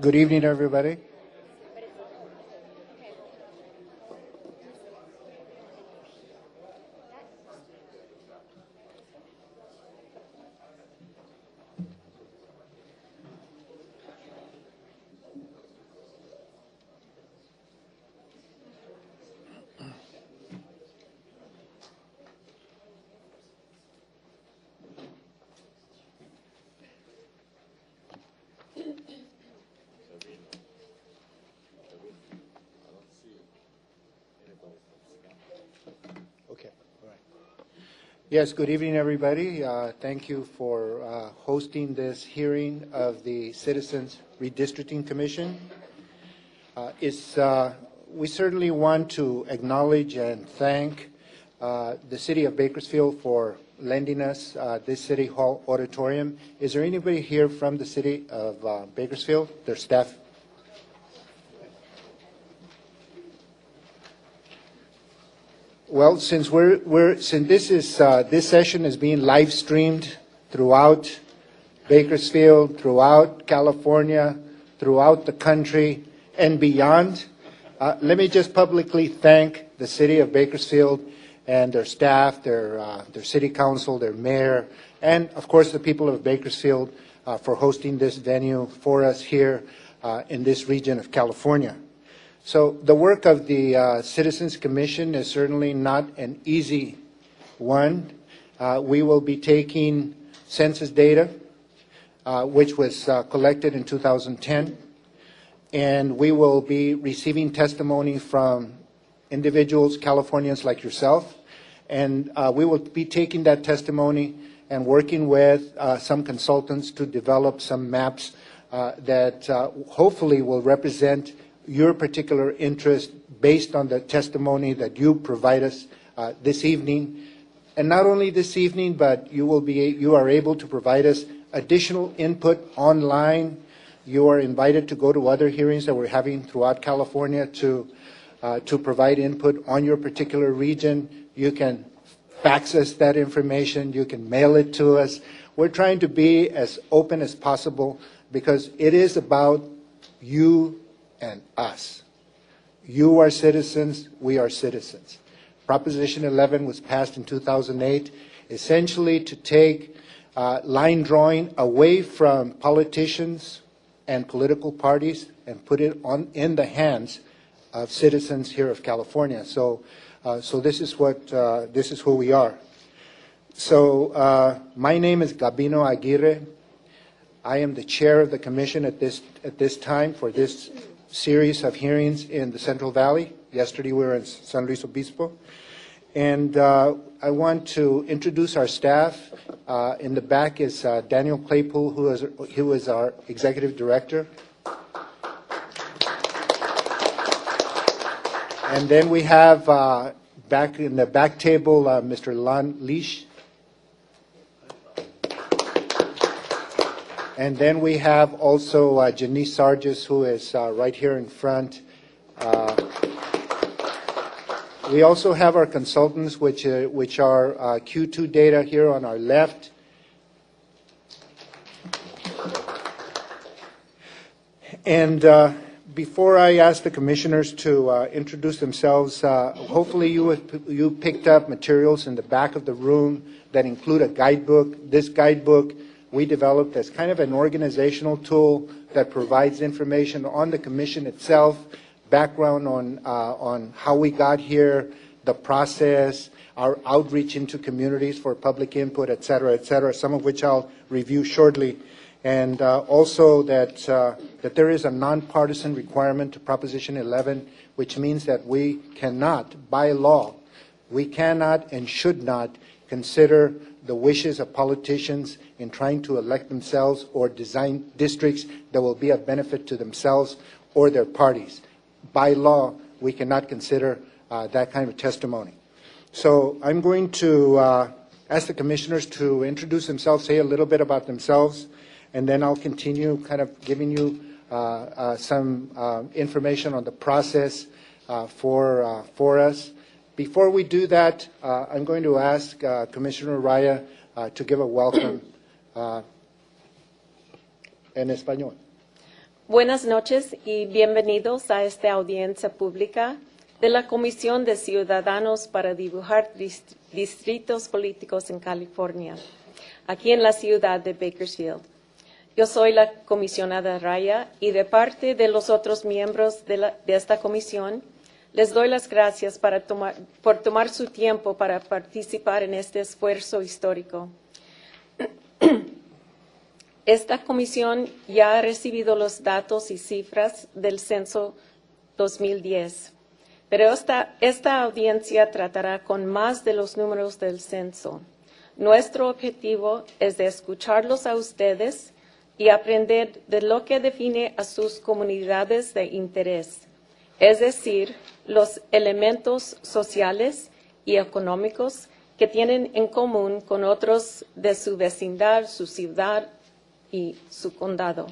Good evening, everybody. Okay, all right. Yes, good evening, everybody. Thank you for hosting this hearing of the Citizens Redistricting Commission. We certainly want to acknowledge and thank the City of Bakersfield for lending us this City Hall auditorium. Is there anybody here from the City of Bakersfield, their staff? Well, since this session is being live streamed throughout Bakersfield, throughout California, throughout the country, and beyond, let me just publicly thank the City of Bakersfield and their staff, their City Council, their mayor, and of course the people of Bakersfield for hosting this venue for us here in this region of California. So the work of the Citizens Commission is certainly not an easy one. We will be taking census data, which was collected in 2010, and we will be receiving testimony from individuals, Californians like yourself, and we will be taking that testimony and working with some consultants to develop some maps that hopefully will represent your particular interest based on the testimony that you provide us this evening. And not only this evening, but you are able to provide us additional input online. You are invited to go to other hearings that we're having throughout California to provide input on your particular region. You can fax us that information. You can mail it to us. We're trying to be as open as possible because it is about you and us. You are citizens, we are citizens. Proposition 11 was passed in 2008, essentially to take line drawing away from politicians and political parties and put it in the hands of citizens here of California. So this is who we are. So my name is Gabino Aguirre. I am the chair of the commission at this time for this series of hearings in the Central Valley. Yesterday we were in San Luis Obispo. And I want to introduce our staff. In the back is Daniel Claypool, who is our executive director. And then we have back in the back table, Mr. Lon Leash. And then we have also Janice Sargis, who is right here in front. We also have our consultants, which are Q2 data here on our left. And before I ask the commissioners to introduce themselves, hopefully you picked up materials in the back of the room that include a guidebook. This guidebook we developed as kind of an organizational tool that provides information on the commission itself, background on how we got here, the process, our outreach into communities for public input, et cetera, some of which I'll review shortly. And also that there is a nonpartisan requirement to Proposition 11, which means that we cannot, by law, we cannot and should not consider the wishes of politicians in trying to elect themselves or design districts that will be of benefit to themselves or their parties. By law, we cannot consider that kind of testimony. So I'm going to ask the commissioners to introduce themselves, say a little bit about themselves, and then I'll continue kind of giving you some information on the process for us. Before we do that, I'm going to ask Commissioner Raya to give a welcome en español. Buenas noches y bienvenidos a esta audiencia pública de la Comisión de Ciudadanos para dibujar distritos políticos en California, aquí en la ciudad de Bakersfield. Yo soy la comisionada Raya y de parte de los otros miembros de esta comisión, les doy las gracias por tomar su tiempo para participar en este esfuerzo histórico. Esta comisión ya ha recibido los datos y cifras del censo 2010, pero esta audiencia tratará con más de los números del censo. Nuestro objetivo es de escucharlos a ustedes y aprender de lo que define a sus comunidades de interés, es decir, los elementos sociales y económicos que tienen en común con otros de su vecindad, su ciudad y su condado.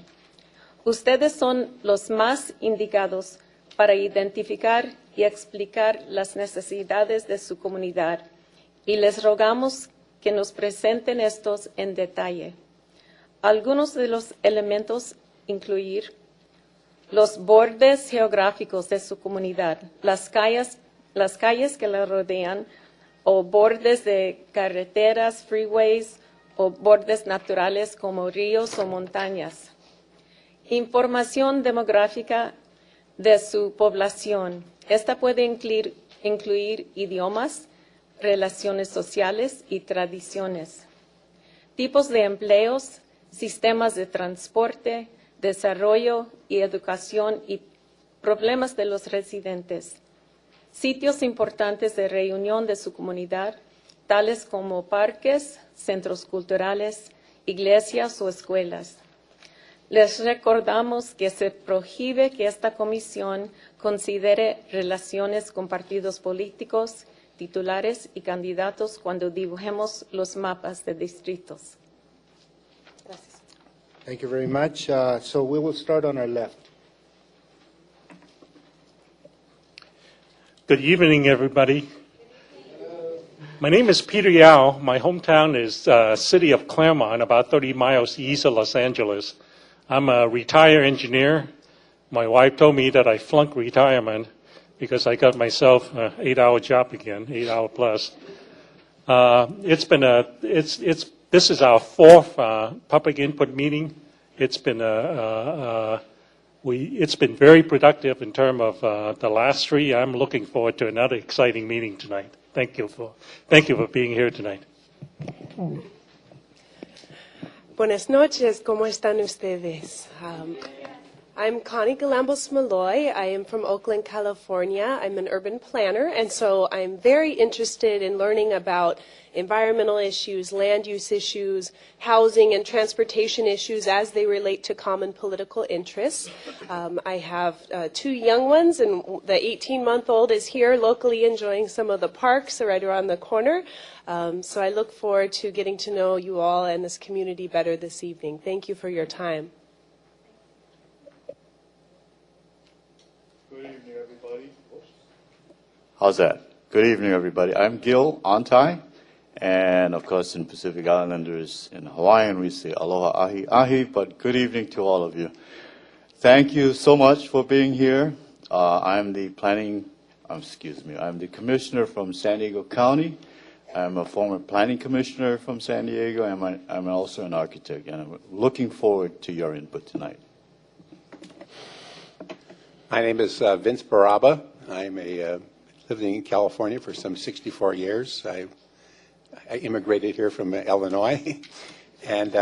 Ustedes son los más indicados para identificar y explicar las necesidades de su comunidad y les rogamos que nos presenten estos en detalle. Algunos de los elementos incluir los bordes geográficos de su comunidad, las calles que la rodean, o bordes de carreteras, freeways, o bordes naturales como ríos o montañas. Información demográfica de su población. Esta puede incluir idiomas, relaciones sociales y tradiciones. Tipos de empleos, sistemas de transporte, desarrollo y educación y problemas de los residentes. Sitios importantes de reunión de su comunidad, tales como parques, centros culturales, iglesias o escuelas. Les recordamos que se prohíbe que esta comisión considere relaciones con partidos políticos, titulares y candidatos cuando dibujemos los mapas de distritos. Gracias. Thank you very much. So we will start on our left. Good evening, everybody. My name is Peter Yao. My hometown is city of Claremont, about 30 miles east of Los Angeles. I'm a retired engineer. My wife told me that I flunked retirement because I got myself an 8-hour job again, 8-hour plus. This is our fourth public input meeting. It's been very productive in terms of the last three. I'm looking forward to another exciting meeting tonight. Thank you for being here tonight. Buenas noches, ¿cómo están ustedes? I'm Connie Galambos Malloy. I am from Oakland, California. I'm an urban planner, and so I'm very interested in learning about environmental issues, land use issues, housing and transportation issues as they relate to common political interests. I have two young ones, and the 18-month-old is here locally enjoying some of the parks right around the corner. So I look forward to getting to know you all and this community better this evening. Thank you for your time. Good evening, everybody. How's that? Good evening, everybody. I'm Gil Antai, and of course in Pacific Islanders, in Hawaiian, we say aloha ahi ahi, but good evening to all of you. Thank you so much for being here. I'm the commissioner from San Diego County. I'm a former planning commissioner from San Diego, and I'm also an architect, and I'm looking forward to your input tonight. My name is Vince Baraba. I'm living in California for some 64 years. I immigrated here from Illinois, and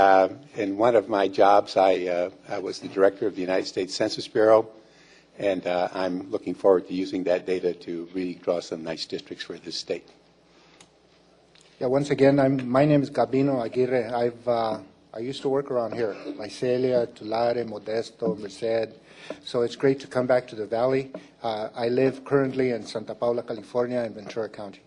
in one of my jobs, I was the director of the United States Census Bureau, and I'm looking forward to using that data to really draw some nice districts for this state. Yeah, once again, my name is Gabino Aguirre. I used to work around here, Visalia, Tulare, Modesto, Merced. So it's great to come back to the Valley. I live currently in Santa Paula, California, in Ventura County.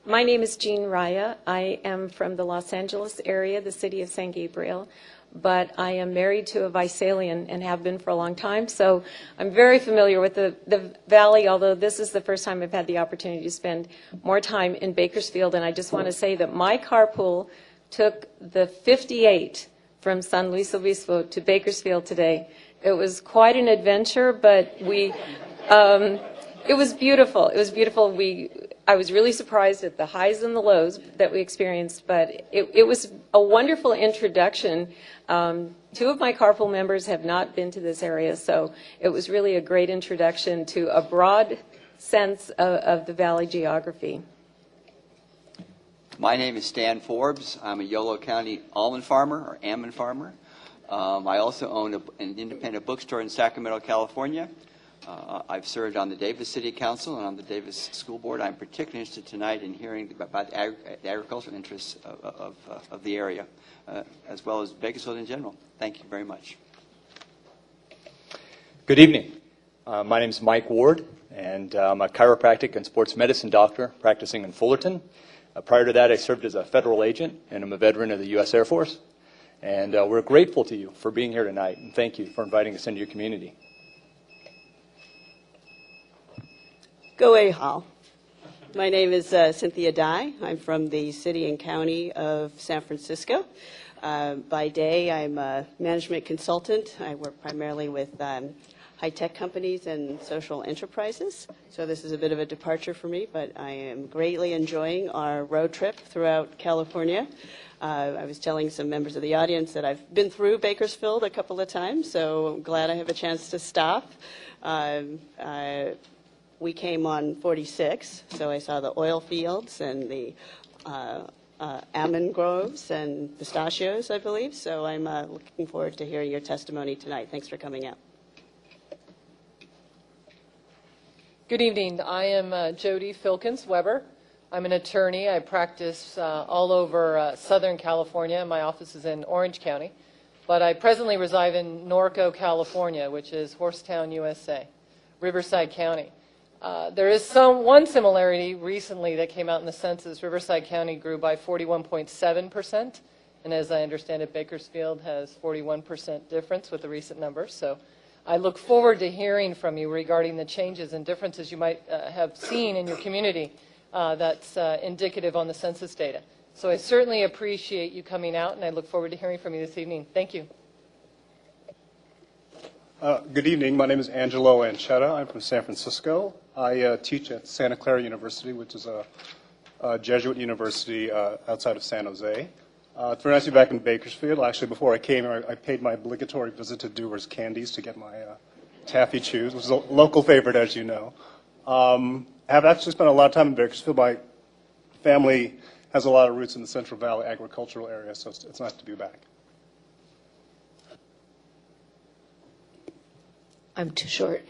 My name is Jean Raya. I am from the Los Angeles area, the city of San Gabriel, but I am married to a Visalian and have been for a long time. So I'm very familiar with the Valley, although this is the first time I've had the opportunity to spend more time in Bakersfield. And I just want to say that my carpool took the 58 from San Luis Obispo to Bakersfield today. It was quite an adventure, but it was beautiful. It was beautiful. I was really surprised at the highs and the lows that we experienced, but it was a wonderful introduction. Two of my carpool members have not been to this area, so it was really a great introduction to a broad sense of the valley geography. My name is Stan Forbes. I'm a Yolo County almond farmer or almond farmer. I also own an independent bookstore in Sacramento, California. I've served on the Davis City Council and on the Davis School Board. I'm particularly interested tonight in hearing about the agricultural interests of the area, as well as Bakersfield in general. Thank you very much. Good evening. My name is Mike Ward, and I'm a chiropractic and sports medicine doctor practicing in Fullerton. Prior to that, I served as a federal agent, and I'm a veteran of the U.S. Air Force. And we're grateful to you for being here tonight, and thank you for inviting us into your community. Go Ahal. My name is Cynthia Dye. I'm from the city and county of San Francisco. By day, I'm a management consultant. I work primarily with high-tech companies and social enterprises. So this is a bit of a departure for me, but I am greatly enjoying our road trip throughout California. I was telling some members of the audience that I've been through Bakersfield a couple of times, so I'm glad I have a chance to stop. We came on 46, so I saw the oil fields and the almond groves and pistachios, I believe. So I'm looking forward to hearing your testimony tonight. Thanks for coming out. Good evening. I am Jody Filkins Weber. I'm an attorney. I practice all over Southern California. My office is in Orange County, but I presently reside in Norco, California, which is Horsetown, USA, Riverside County. There is one similarity recently that came out in the census. Riverside County grew by 41.7%, and as I understand it, Bakersfield has 41% difference with the recent numbers. So I look forward to hearing from you regarding the changes and differences you might have seen in your community that's indicative on the census data. So I certainly appreciate you coming out, and I look forward to hearing from you this evening. Thank you. Good evening. My name is Angelo Anchetta. I'm from San Francisco. I teach at Santa Clara University, which is a Jesuit university outside of San Jose. It's very nice to be back in Bakersfield. Actually, before I came here, I paid my obligatory visit to Dewar's Candies to get my taffy chews, which is a local favorite, as you know. I have actually spent a lot of time in Bakersfield. My family has a lot of roots in the Central Valley agricultural area, so it's nice to be back. I'm too short.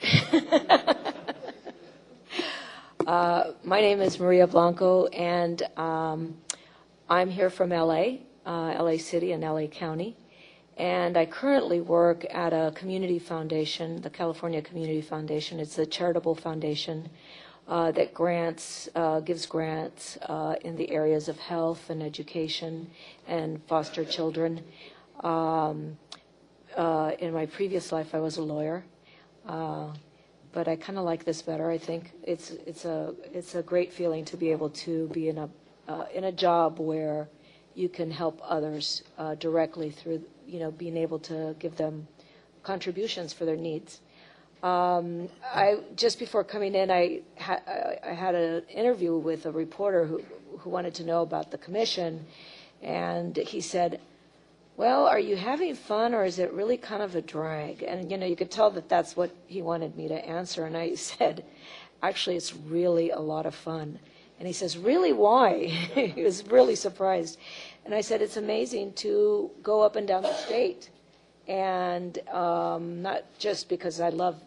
My name is Maria Blanco, and I'm here from LA, LA City and LA County. And I currently work at a community foundation, the California Community Foundation. It's a charitable foundation that gives grants in the areas of health and education and foster children. In my previous life, I was a lawyer. But I kind of like this better. I think it's a great feeling to be able to be in a job where you can help others directly through being able to give them contributions for their needs. I just before coming in, I had an interview with a reporter who wanted to know about the commission, and he said, well, are you having fun, or is it really kind of a drag? And, you could tell that that's what he wanted me to answer. And I said, actually, it's really a lot of fun. And he says, really, why? He was really surprised. And I said, it's amazing to go up and down the state. And not just because I love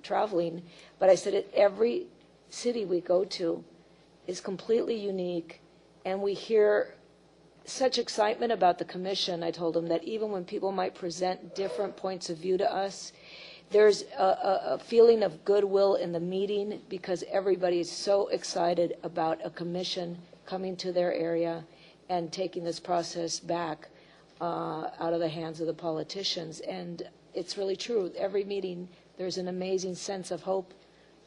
traveling, but I said, every city we go to is completely unique. And we hear such excitement about the commission. I told him that even when people might present different points of view to us, there's a feeling of goodwill in the meeting because everybody is so excited about a commission coming to their area and taking this process back out of the hands of the politicians. And it's really true. Every meeting, there's an amazing sense of hope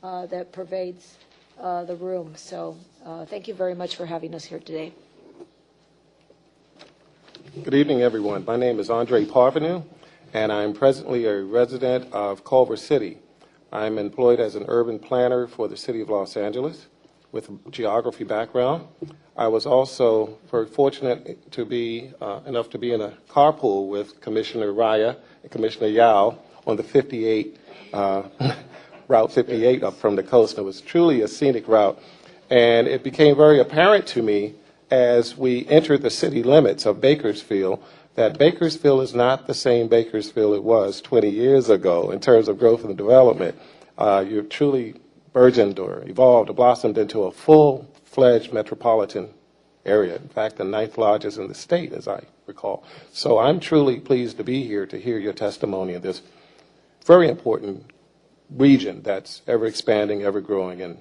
that pervades the room. So thank you very much for having us here today. Good evening, everyone. My name is Andre Parvenu, and I'm presently a resident of Culver City. I'm employed as an urban planner for the City of Los Angeles with a geography background. I was also very fortunate to be enough to be in a carpool with Commissioner Raya and Commissioner Yao on the 58, Route 58 up from the coast. It was truly a scenic route, and it became very apparent to me as we entered the city limits of Bakersfield that Bakersfield is not the same Bakersfield it was 20 years ago in terms of growth and development. You've truly burgeoned or evolved or blossomed into a full-fledged metropolitan area. In fact, the 9th largest in the state, as I recall. So I'm truly pleased to be here to hear your testimony in this very important region that's ever expanding, ever growing. And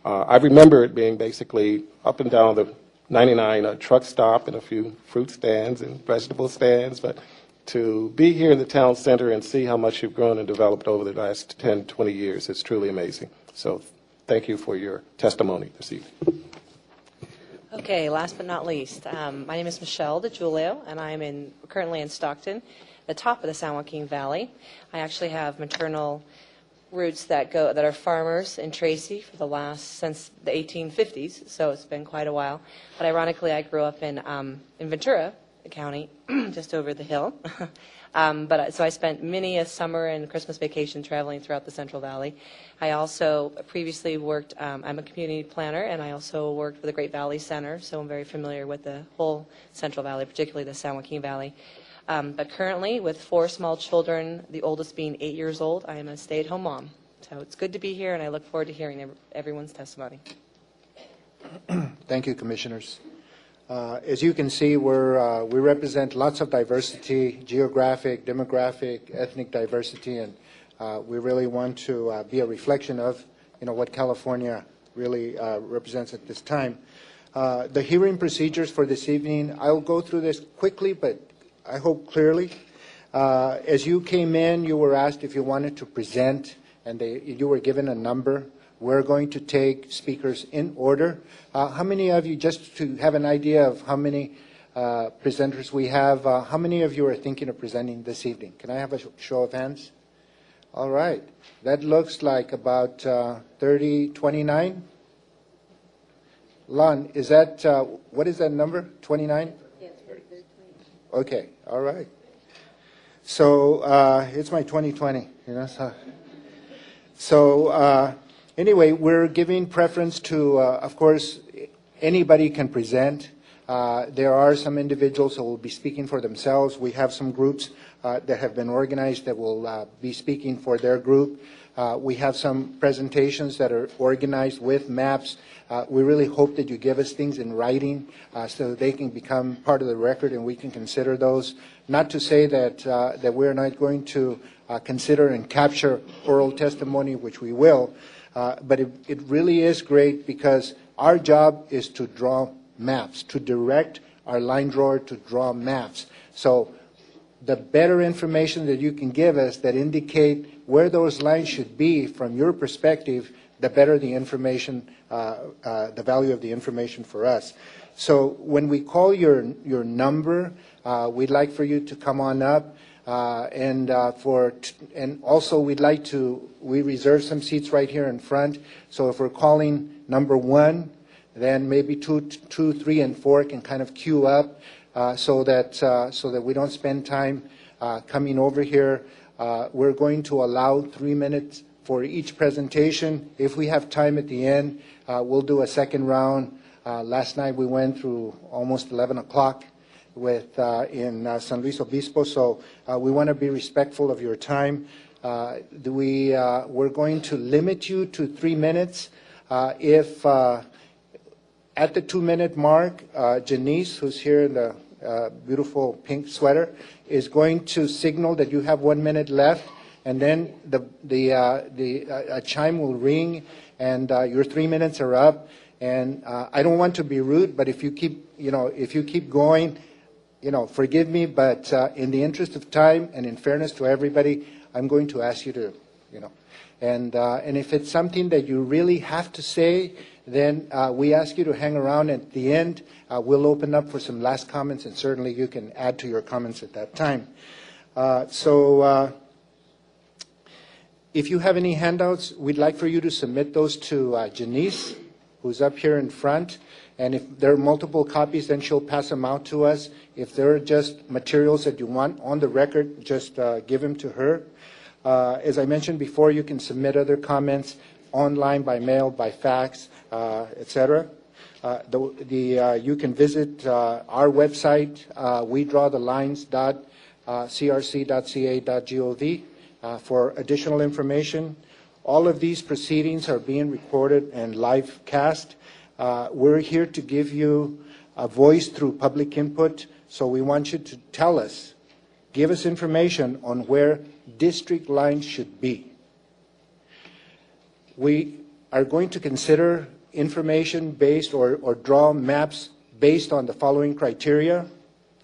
I remember it being basically up and down the 99 truck stop and a few fruit stands and vegetable stands, but to be here in the town center and see how much you've grown and developed over the last 10, 20 years, it's truly amazing. So thank you for your testimony this evening. Okay, last but not least, my name is Michelle DiGiulio, and I'm currently in Stockton, the top of the San Joaquin Valley. I actually have maternal roots that are farmers in Tracy since the 1850s, so it's been quite a while. But ironically, I grew up in Ventura County, just over the hill. So I spent many a summer and Christmas vacation traveling throughout the Central Valley. I also previously worked, I'm a community planner, and I also worked for the Great Valley Center, so I'm very familiar with the whole Central Valley, particularly the San Joaquin Valley. But currently, with 4 small children, the oldest being 8 years old, I am a stay-at-home mom. So it's good to be here, and I look forward to hearing everyone's testimony. Thank you, Commissioners. As you can see, we represent lots of diversity, geographic, demographic, ethnic diversity, and we really want to be a reflection of, what California really represents at this time. The hearing procedures for this evening, I'll go through this quickly, but I hope clearly. As you came in, you were asked if you wanted to present, and you were given a number. We're going to take speakers in order. How many of you, just to have an idea of how many presenters we have, how many of you are thinking of presenting this evening? Can I have a show of hands? All right. That looks like about 29. Lon, is that, what is that number, 29? Yes, Okay, all right. So it's my 2020, So anyway, we're giving preference to, of course, anybody can present. There are some individuals who will be speaking for themselves. We have some groups that have been organized that will be speaking for their group. We have some presentations that are organized with maps. We really hope that you give us things in writing so that they can become part of the record and we can consider those. Not to say that we're not going to consider and capture oral testimony, which we will, but it really is great because our job is to draw maps, to direct our line drawer to draw maps. So the better information that you can give us that indicate where those lines should be from your perspective, the better the information, the value of the information for us. So when we call your number, we'd like for you to come on up, and also we reserve some seats right here in front. So if we're calling number 1, then maybe 2, 3, and 4 can kind of queue up so that we don't spend time coming over here. We're going to allow 3 minutes for each presentation. If we have time at the end, we'll do a second round. Last night we went through almost 11 o'clock in San Luis Obispo, so we want to be respectful of your time. We're going to limit you to 3 minutes. If at the 2-minute mark, Janice, who's here in the beautiful pink sweater, is going to signal that you have 1 minute left, and then a chime will ring, and your 3 minutes are up. And I don't want to be rude, but if you keep going, forgive me, but in the interest of time and in fairness to everybody, I'm going to ask you to, and if it's something that you really have to say, Then we ask you to hang around at the end. We'll open up for some last comments, and certainly you can add to your comments at that time. If you have any handouts, we'd like for you to submit those to Janice, who's up here in front. And if there are multiple copies, then she'll pass them out to us. If there are just materials that you want on the record, just give them to her. As I mentioned before, you can submit other comments online, by mail, by fax, etc. You can visit our website, wedrawthelines.crc.ca.gov, for additional information. All of these proceedings are being recorded and live cast. We're here to give you a voice through public input, so we want you to tell us, give us information on where district lines should be. We are going to consider information based or draw maps based on the following criteria.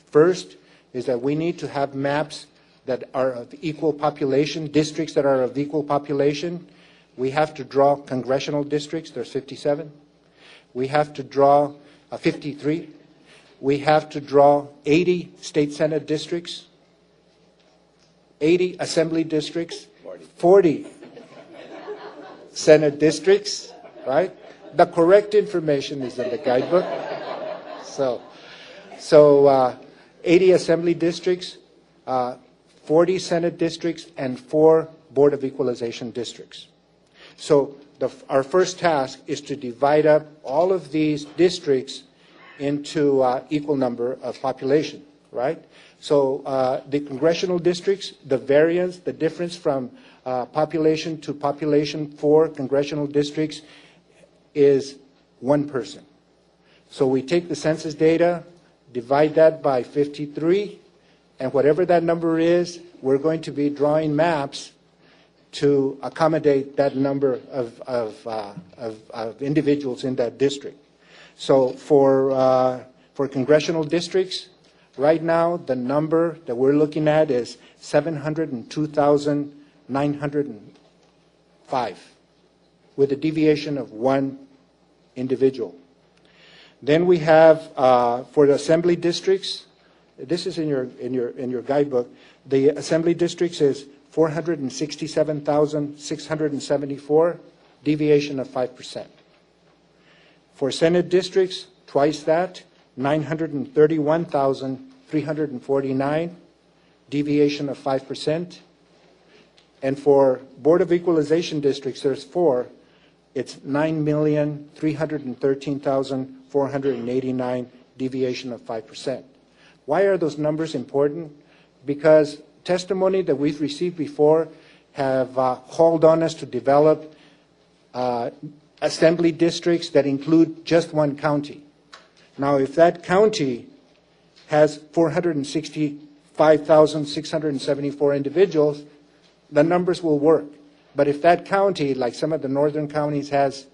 First is that we need to have maps that are of equal population, districts that are of equal population. We have to draw congressional districts. There's 57. We have to draw 53. We have to draw 80 state senate districts, 80 assembly districts, 40 senate districts, right? The correct information is in the guidebook. So 80 assembly districts, 40 senate districts, and 4 Board of Equalization districts. So our first task is to divide up all of these districts into equal number of population, right? So the congressional districts, the variance, the difference from population to population for congressional districts is 1 person. So we take the census data, divide that by 53, and whatever that number is, we're going to be drawing maps to accommodate that number of individuals in that district. So for congressional districts, right now the number that we're looking at is 702,905, with a deviation of 1 individual. Then we have for the assembly districts, this is in your guidebook. The assembly districts is 467,674, deviation of 5%. For Senate districts, twice that, 931,349, deviation of 5%. And for Board of Equalization districts, there's 4. It's 9,313,489, deviation of 5%. Why are those numbers important? Because testimony that we've received before have called on us to develop assembly districts that include just 1 county. Now, if that county has 465,674 individuals, the numbers will work. But if that county, like some of the northern counties, has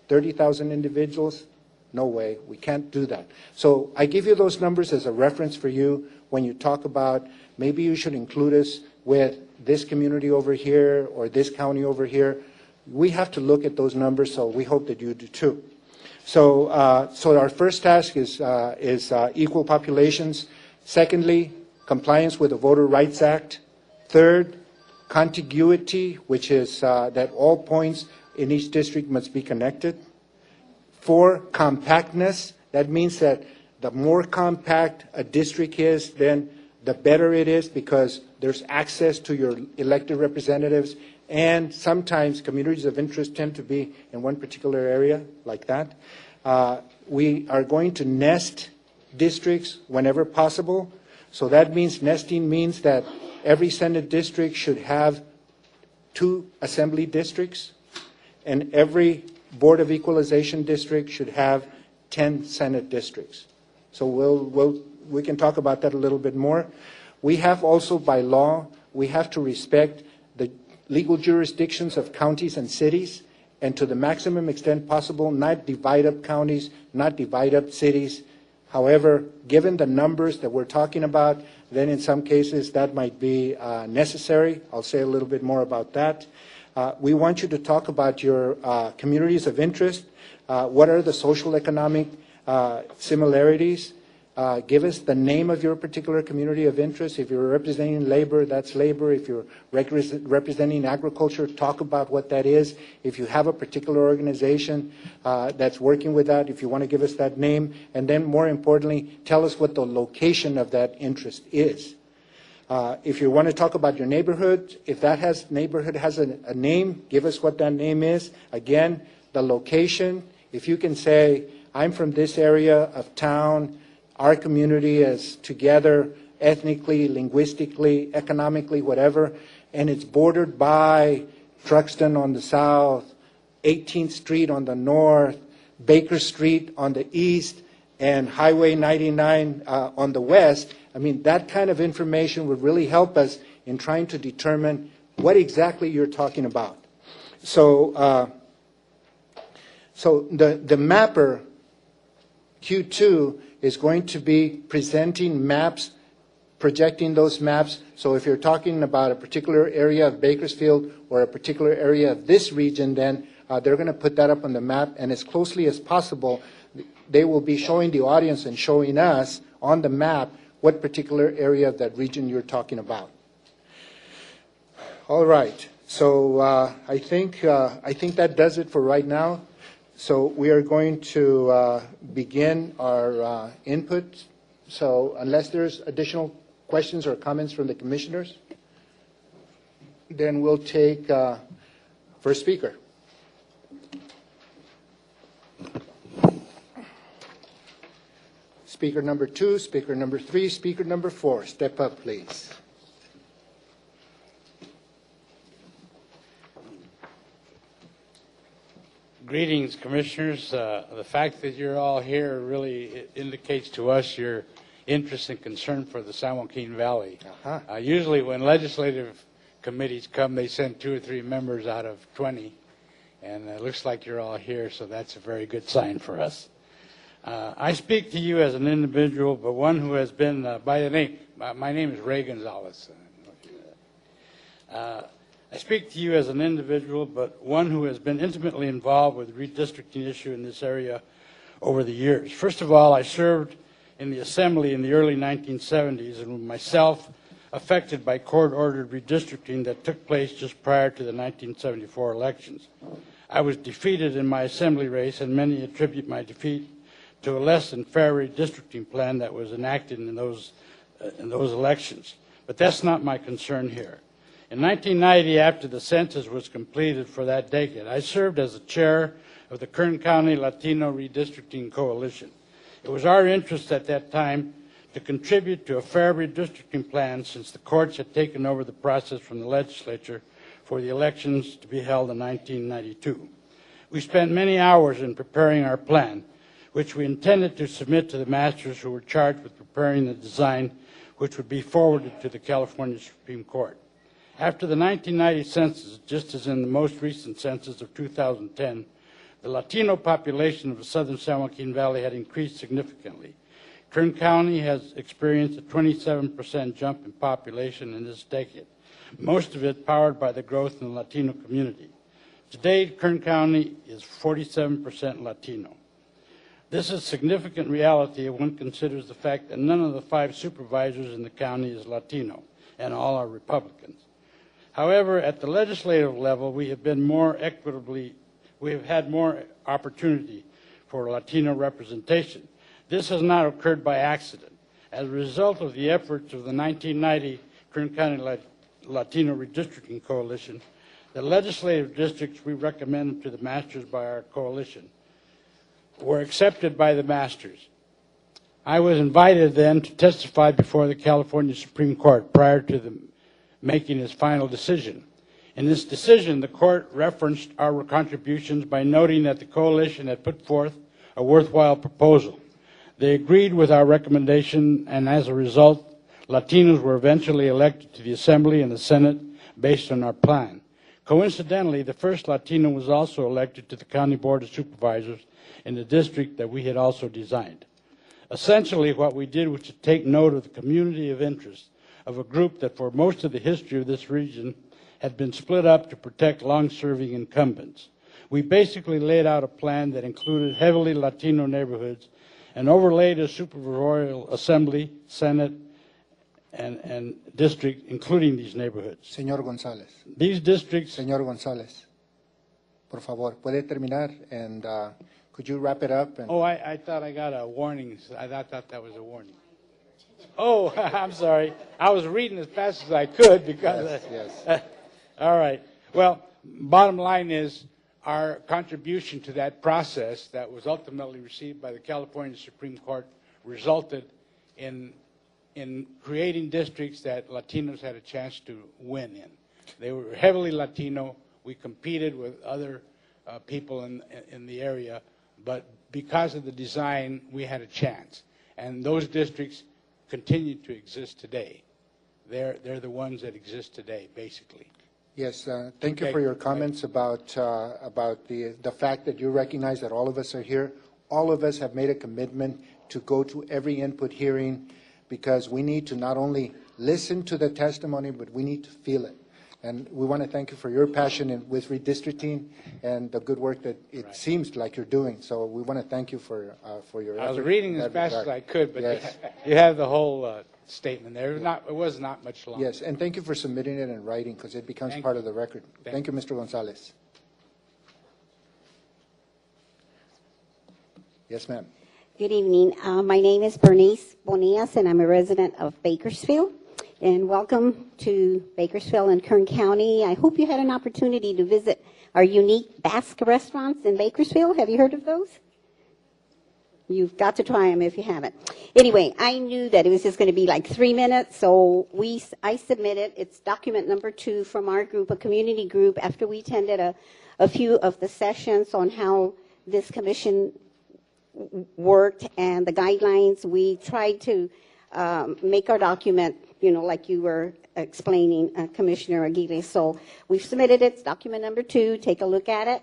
30,000 individuals, no way, we can't do that. So I give you those numbers as a reference for you when you talk about maybe you should include us with this community over here or this county over here. We have to look at those numbers, so we hope that you do too. So our first task is equal populations. Secondly, compliance with the Voter Rights Act. Third, contiguity, which is that all points in each district must be connected. 4, compactness. That means that the more compact a district is, then the better it is because there's access to your elected representatives, and sometimes communities of interest tend to be in one particular area like that. We are going to nest districts whenever possible. So that means nesting means that every Senate district should have 2 assembly districts, and every Board of Equalization district should have 10 Senate districts. So we can talk about that a little bit more. We have also, by law, we have to respect the legal jurisdictions of counties and cities, and to the maximum extent possible, not divide up counties, not divide up cities. However, given the numbers that we're talking about, then in some cases that might be necessary. I'll say a little bit more about that. We want you to talk about your communities of interest. What are the social economic similarities? Give us the name of your particular community of interest. If you're representing labor, that's labor. If you're representing agriculture, talk about what that is. If you have a particular organization that's working with that, if you want to give us that name. And then more importantly, tell us what the location of that interest is. If you want to talk about your neighborhood, if that neighborhood has a name, give us what that name is. Again, the location. If you can say, I'm from this area of town, our community is together ethnically, linguistically, economically, whatever, and it's bordered by Truxton on the south, 18th Street on the north, Baker Street on the east, and Highway 99 on the west. I mean, that kind of information would really help us in trying to determine what exactly you're talking about. So, the mapper, Q2, is going to be presenting maps, projecting those maps. So if you're talking about a particular area of Bakersfield or a particular area of this region, then they're going to put that up on the map, and as closely as possible, they will be showing the audience and showing us on the map what particular area of that region you're talking about. All right. So I think that does it for right now. So we are going to begin our input. So unless there's additional questions or comments from the commissioners, then we'll take first speaker. Speaker number 2, speaker number 3, speaker number 4. Step up, please. Greetings, Commissioners. The fact that you're all here really indicates to us your interest and concern for the San Joaquin Valley. Usually when legislative committees come, they send 2 or 3 members out of 20, and it looks like you're all here, so that's a very good sign for us. I speak to you as an individual, but one who has been, by the name, my name is Ray Gonzalez. I speak to you as an individual, but one who has been intimately involved with the redistricting issue in this area over the years. First of all, I served in the Assembly in the early 1970s and was myself affected by court-ordered redistricting that took place just prior to the 1974 elections. I was defeated in my Assembly race, and many attribute my defeat to a less than fair redistricting plan that was enacted in those elections. But that's not my concern here. In 1990, after the census was completed for that decade, I served as the chair of the Kern County Latino Redistricting Coalition. It was our interest at that time to contribute to a fair redistricting plan, since the courts had taken over the process from the legislature for the elections to be held in 1992. We spent many hours in preparing our plan, which we intended to submit to the masters who were charged with preparing the design, which would be forwarded to the California Supreme Court. After the 1990 census, just as in the most recent census of 2010, the Latino population of the southern San Joaquin Valley had increased significantly. Kern County has experienced a 27% jump in population in this decade, most of it powered by the growth in the Latino community. Today, Kern County is 47% Latino. This is a significant reality if one considers the fact that none of the 5 supervisors in the county is Latino, and all are Republicans. However, at the legislative level, we have had more opportunity for Latino representation. This has not occurred by accident. As a result of the efforts of the 1990 Kern County Latino Redistricting Coalition, the legislative districts we recommended to the masters by our coalition were accepted by the masters. I was invited then to testify before the California Supreme Court prior to making its final decision. In this decision, the court referenced our contributions by noting that the coalition had put forth a worthwhile proposal. They agreed with our recommendation, and as a result, Latinos were eventually elected to the Assembly and the Senate based on our plan. Coincidentally, the first Latino was also elected to the County Board of Supervisors in the district that we had also designed. Essentially, what we did was to take note of the community of interest of a group that for most of the history of this region had been split up to protect long-serving incumbents. We basically laid out a plan that included heavily Latino neighborhoods and overlaid a supervisory assembly, senate, and district, including these neighborhoods. Señor González. These districts... Señor González, por favor, puede terminar, and could you wrap it up? And... Oh, I thought I got a warning. I thought that was a warning. Oh, I'm sorry. I was reading as fast as I could because... Yes. All right. Well, bottom line is our contribution to that process that was ultimately received by the California Supreme Court resulted in creating districts that Latinos had a chance to win in. They were heavily Latino. We competed with other people in the area, but because of the design, we had a chance. And those districts continue to exist today. They're the ones that exist today, basically. Yes, thank you for your comments about the fact that you recognize that all of us are here. All of us have made a commitment to go to every input hearing because we need to not only listen to the testimony, but we need to feel it. And we want to thank you for your passion with redistricting and the good work that it seems like you're doing. So we want to thank you for your effort. I was reading as fast as I could, but yes. you have the whole statement there. It was not much longer. Yes, and thank you for submitting it in writing because it becomes part of the record. Thank you, Mr. Gonzalez. Yes, ma'am. Good evening. My name is Bernice Bonillas, and I'm a resident of Bakersfield. And welcome to Bakersfield and Kern County. I hope you had an opportunity to visit our unique Basque restaurants in Bakersfield. Have you heard of those? You've got to try them if you haven't. Anyway, I knew that it was just going to be like 3 minutes, so I submitted. It's document number 2 from our group, a community group, after we attended a few of the sessions on how this commission worked and the guidelines. We tried to make our document, like you were explaining, Commissioner Aguirre. So we've submitted it. It's document number 2. Take a look at it.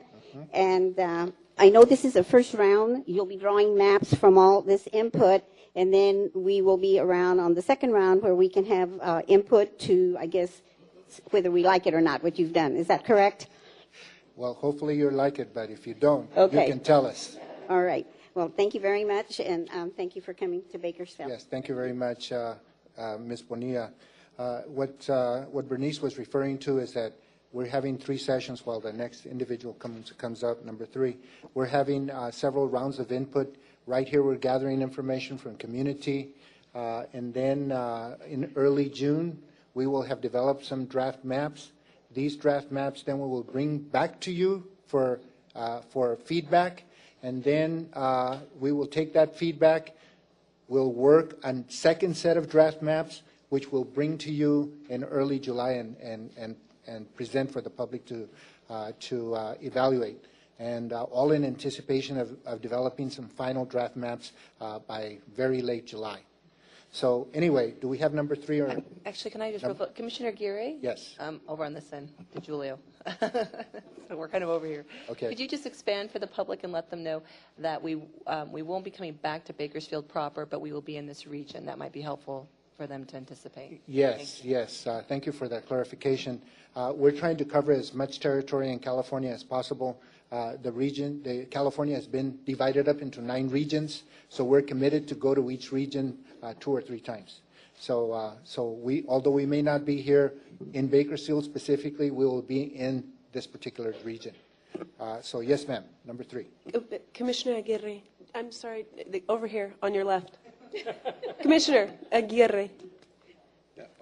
And I know this is the first round. You'll be drawing maps from all this input, and then we will be around on the second round where we can have input to, I guess, whether we like it or not, what you've done. Is that correct? Well, hopefully you'll like it, but if you don't, Okay. you can tell us. All right. Well, thank you very much, and thank you for coming to Bakersfield. Yes, thank you very much, Ms. Bonilla. What Bernice was referring to is that we're having 3 sessions while the next individual comes up, number 3. We're having several rounds of input. Right here, we're gathering information from community. And then in early June, we will have developed some draft maps. These draft maps then we will bring back to you for feedback. And then we will take that feedback. We'll work on second set of draft maps, which we'll bring to you in early July and present for the public to evaluate. And all in anticipation of developing some final draft maps by very late July. So anyway, do we have number 3 or? Actually, can I just real quick, Commissioner Aguirre? Yes. Over on this end, to Julio. So we're kind of over here. Okay. Could you just expand for the public and let them know that we won't be coming back to Bakersfield proper, but we will be in this region? That might be helpful for them to anticipate. Yes, yes. Thank you for that clarification. We're trying to cover as much territory in California as possible. California has been divided up into 9 regions, so we're committed to go to each region 2 or 3 times. So although we may not be here in Bakersfield specifically, we will be in this particular region. So yes, ma'am. Number 3. Commissioner Aguirre, I'm sorry, over here on your left. Commissioner Aguirre.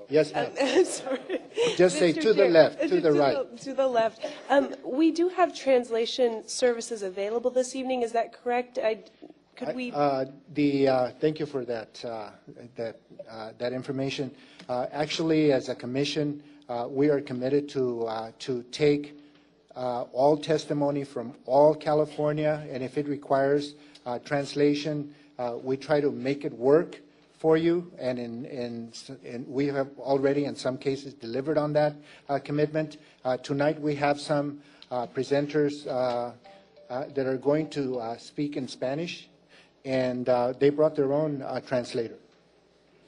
Yes, ma'am. I'm sorry. Just say to the left, to the right. To the left. We do have translation services available this evening. Is that correct? Could we? Thank you for that information. Actually, as a commission, we are committed to take all testimony from all California, and if it requires translation, we try to make it work for you, and we have already, in some cases, delivered on that commitment. Tonight, we have some presenters that are going to speak in Spanish, and they brought their own translator.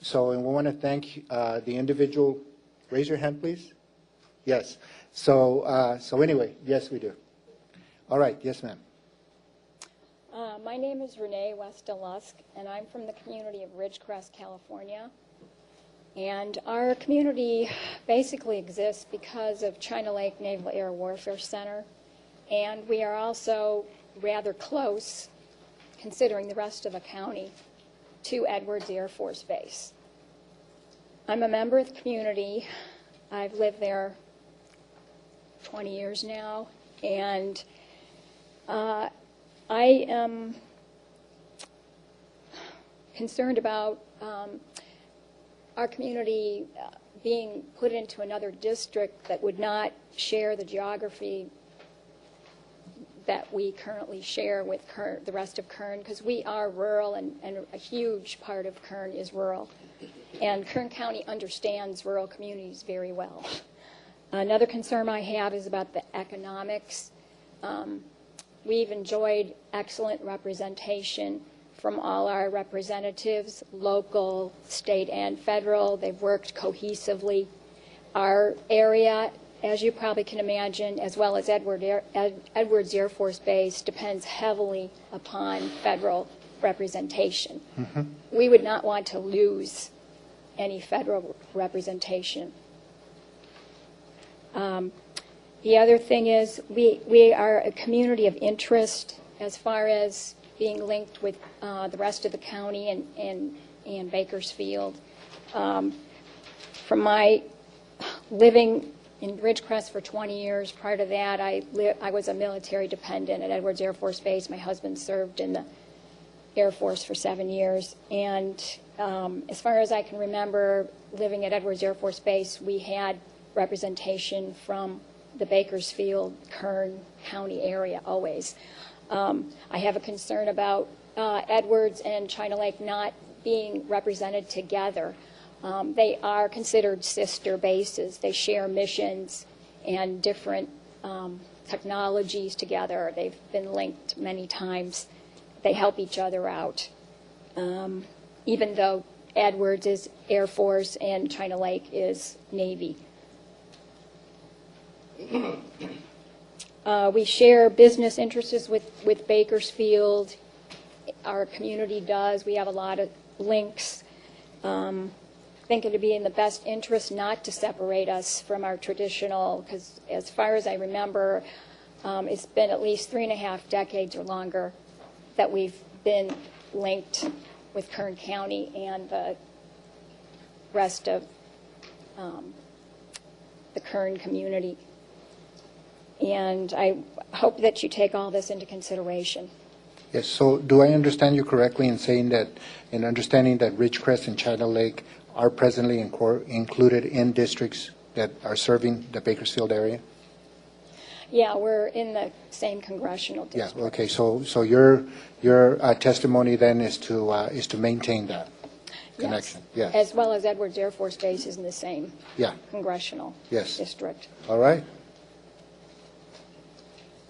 So, and we want to thank the individual. Raise your hand, please. Yes. So anyway, yes, we do. All right. Yes, ma'am. My name is Renee West-Delusk, and I'm from the community of Ridgecrest, California. And our community basically exists because of China Lake Naval Air Warfare Center. And we are also rather close, considering the rest of the county, to Edwards Air Force Base. I'm a member of the community. I've lived there 20 years now, and I am concerned about our community being put into another district that would not share the geography that we currently share with the rest of Kern, because we are rural, and a huge part of Kern is rural. And Kern County understands rural communities very well. Another concern I have is about the economics. We've enjoyed excellent representation from all our representatives, local, state, and federal. They've worked cohesively. Our area, as you probably can imagine, as well as Edwards Air Force Base, depends heavily upon federal representation. Mm-hmm. We would not want to lose any federal representation. The other thing is we are a community of interest as far as being linked with the rest of the county and Bakersfield. From my living in Ridgecrest for 20 years, prior to that I was a military dependent at Edwards Air Force Base. My husband served in the Air Force for 7 years. And as far as I can remember, living at Edwards Air Force Base, we had representation from the Bakersfield, Kern County area always. I have a concern about Edwards and China Lake not being represented together. They are considered sister bases. They share missions and different technologies together. They've been linked many times. They help each other out. Even though Edwards is Air Force and China Lake is Navy. We share business interests with Bakersfield. Our community does. We have a lot of links. Think it would be in the best interest not to separate us from our traditional, because as far as I remember, it's been at least 3.5 decades or longer that we've been linked with Kern County and the rest of the Kern community. And I hope that you take all this into consideration. Yes, so do I understand you correctly in saying that, in understanding that Ridgecrest and China Lake are presently included in districts that are serving the Bakersfield area? Yeah, we're in the same congressional district. Yeah, okay, so your testimony then is to maintain that connection? Yes. Yes. As well as Edwards Air Force Base is in the same congressional district. All right.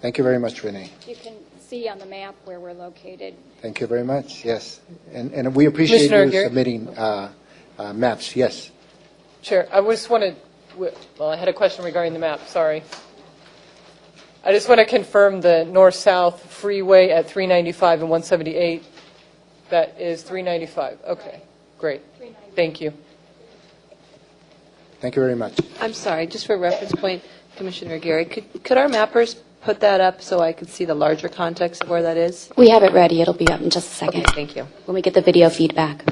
Thank you very much, Renee. You can see on the map where we're located. Thank you very much, yes. And we appreciate you Commissioner submitting maps, yes. Chair, I just wanted, well, I had a question regarding the map, sorry. I just want to confirm the north-south freeway at 395 and 178. That is 395. Okay, great. Thank you. Thank you very much. I'm sorry, just for reference point, Commissioner Gary, could our mappers put that up so I could see the larger context of where that is? We have it ready. It'll be up in just a second. Okay, thank you. When we get the video feedback.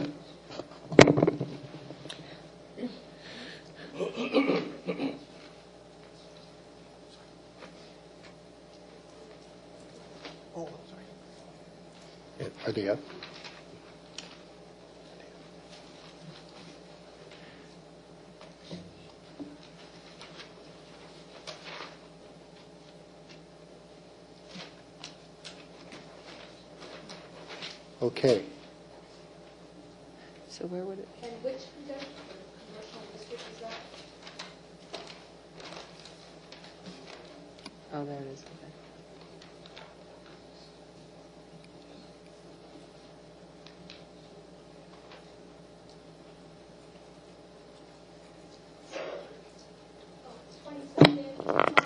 Are they up? Okay. So where would it? And which congressional district is that? Oh, there it is. Okay.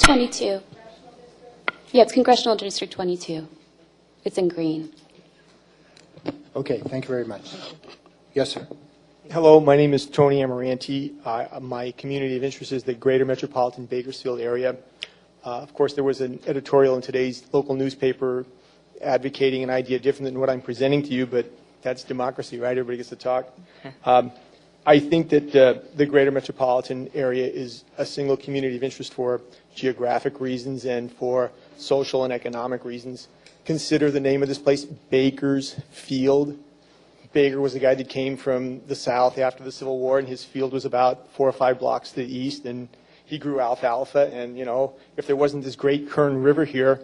22. Yeah, it's Congressional District 22. It's in green. Okay, thank you very much. Yes, sir. Hello, my name is Tony Amaranti. My community of interest is the greater metropolitan Bakersfield area. Of course, there was an editorial in today's local newspaper advocating an idea different than what I'm presenting to you, but that's democracy, right? Everybody gets to talk. I think that the greater metropolitan area is a single community of interest for geographic reasons and for social and economic reasons. Consider the name of this place, Bakersfield. Baker was a guy that came from the South after the Civil War, and his field was about 4 or 5 blocks to the east, and he grew alfalfa. And, you know, if there wasn't this great Kern River here,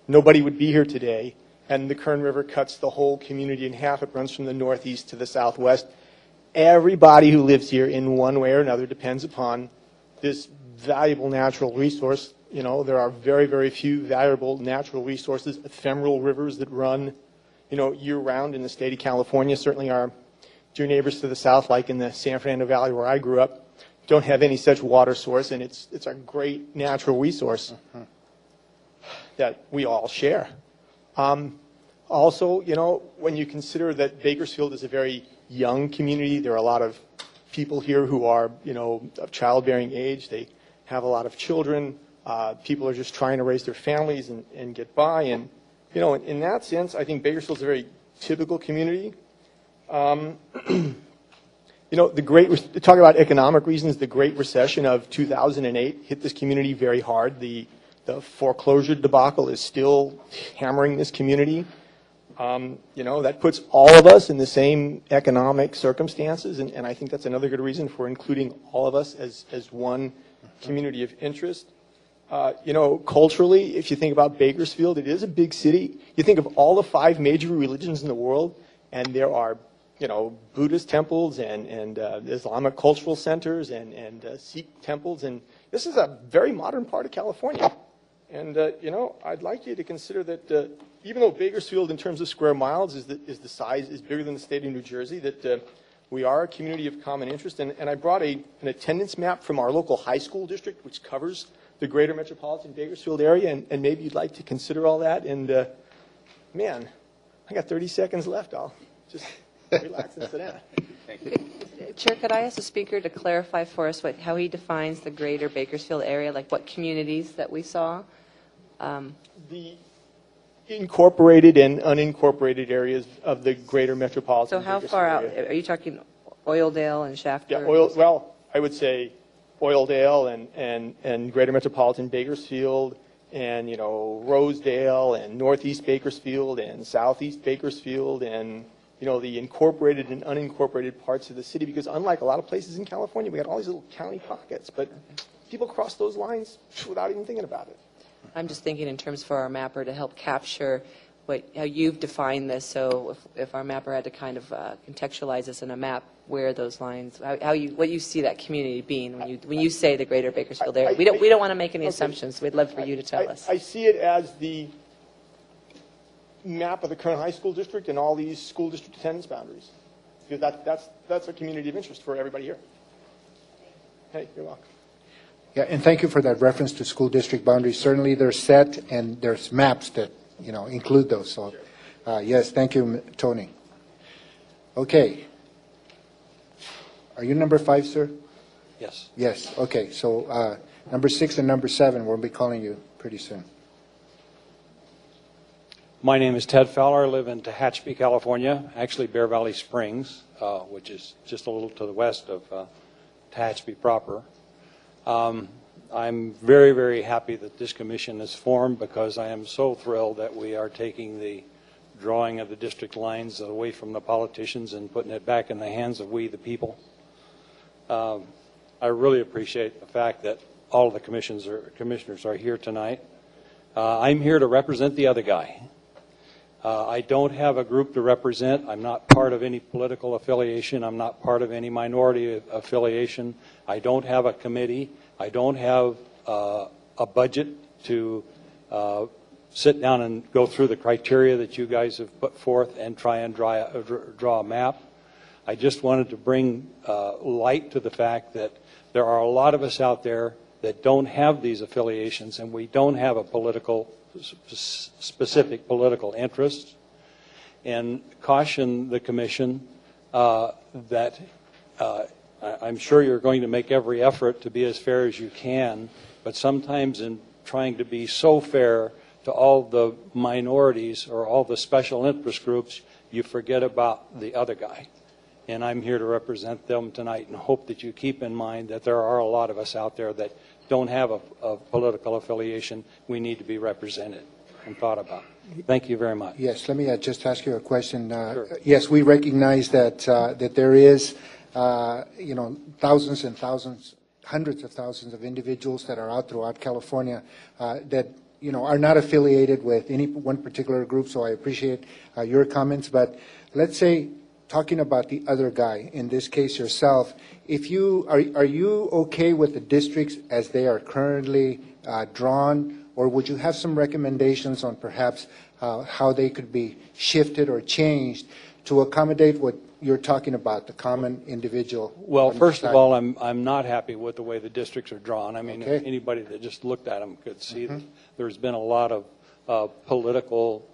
nobody would be here today. And the Kern River cuts the whole community in half. It runs from the northeast to the southwest. Everybody who lives here in one way or another depends upon this valuable natural resource. You know, there are very, very few valuable natural resources, ephemeral rivers that run, you know, year-round in the state of California. Certainly our dear neighbors to the south, like in the San Fernando Valley where I grew up, don't have any such water source, and it's a great natural resource that we all share. Also, you know, when you consider that Bakersfield is a very young community, there are a lot of people here who are, you know, of childbearing age. They have a lot of children. People are just trying to raise their families and get by. And, you know, in that sense, I think Bakersfield's a very typical community. You know, talk about economic reasons, the Great Recession of 2008 hit this community very hard. The foreclosure debacle is still hammering this community. You know, that puts all of us in the same economic circumstances, and I think that's another good reason for including all of us as one community of interest. You know, culturally, if you think about Bakersfield, it is a big city. You think of all the 5 major religions in the world, and there are, you know, Buddhist temples and Islamic cultural centers and Sikh temples, and this is a very modern part of California. And, you know, I'd like you to consider that even though Bakersfield, in terms of square miles, is bigger than the state of New Jersey, that we are a community of common interest. And I brought an attendance map from our local high school district, which covers the greater metropolitan Bakersfield area, and maybe you'd like to consider all that. And, man, I got 30 seconds left. I'll just relax and sit down. Thank you. Chair, could I ask the speaker to clarify for us how he defines the greater Bakersfield area, like what communities that we saw? The incorporated and unincorporated areas of the greater metropolitan. So how far out? Are you talking Oildale and Shafter? Yeah, well, I would say Oildale and greater metropolitan Bakersfield and, you know, Rosedale and northeast Bakersfield and southeast Bakersfield and, you know, the incorporated and unincorporated parts of the city, because unlike a lot of places in California, we got all these little county pockets, but people cross those lines without even thinking about it. I'm just thinking in terms for our mapper to help capture how you've defined this, so if our mapper had to kind of contextualize this in a map, where those lines, what you see that community being when you say the greater Bakersfield area. We don't want to make any assumptions. We'd love for you to tell us. I see it as the map of the current high school district and all these school district attendance boundaries, because that's a community of interest for everybody here. Hey, you're welcome. Yeah, and thank you for that reference to school district boundaries. Certainly they're set, and there's maps that, you know, include those. So, yes, thank you, Tony. Okay. Are you number 5, sir? Yes. Yes, okay. So number 6 and number 7, we'll be calling you pretty soon. My name is Ted Fowler. I live in Tehachapi, California, actually Bear Valley Springs, which is just a little to the west of Tehachapi proper. I'm very, very happy that this commission is formed, because I am so thrilled that we are taking the drawing of the district lines away from the politicians and putting it back in the hands of we the people. I really appreciate the fact that all of the commissioners are here tonight. I'm here to represent the other guy. I don't have a group to represent. I'm not part of any political affiliation. I'm not part of any minority affiliation. I don't have a committee. I don't have a budget to sit down and go through the criteria that you guys have put forth and try and draw a map. I just wanted to bring light to the fact that there are a lot of us out there that don't have these affiliations and we don't have a specific political interest, and caution the Commission that I'm sure you're going to make every effort to be as fair as you can, but sometimes in trying to be so fair to all the minorities or all the special interest groups, you forget about the other guy. And I'm here to represent them tonight and hope that you keep in mind that there are a lot of us out there that don't have a political affiliation. We need to be represented and thought about. Thank you very much. Yes, let me just ask you a question. Sure. Yes, we recognize that that there is, thousands and thousands, hundreds of thousands of individuals that are out throughout California that are not affiliated with any one particular group. So I appreciate your comments. But let's say, talking about the other guy, in this case yourself, if you are you okay with the districts as they are currently drawn? Or would you have some recommendations on perhaps how they could be shifted or changed to accommodate what you're talking about, the common individual? Well, first of all, I'm not happy with the way the districts are drawn. I mean, Okay. anybody that just looked at them could see that there's been a lot of political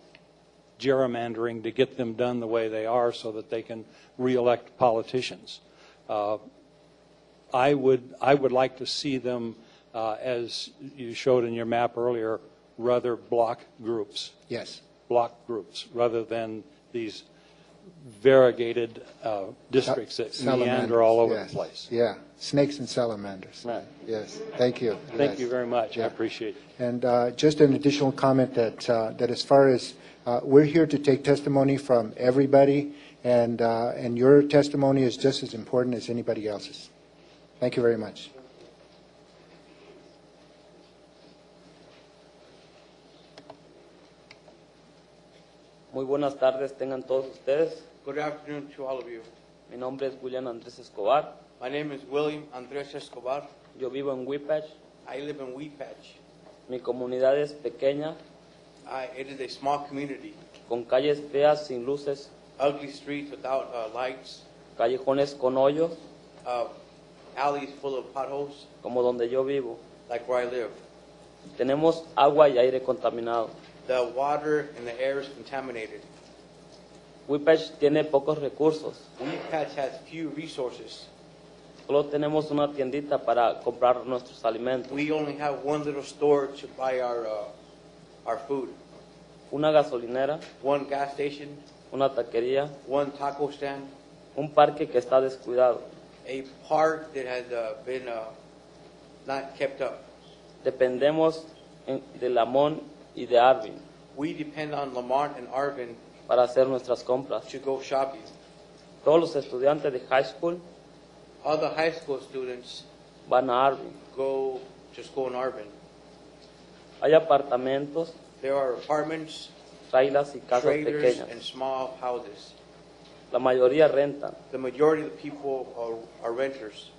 gerrymandering to get them done the way they are so that they can reelect politicians. I would like to see them, as you showed in your map earlier, rather block groups. Yes. Block groups rather than these variegated districts that meander all over yes. the place. Yeah, snakes and salamanders. Right. Yes, thank you. Thank Yes. you very much. I Yeah. appreciate it. And just an additional comment that as far as we're here to take testimony from everybody, and your testimony is just as important as anybody else's. Thank you very much. Muy buenas tardes tengan todos ustedes. Good afternoon to all of you. Mi nombre es William Andrés Escobar. My name is William Andres Escobar. Yo vivo en Whippach. I live in Weepatch. Mi comunidad es pequeña, It is a small community. con calles feas sin luces, Ugly streets without lights, callejones con hoyos, alleys full of potholes, como donde yo vivo. like where I live. Tenemos agua y aire contaminado. The water and the air is contaminated. Whippach tiene pocos recursos. Weepatch has few resources. Solo tenemos una tiendita para comprar nuestros alimentos. We only have one little store to buy our food. Una gasolinera, One gas station, una taquería, one taco stand, un parque que está descuidado. a park that has been not kept up. Dependemos de Lamont y de Arvin We depend on Lamont and Arvin para hacer nuestras compras. to go shopping. Todos los estudiantes de high school All the high school students van a Arvin. go to school in Arvin. Hay apartamentos, There are apartments, trailers y casas trailers, pequeñas. and small houses. La mayoría rentan. The majority of the people are renters.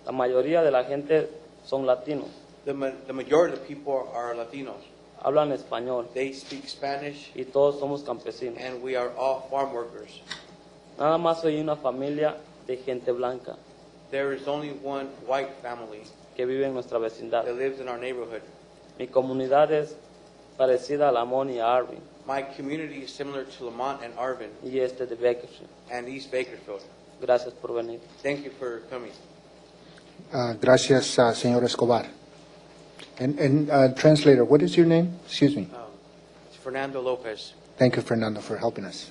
La mayoría de la gente son latinos. The majority of the people are Latinos. Hablan español They speak Spanish, y todos somos campesinos. and we are all farm workers. Nada más soy una familia de gente blanca There is only one white family que vive en nuestra vecindad. that lives in our neighborhood. Mi comunidad es parecida a Lamont y a Arvin My community is similar to Lamont and Arvin y este de Bakersfield. and East Bakersfield. Gracias por venir. Thank you for coming. Gracias, señor Escobar. And translator, what is your name? Excuse me. It's Fernando Lopez. Thank you, Fernando, for helping us.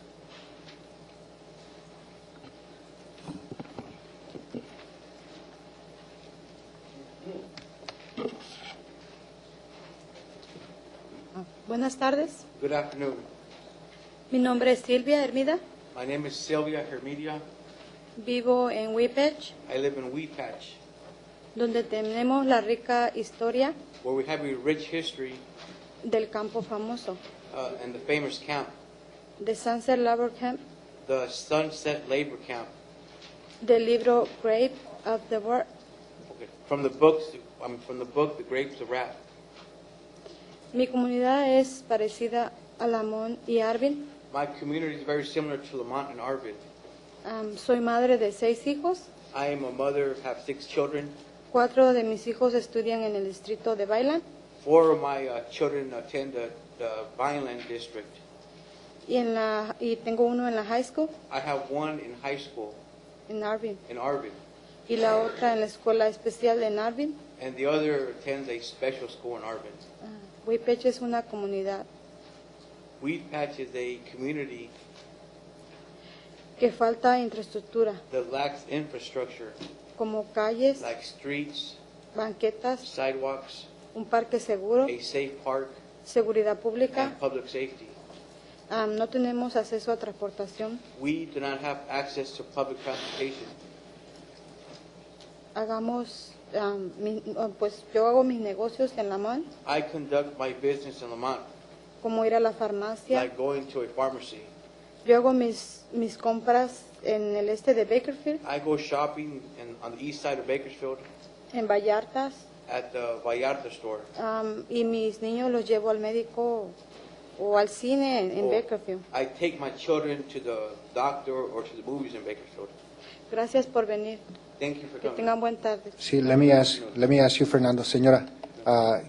Buenas tardes. Good afternoon. Mi nombre es Silvia Hermida. My name is Sylvia Hermedia. Vivo en Whippach, I live in Weepatch, donde tenemos la rica historia where we have a rich history del campo famoso, and the famous camp, de Sunset Labor Camp, the Sunset Labor Camp. del libro Grave of the Word. Okay. From the book, The Grapes of Wrath. Mi comunidad es parecida a Lamont y Arvin. My community is very similar to Lamont and Arvin. Soy madre de 6 hijos, I am a mother, have 6 children, 4 de mis hijos estudian en el distrito de Bailan 4 of my children attend the Vineland district. y tengo uno en la high school I have one in high school en Arvin in Arvin, y la otra en la escuela especial en Arvin. and the other attends a special school in Arvin. Huipech es una comunidad Weed Patch is a community que falta infraestructura that lacks infrastructure, como calles, like streets, banquetas, sidewalks, un parque seguro, a safe park, seguridad pública. and public safety. No tenemos acceso a transportación. We do not have access to public transportation. Pues yo hago mis negocios en la mano, I conduct my business in Lamont, como ir a la farmacia. like going to a pharmacy. Yo hago mis compras en el este de Bakersfield, I go shopping on the east side of Bakersfield en Vallartas, at the Vallarta store. y mis niños los llevo al médico o al cine en Or Bakersfield. I take my children to the doctor or to the movies in Bakersfield. Gracias por venir. Thank you for Que coming. tengan buen tarde. Sí, let me ask you, Fernando. Señora,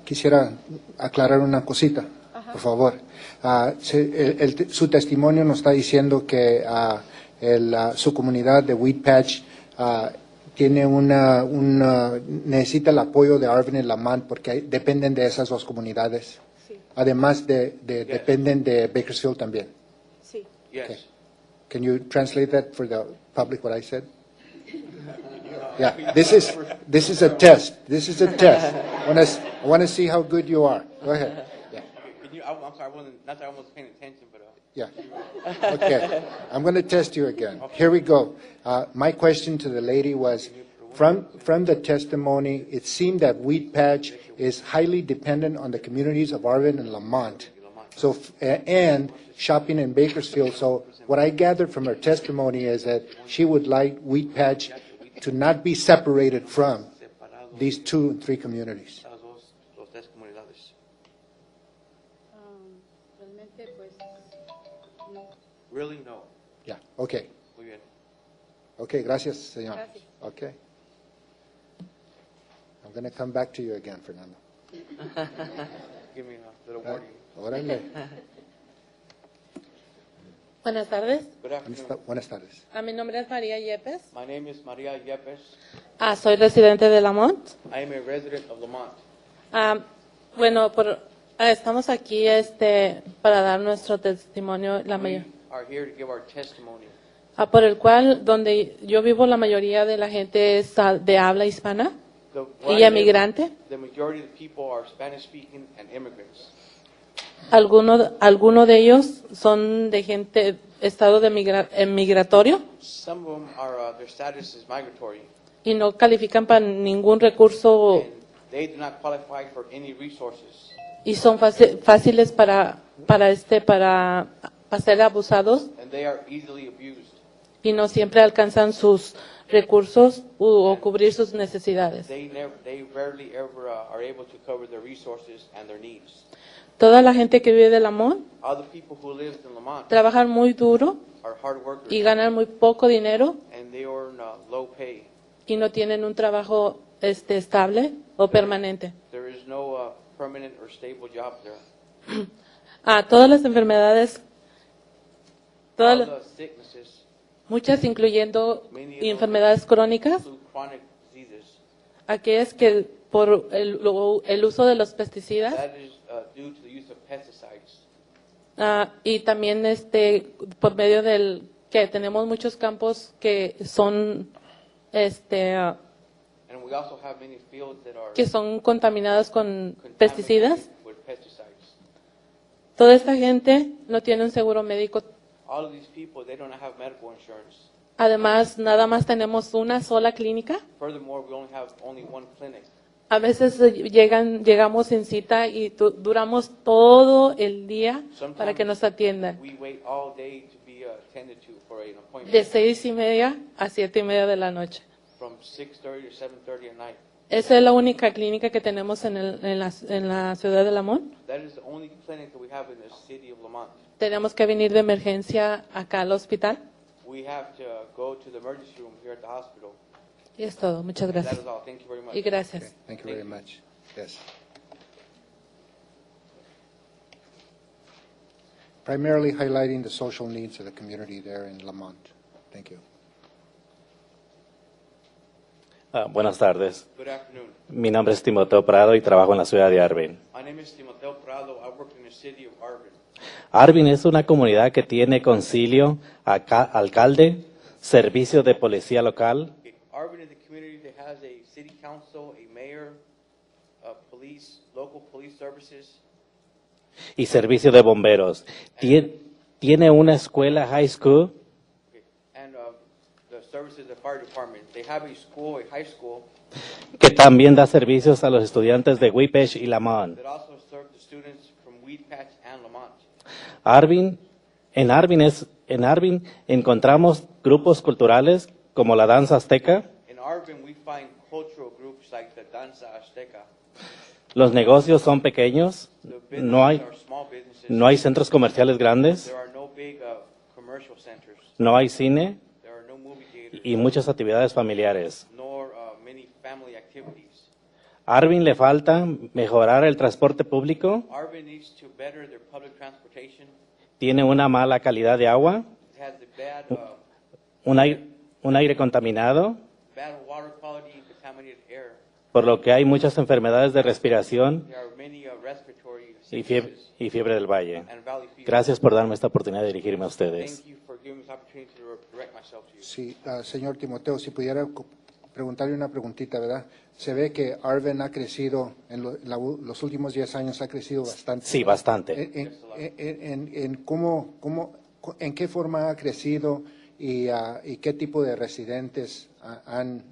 quisiera aclarar una cosita, por favor. Su testimonio nos está diciendo que su comunidad de Weed Patch tiene necesita el apoyo de Arvin y Lamont porque dependen de esas dos comunidades. Sí. Además dependen de Bakersfield también. Sí. Yes. Okay. Can you translate that for the public, what I said? Yeah, this is a test. This is a test. I want to see how good you are. Go ahead. Yeah. Can you, I'm sorry, not that I wasn't paying attention, but Yeah. Okay. I'm going to test you again. Here we go. My question to the lady was, from the testimony, it seemed that Wheat Patch is highly dependent on the communities of Arvin and Lamont. So, and shopping in Bakersfield. So what I gathered from her testimony is that she would like Wheat Patch to not be separated from these 2 and 3 communities. los tres comunidades. Realmente, pues, no. Really, no. Yeah. Okay. Muy bien. Okay. Gracias, señor. Gracias. Okay. I'm going to come back to you again, Fernando. Give me a little warning. Órale. Buenas tardes. Good afternoon. Buenas tardes. Mi nombre es María Yepes. My name is Maria Yepes. Soy residente de Lamont. I am a resident of Lamont. Bueno, estamos aquí para dar nuestro testimonio, We are here to give our testimony. por el cual donde yo vivo la mayoría de la gente es de habla hispana y emigrante. The majority of the people are Spanish speaking and immigrants. Algunos de ellos son de estado de migratorio Some of them are their status is migratory. y no califican para ningún recurso They do not qualify for any resources. y son fáciles para ser abusados And they are easily abused. y no siempre alcanzan sus recursos o cubrir sus necesidades. They rarely ever are able to cover their resources and their needs. Toda la gente que vive de Lamont All the people who live in Lamont trabajan muy duro are hard workers y ganan muy poco dinero and they earn low pay. y no tienen un trabajo estable o permanente. There is no permanent or stable job there. Todas las enfermedades, All the sicknesses, muchas incluyendo many of them enfermedades crónicas, include chronic diseases. aquellas que por el uso de los pesticidas That is due to the use of pesticides. y también por medio del que tenemos muchos campos que son And we also have many fields that are que son contaminados con pesticidas. with pesticides. Toda esta gente no tiene un seguro médico. All of these people, they don't have medical insurance. Además, nada más tenemos una sola clínica. Furthermore, we only have only one clinic. A veces llegamos sin cita y duramos todo el día para que nos atiendan. We wait all day to be attended to for an appointment. De 6:30 a 7:30 de la noche. From 6:30 to 7:30 at night. Esa es la única clínica que tenemos en la ciudad de Lamont. That is the only clinic that we have in the city of Lamont. Tenemos que venir de emergencia acá al hospital We have to go to the emergency room here at the hospital. Y es todo. Muchas That gracias. is all. Thank you very much. Y gracias. Okay, thank you very much. Yes. Primarily highlighting the social needs of the community there in Lamont. Thank you. Buenas tardes. Good afternoon. Mi nombre es Timoteo Prado y trabajo en la ciudad de Arvin. My name is Timoteo Prado. I work in the city of Arvin. Arvin es una comunidad que tiene concilio, alcalde, servicio de policía local, Arvin is a community that has a city council, a mayor, police, local police services, y servicio de bomberos. Tiene una escuela high school and the services of the fire department. They have a school, a high school, que también da servicios a los estudiantes de Whipech y Lamont. that also serve the students from Weed Patch and Lamont. En Arvin encontramos grupos culturales como la danza azteca. In Arvin, we find cultural groups like the Danza Azteca. Los negocios son pequeños, The no hay, businesses are small businesses. no hay centros comerciales grandes, There are no big commercial centers, no hay cine there are no movie theaters, y muchas actividades familiares. nor many family activities. Arvin le falta mejorar el transporte público, Arvin needs to better their public transportation. tiene una mala calidad de agua, It has the bad, un aire contaminado, bad water quality and contaminated air. por lo que hay muchas enfermedades de respiración There are many respiratory y fiebre del valle. and valley fever. Gracias por darme esta oportunidad de dirigirme a ustedes. Thank you for giving me this opportunity to direct myself to you. Sí, señor Timoteo, si pudiera preguntarle una preguntita, ¿verdad? Se ve que Arvin ha crecido, los últimos 10 años ha crecido bastante. Sí, bastante. ¿En qué forma ha crecido y qué tipo de residentes han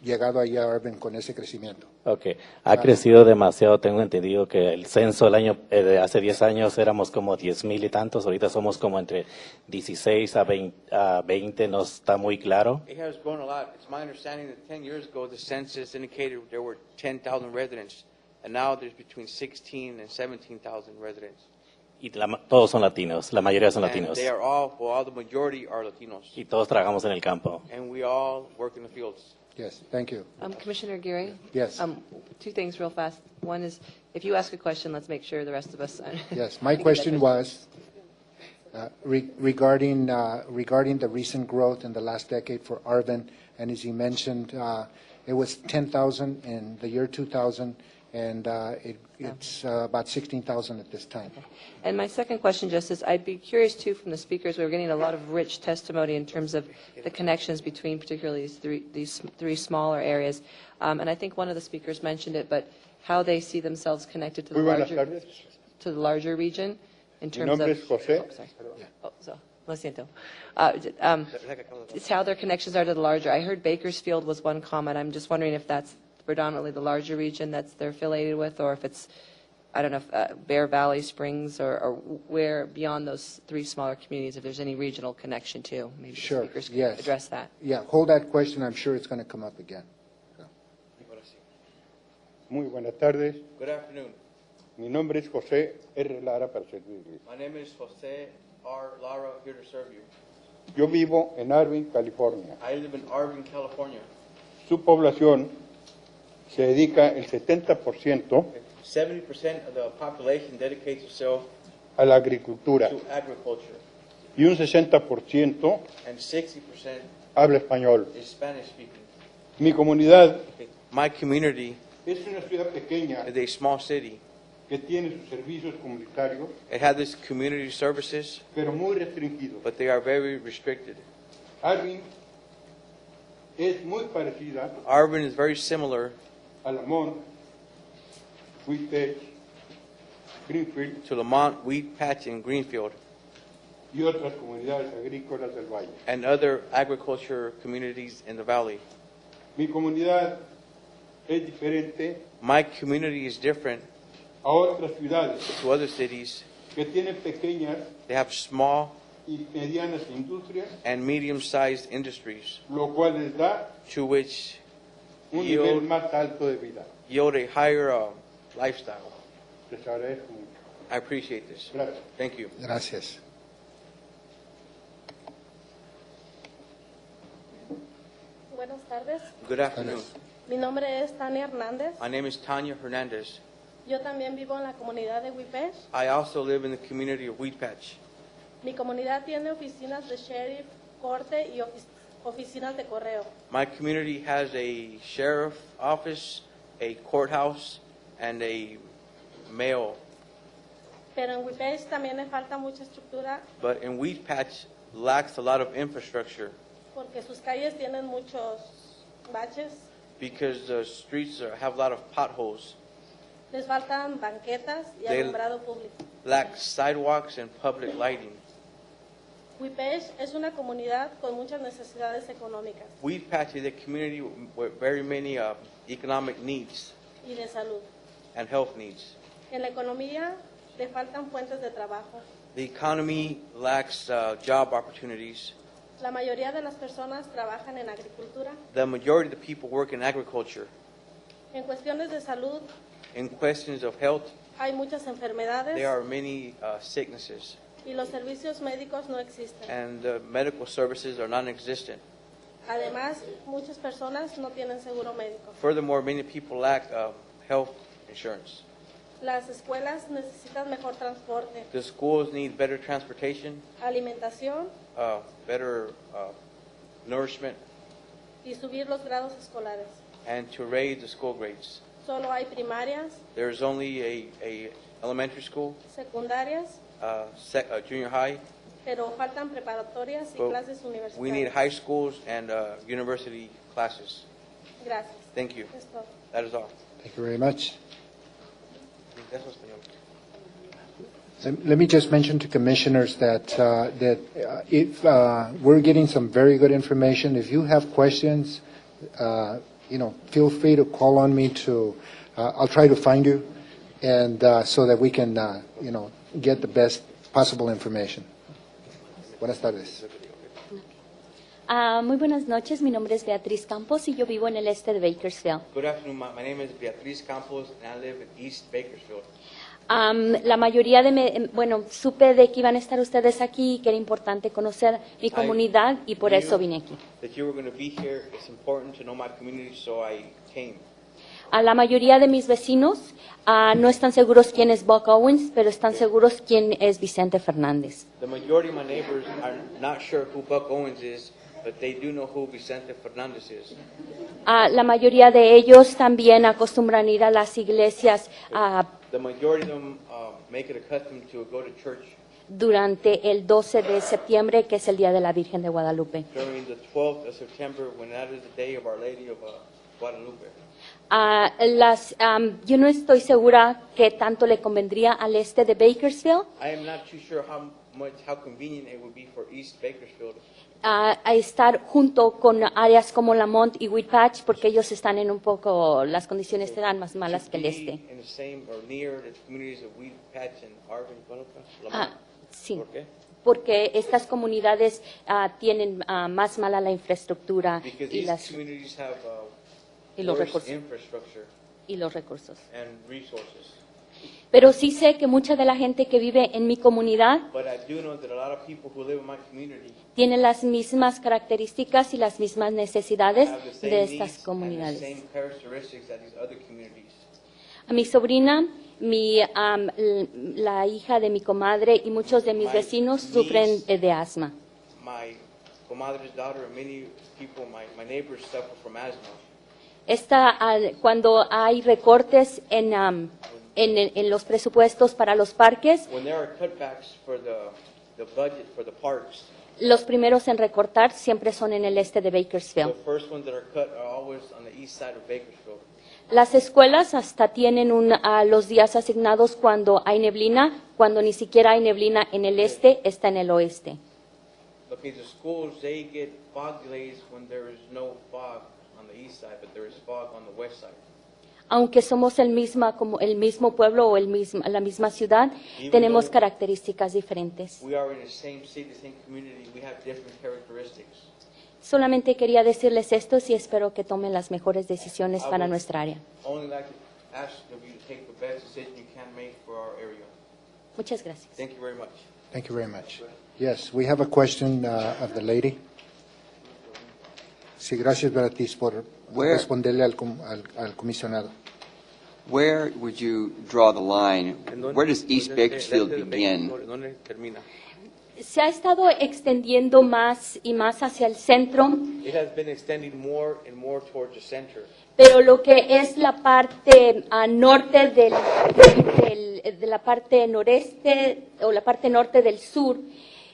llegado allá a Arvin con ese crecimiento? Okay. Ha crecido demasiado. Tengo entendido que el censo de hace 10 años éramos como 10,000 y tantos. Ahorita somos como entre 16 a 20, no está muy claro. It has grown a lot. It's my understanding that 10 years ago the census indicated there were 10,000 residents, and now there's between 16 and 17,000 residents. Y todos son latinos, la mayoría son And latinos. they are all the majority are Latinos. Y todos trabajamos en el campo. And we all work in the fields. Yes, thank you. Commissioner Geary? Yes. Two things real fast. One is, if you ask a question, let's make sure the rest of us. Yes, my question was regarding the recent growth in the last decade for Arvin, and as he mentioned, it was 10,000 in the year 2000, and it's about 16,000 at this time. And my second question, just is, I'd be curious too from the speakers. We were getting a lot of rich testimony in terms of the connections between particularly these three smaller areas. And I think one of the speakers mentioned it, but how they see themselves connected to the larger region in terms of. José. Oh, sorry. Oh, so, lo siento. It's how their connections are to the larger. I heard Bakersfield was one comment. I'm just wondering if that's predominantly the larger region that's they're affiliated with, or if it's, I don't know, if Bear Valley Springs, or where beyond those three smaller communities, if there's any regional connection too. Maybe Sure, the speakers can yes. address that. Yeah, hold that question. I'm sure it's going to come up again. Muy buenas tardes. Good afternoon. Mi nombre es José R. Lara para servirles. My name is Jose R. Lara, here to serve you. Yo vivo en Arvin, California. I live in Arvin, California. Su población se dedica el 70% 70% of the population dedicates itself a la agricultura to agriculture, y un 60% and 60% habla español. is Spanish speaking. Mi comunidad My community es una ciudad pequeña is a small city. que tiene sus servicios comunitarios, It has its community services, pero muy restringidos. but they are very restricted. Arvin es muy parecida Arvin is very similar a Lamont, Whitech, Greenfield to Lamont, Weed Patch, and Greenfield, y otras comunidades agrícolas del valle. and other agriculture communities in the valley. Mi comunidad es diferente My community is different a otras ciudades to other cities. que tienen pequeñas They have small y medianas industrias, and medium-sized industries, lo cual les da to which un nivel yield más alto de vida. a higher lifestyle. Les agradezco mucho. I appreciate this. Gracias. Thank you. Buenas tardes. Good afternoon. Mi nombre es Tania Hernández. My name is Tanya Hernandez. Yo también vivo en la comunidad de Whippech. I also live in the community of Weed Patch. Mi comunidad tiene oficinas de sheriff, corte y oficinas de correo. My community has a sheriff office, a courthouse, and a mail. Pero en Whippech también le falta mucha estructura But in Weed Patch lacks a lot of infrastructure porque sus calles tienen muchos baches. because the streets have a lot of potholes. Les faltan banquetas y They- alumbrado público. Lack sidewalks and public lighting. Whippech es una comunidad con muchas necesidades económicas Weed Patch is a community with very many economic needs y de salud. and health needs. En la economía le faltan fuentes de trabajo. The economy lacks job opportunities. La mayoría de las personas trabajan en agricultura. The majority of the people work in agriculture. En cuestiones de salud In questions of health, hay muchas enfermedades there are many sicknesses, y los servicios médicos no existen. and the medical services are non-existent. Además, muchas personas no tienen seguro médico. Furthermore, many people lack health insurance. Las escuelas necesitan mejor transporte, The schools need better transportation, alimentación better nourishment, y subir los grados escolares. and to raise the school grades. Solo hay primarias, There's only a elementary school, secundarias, junior high, pero faltan preparatorias y but clases we need universitarias. high schools and university classes. Gracias. Thank you. Es todo. That is all. Thank you very much. Eso es español. Let me just mention to commissioners that if we're getting some very good information, if you have questions, feel free to call on me I'll try to find you, and so that we can, get the best possible information. Buenas tardes. Muy buenas noches, mi nombre es Beatriz Campos y yo vivo en el este de Bakersfield. Good afternoon. My name is Beatriz Campos, and I live in East Bakersfield. La mayoría supe de que iban a estar ustedes aquí y que era importante conocer mi comunidad y por eso vine aquí. That you were going to be here. It's important to know my community, so I came. La mayoría de mis vecinos no están seguros quién es Buck Owens, pero están seguros quién es Vicente Fernández. The majority of my neighbors are not sure who Buck Owens is, but they do know who Vicente Fernández is. La mayoría de ellos también acostumbran ir a las iglesias The majority of them make it a custom to go to church durante el 12 de septiembre, que es el Día de la Virgen de Guadalupe. during the 12th of September, when that is the day of Our Lady of Guadalupe. Yo no estoy segura qué tanto le convendría al este de Bakersfield I am not too sure how convenient it would be for East Bakersfield a estar junto con áreas como Lamont y Whippech, porque ellos están en un poco, las condiciones serán más malas que el este. in the same or near the communities of Weed Patch and Arvin, Guadalupe. Sí, ¿Por qué? porque estas comunidades tienen más mala la infraestructura Because y, these communities have y los worse recursos. infrastructure Y los recursos. and resources. Pero sí sé que mucha de la gente que vive en mi comunidad But I do know that a lot of people who live in my community tiene las mismas características y las mismas necesidades have the same de needs estas and the comunidades. same characteristics as these other communities. A mi sobrina, la hija de mi comadre y muchos de mis vecinos sufren de asma. My comadre's daughter and many people, my neighbors, suffer from asthma. Cuando hay recortes en los presupuestos para los parques, When there are cutbacks for the budget for the parks, los primeros en recortar siempre son en el este de the Bakersfield. first ones that are cut are always on the east side of Bakersfield. Las escuelas hasta tienen los días asignados cuando hay neblina, cuando ni siquiera hay neblina en el este, está en el oeste. Okay, the schools, they get fog delays when there is no fog on the east side, but there is fog on the west side. Aunque somos el mismo pueblo o la misma ciudad, Even tenemos though características diferentes. We are in the same city, the same community, we have different characteristics. Solamente quería decirles esto y espero que tomen las mejores decisiones I para would nuestra área. Only like to ask of you to take the best decision you can make for our area. Muchas gracias. Thank you very much. Thank you very much. Yes, we have a question of the lady. Sí, gracias, Beatriz, por Where- responderle al comisionado. Where would you draw the line? ¿En dónde- Where does East dónde- Bakersfield dónde- begin? ¿Dónde termina? Se ha estado extendiendo más y más hacia el centro, It has been extending more and more towards the center. pero lo que es la parte norte de la parte noreste o la parte norte del sur,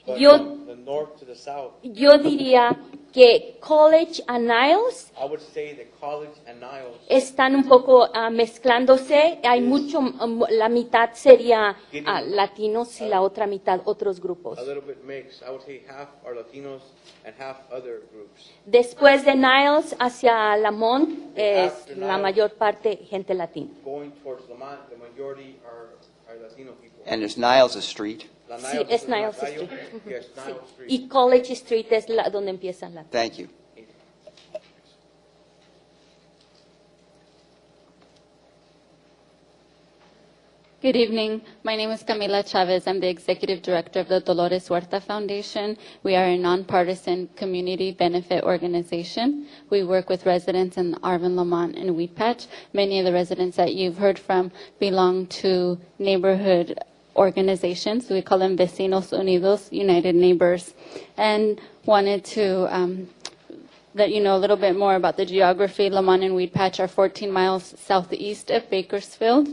But yo from the north to the south, Yo diría que College and Niles I would say that College and Niles están un poco mezclándose. Hay mucho, la mitad sería latinos y la otra mitad otros grupos. a little bit mixed. I would say half are Latinos and half other groups. Después de Niles hacia Lamont es After la Niles. mayor parte gente latina. Going towards Lamont, the majority are Latino people. And is Niles a street? La Sí, Niles es is una Niles calle. Street. Yes, Sí. Niles Street. Y College Street es donde empiezan las. Thank you. Good evening. My name is Camila Chavez. I'm the Executive Director of the Dolores Huerta Foundation. We are a nonpartisan community benefit organization. We work with residents in Arvin, Lamont, and Wheat Patch. Many of the residents that you've heard from belong to neighborhood organizations. We call them Vecinos Unidos, United Neighbors. And wanted to let you know a little bit more about the geography. Lamont and Wheat Patch are 14 miles southeast of Bakersfield,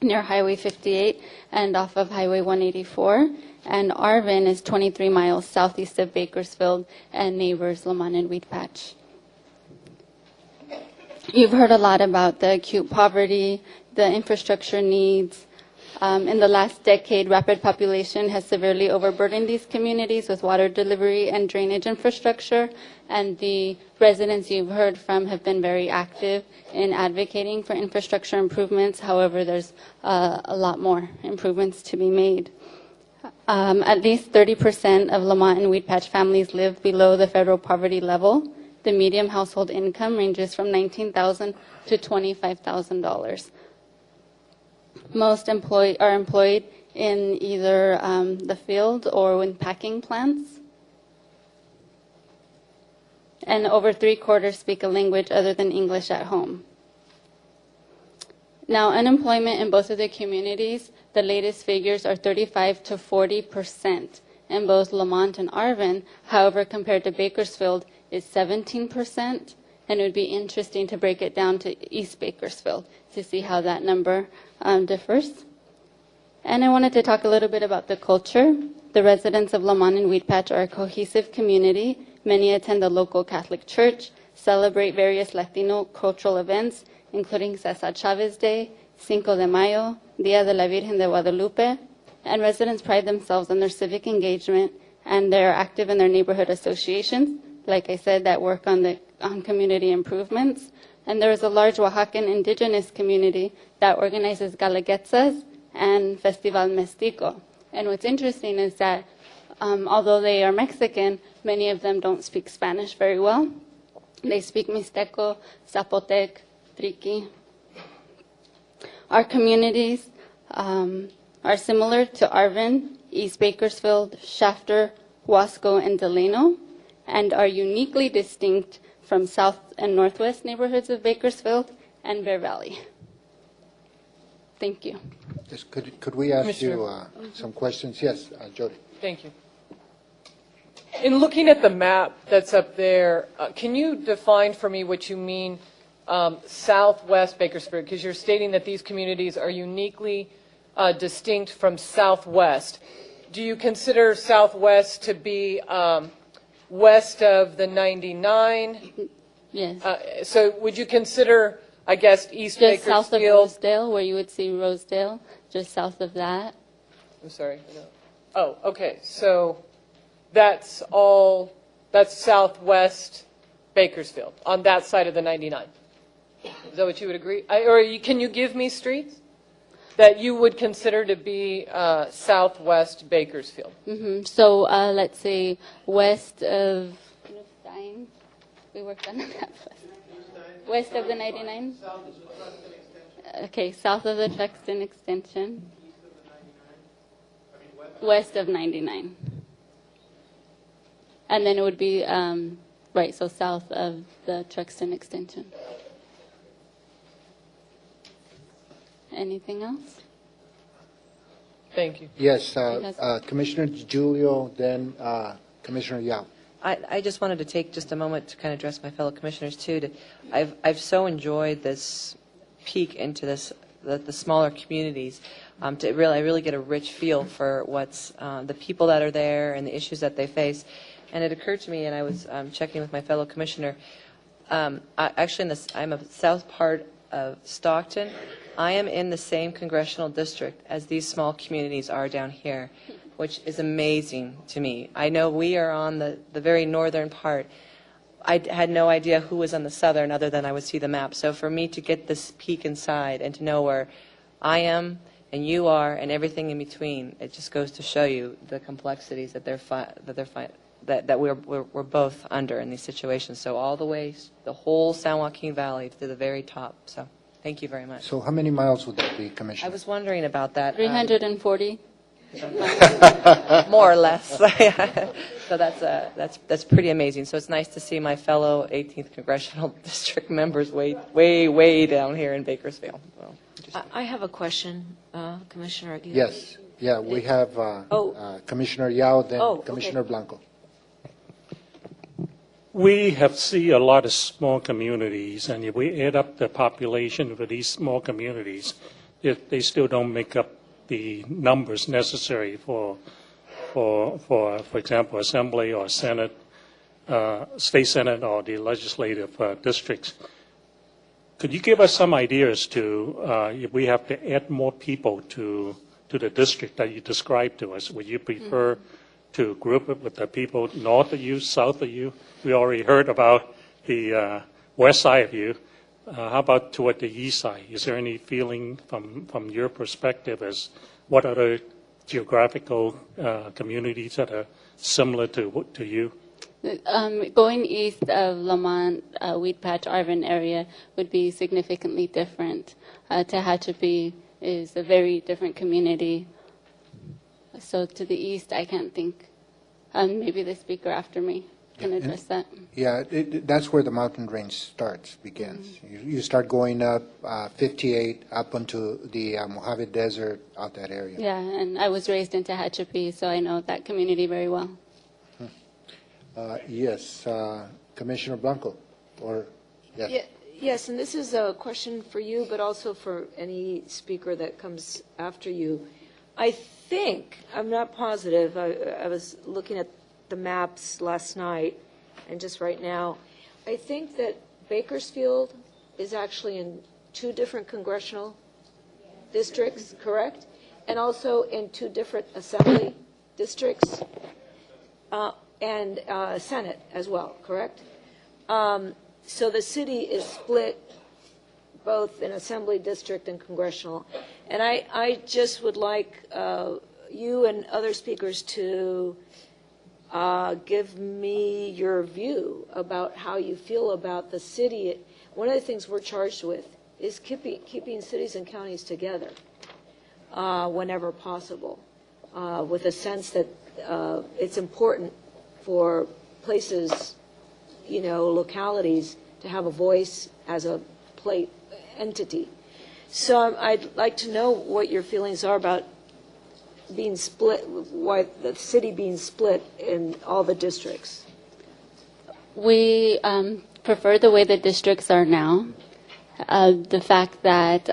near Highway 58 and off of Highway 184. And Arvin is 23 miles southeast of Bakersfield and neighbors Lamont and Wheat Patch. You've heard a lot about the acute poverty, the infrastructure needs. In the last decade, rapid population has severely overburdened these communities with water delivery and drainage infrastructure, and the residents you've heard from have been very active in advocating for infrastructure improvements. However, there's a lot more improvements to be made. At least 30% of Lamont and Wheat Patch families live below the federal poverty level. The median household income ranges from $19,000 to $25,000. Most are employed in either the field or in packing plants. And over 3/4 speak a language other than English at home. Now, unemployment in both of the communities, the latest figures are 35 to 40% in both Lamont and Arvin. However, compared to Bakersfield, it's 17%. And it would be interesting to break it down to East Bakersfield to see how that number differs. And I wanted to talk a little bit about the culture. The residents of Lamont and Wheat Patch are a cohesive community. Many attend the local Catholic church, celebrate various Latino cultural events, including Cesar Chavez Day, Cinco de Mayo, Dia de la Virgen de Guadalupe, and residents pride themselves on their civic engagement, and they're active in their neighborhood associations, like I said, that work on community improvements. And there is a large Oaxacan indigenous community that organizes galaguetzas and Festival Mestico. And what's interesting is that although they are Mexican, many of them don't speak Spanish very well. They speak Mixteco, Zapotec, Triqui. Our communities are similar to Arvin, East Bakersfield, Shafter, Wasco, and Delano, and are uniquely distinct from south and northwest neighborhoods of Bakersfield and Bear Valley. Thank you. Yes, could we ask you some questions? Yes, Jody. Thank you. In looking at the map that's up there, can you define for me what you mean southwest Bakersfield? Because you're stating that these communities are uniquely distinct from southwest. Do you consider southwest to be west of the 99? Yes. So would you consider, I guess, East Just Bakersfield? south of Rosedale, where you would see Rosedale, just south of that. I'm sorry. No. Oh, okay. So that's southwest Bakersfield, on that side of the 99. Is that what you would agree? Can you give me streets that you would consider to be southwest Bakersfield? Mm-hmm. So let's say west of we worked on that. West of the 99? Okay, south of the Truxton extension. West of 99. And then it would be Right, so south of the Truxton extension. Anything else? Thank you. Yes, Commissioner Julio, then Commissioner Yao. I just wanted to take just a moment to kind of address my fellow commissioners too. I've so enjoyed this peek into the smaller communities. I really get a rich feel for what's the people that are there and the issues that they face. And it occurred to me, and I was checking with my fellow commissioner. I'm a south part of Stockton. I am in the same congressional district as these small communities are down here, which is amazing to me. I know we are on the very northern part. I had no idea who was on the southern other than I would see the map. So for me to get this peek inside and to know where I am and you are and everything in between, it just goes to show you the complexities that we're both under in these situations. So all the way, the whole San Joaquin Valley to the very top. So thank you very much. So how many miles would that be, Commissioner? I was wondering about that. 340. More or less. So that's pretty amazing. So it's nice to see my fellow 18th Congressional District members way down here in Bakersfield. Well, I have a question, Commissioner Aguirre. Yes. Yeah, we have Commissioner Yao, then Commissioner Blanco. We have seen a lot of small communities, and if we add up the population for these small communities, they still don't make up the numbers necessary for example, Assembly or Senate, State Senate, or the legislative districts. Could you give us some ideas to if we have to add more people to the district that you described to us? Would you prefer to group it with the people north of you, south of you? We already heard about the west side of you. How about toward the east side? Is there any feeling from your perspective as what other geographical communities that are similar to you? Going east of Lamont, Weed Patch, Arvin area would be significantly different. Tehachapi is a very different community. So to the east, I can't think. Maybe the speaker after me can address that. Yeah, that's where the mountain range begins. You start going up 58 up onto the Mojave Desert, out that area. Yeah, and I was raised in Tehachapi, so I know that community very well. Yes, Commissioner Blanco, or yes. Yes, and this is a question for you, but also for any speaker that comes after you. I think, I'm not positive, I was looking at the maps last night and just right now, I think that Bakersfield is actually in 2 different congressional districts, correct? And also in 2 different assembly districts and Senate as well, correct? So the city is split both in assembly district and congressional. And I just would like you and other speakers to give me your view about how you feel about the city. One of the things we're charged with is keeping cities and counties together whenever possible, with a sense that it's important for places, localities, to have a voice as a entity. So I'd like to know what your feelings are about being split, why the city being split in all the districts. We prefer the way the districts are now. The fact that,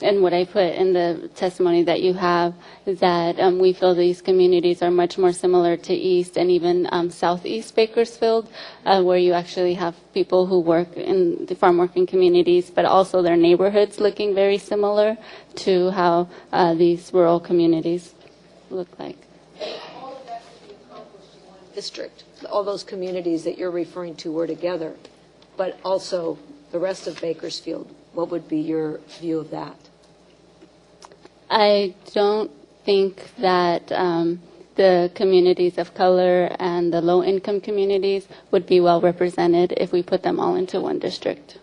and what I put in the testimony that you have, is that we feel these communities are much more similar to East and even Southeast Bakersfield, where you actually have people who work in the farm working communities, but also their neighborhoods looking very similar to how these rural communities look like. All of that could be accomplished in one district. All those communities that you're referring to were together, but also the rest of Bakersfield. What would be your view of that? I don't think that the communities of color and the low-income communities would be well represented if we put them all into one district.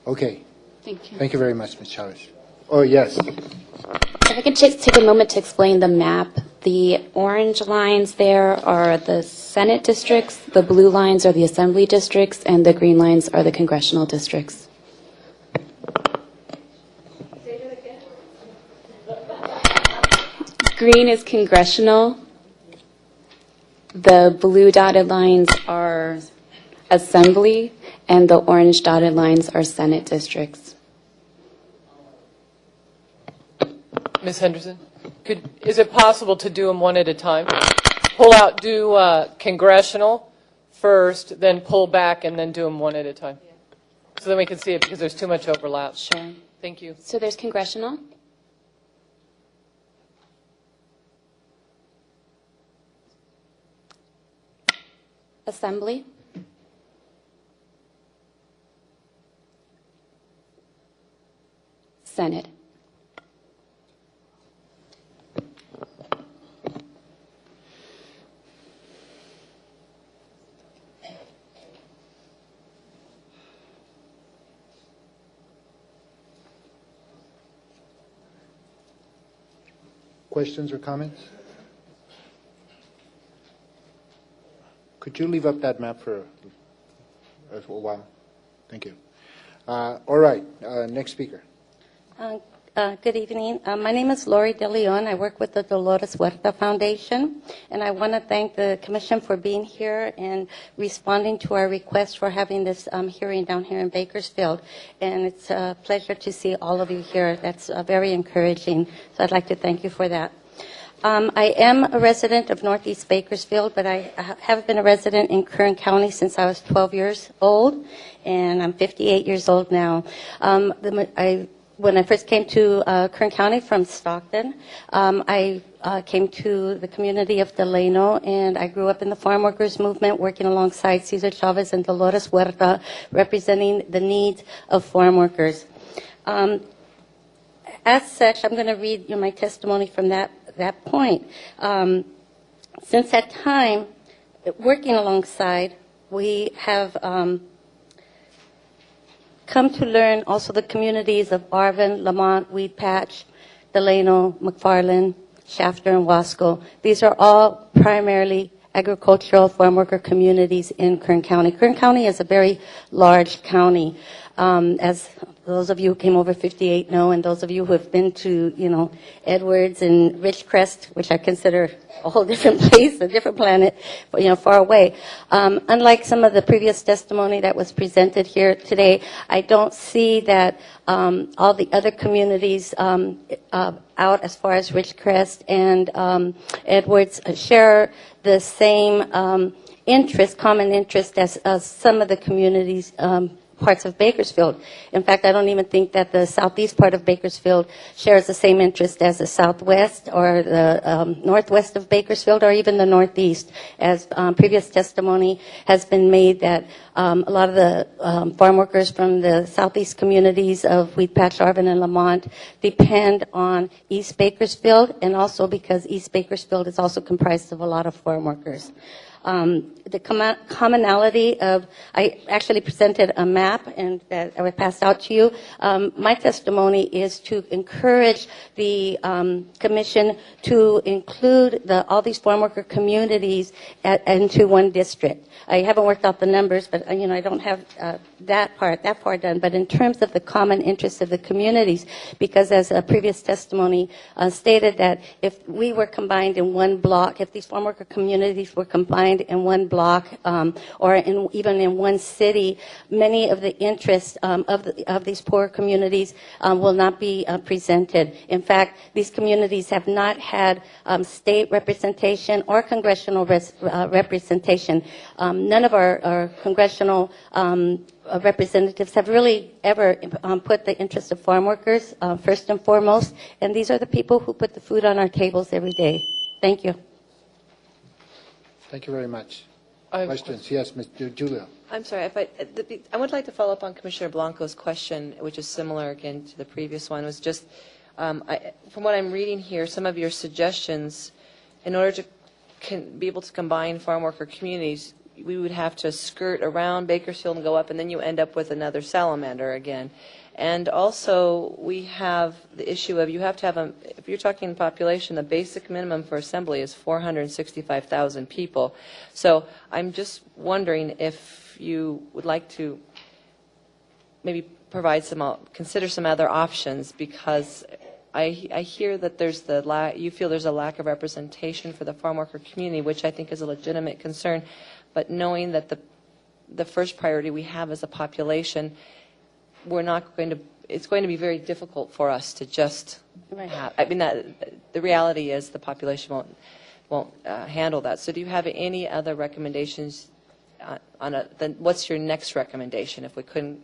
Okay. Thank you. Thank you very much, Ms. Chavez. Oh, yes. If I could just take a moment to explain the map. The orange lines there are the Senate districts, the blue lines are the Assembly districts, and the green lines are the congressional districts. Green is congressional. The blue dotted lines are Assembly, and the orange dotted lines are Senate districts. Ms. Henderson, is it possible to do them one at a time? Pull out, do congressional first, then pull back, and then do them one at a time? So then we can see it because there's too much overlap. Sure. Thank you. So there's congressional. Assembly. Senate. Questions or comments? Could you leave up that map for a while? Thank you. All right, next speaker. Good evening. My name is Lori De Leon. I work with the Dolores Huerta Foundation, and I want to thank the Commission for being here and responding to our request for having this hearing down here in Bakersfield. And it's a pleasure to see all of you here. That's very encouraging. So I'd like to thank you for that. I am a resident of Northeast Bakersfield, but I have been a resident in Kern County since I was 12 years old, and I'm 58 years old now. When I first came to Kern County from Stockton, I came to the community of Delano, and I grew up in the farm workers movement, working alongside Cesar Chavez and Dolores Huerta, representing the needs of farm workers. As such, I'm going to read you my testimony from that point. Since that time, working alongside, we have come to learn also the communities of Arvin, Lamont, Weed Patch, Delano, McFarland, Shafter, and Wasco. These are all primarily agricultural farm worker communities in Kern County. Kern County is a very large county. As those of you who came over 58 know, and those of you who have been to, Edwards and Ridgecrest, which I consider a whole different place, a different planet, far away. Unlike some of the previous testimony that was presented here today, I don't see that all the other communities out as far as Ridgecrest and Edwards share the same common interest as some of the communities parts of Bakersfield. In fact, I don't even think that the southeast part of Bakersfield shares the same interest as the southwest or the northwest of Bakersfield or even the northeast, as previous testimony has been made that a lot of the farm workers from the southeast communities of Weed Patch, Arvin, and Lamont depend on East Bakersfield, and also because East Bakersfield is also comprised of a lot of farm workers. The commonality of, I actually presented a map and that I passed out to you. My testimony is to encourage the commission to include all these farm worker communities into one district. I haven't worked out the numbers, but I don't have that part done. But in terms of the common interests of the communities, because as a previous testimony stated that if we were combined in one block, if these farm worker communities were combined in one block or even in one city, many of the interests of these poor communities will not be presented. In fact, these communities have not had state representation or congressional representation. None of our congressional representatives have really ever put the interests of farm workers first and foremost, and these are the people who put the food on our tables every day. Thank you. Thank you very much. Questions? Yes, Mr. Julio. I'm sorry, I would like to follow up on Commissioner Blanco's question, which is similar again to the previous one. It was just, from what I'm reading here, some of your suggestions, in order to be able to combine farm worker communities, we would have to skirt around Bakersfield and go up, and then you end up with another salamander again. And also, we have the issue of you have to have if you're talking population, the basic minimum for assembly is 465,000 people. So I'm just wondering if you would like to maybe consider some other options, because I hear that you feel there's a lack of representation for the farm worker community, which I think is a legitimate concern. But knowing that the first priority we have as a population, it's going to be very difficult for us to just have, the reality is the population won't handle that. So do you have any other recommendations what's your next recommendation if we couldn't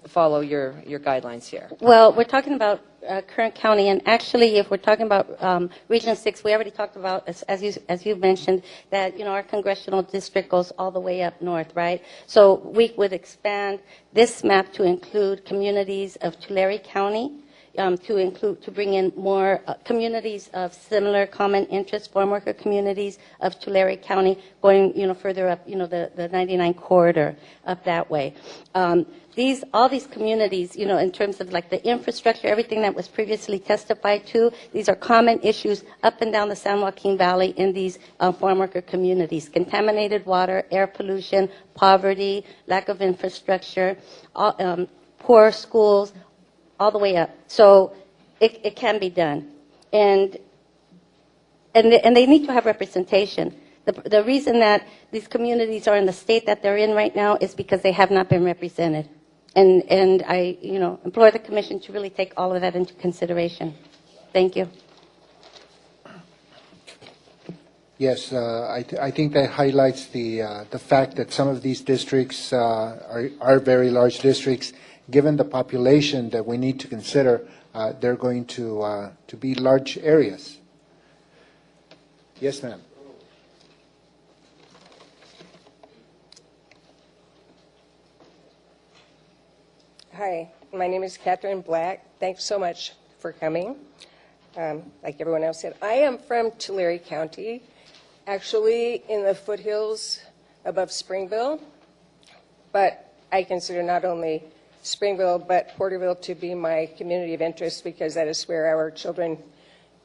follow your guidelines here? Well, we're talking about Kern County, and actually, if we're talking about Region 6, we already talked about, as you mentioned, that our congressional district goes all the way up north, right? So we would expand this map to include communities of Tulare County, to bring in more communities of similar common interest, farm worker communities of Tulare County, going further up, the 99 corridor up that way. All these communities, in terms of like the infrastructure, everything that was previously testified to, these are common issues up and down the San Joaquin Valley in these farm worker communities: contaminated water, air pollution, poverty, lack of infrastructure, poor schools, all the way up. So it can be done, and they need to have representation. The reason that these communities are in the state that they're in right now is because they have not been represented. And I, implore the Commission to really take all of that into consideration. Thank you. Yes, I think that highlights the fact that some of these districts are very large districts. Given the population that we need to consider, they're going to be large areas. Yes, ma'am. Hi, my name is Catherine Black. Thanks so much for coming. Like everyone else said, I am from Tulare County, actually in the foothills above Springville, but I consider not only Springville but Porterville to be my community of interest because that is where our children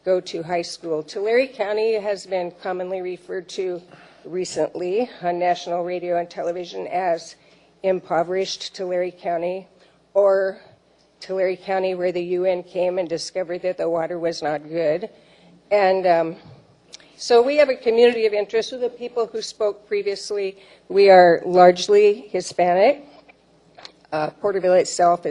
go to high school. Tulare County has been commonly referred to recently on national radio and television as impoverished Tulare County, or Tulare County where the UN came and discovered that the water was not good. And so we have a community of interest with the people who spoke previously. We are largely Hispanic. Porterville itself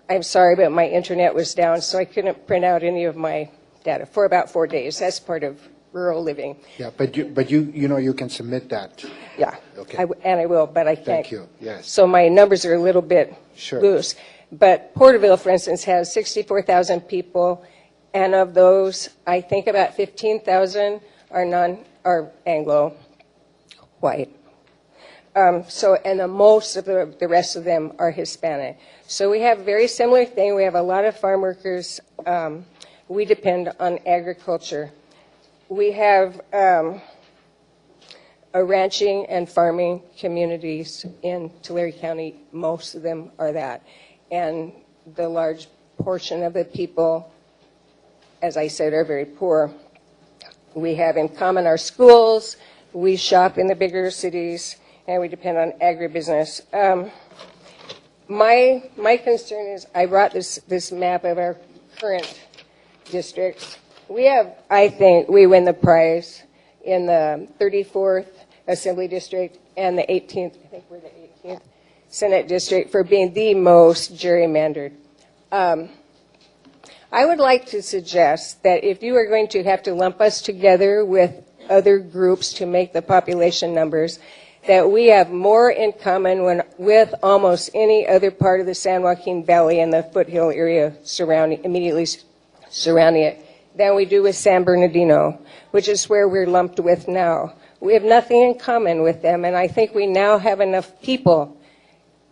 I'm sorry, but my internet was down, so I couldn't print out any of my data for about 4 days. That's part of rural living. Yeah, but you can submit that. Yeah, Okay. and I will, but I can't. Thank you. Yes. So my numbers are a little bit loose. But Porterville, for instance, has 64,000 people, and of those, I think about 15,000 are Anglo white. And most of the rest of them are Hispanic. So we have a very similar thing. We have a lot of farm workers. We depend on agriculture. We have a ranching and farming communities in Tulare County. Most of them are that. And the large portion of the people, as I said, are very poor. We have in common our schools. We shop in the bigger cities. And we depend on agribusiness. My concern is I brought this map of our current districts. I think we win the prize in the 34th Assembly District and the 18th, I think we're the 18th Senate District for being the most gerrymandered. I would like to suggest that if you are going to have to lump us together with other groups to make the population numbers, that we have more in common with almost any other part of the San Joaquin Valley and the foothill area immediately surrounding it than we do with San Bernardino, which is where we're lumped with now. We have nothing in common with them, and I think we now have enough people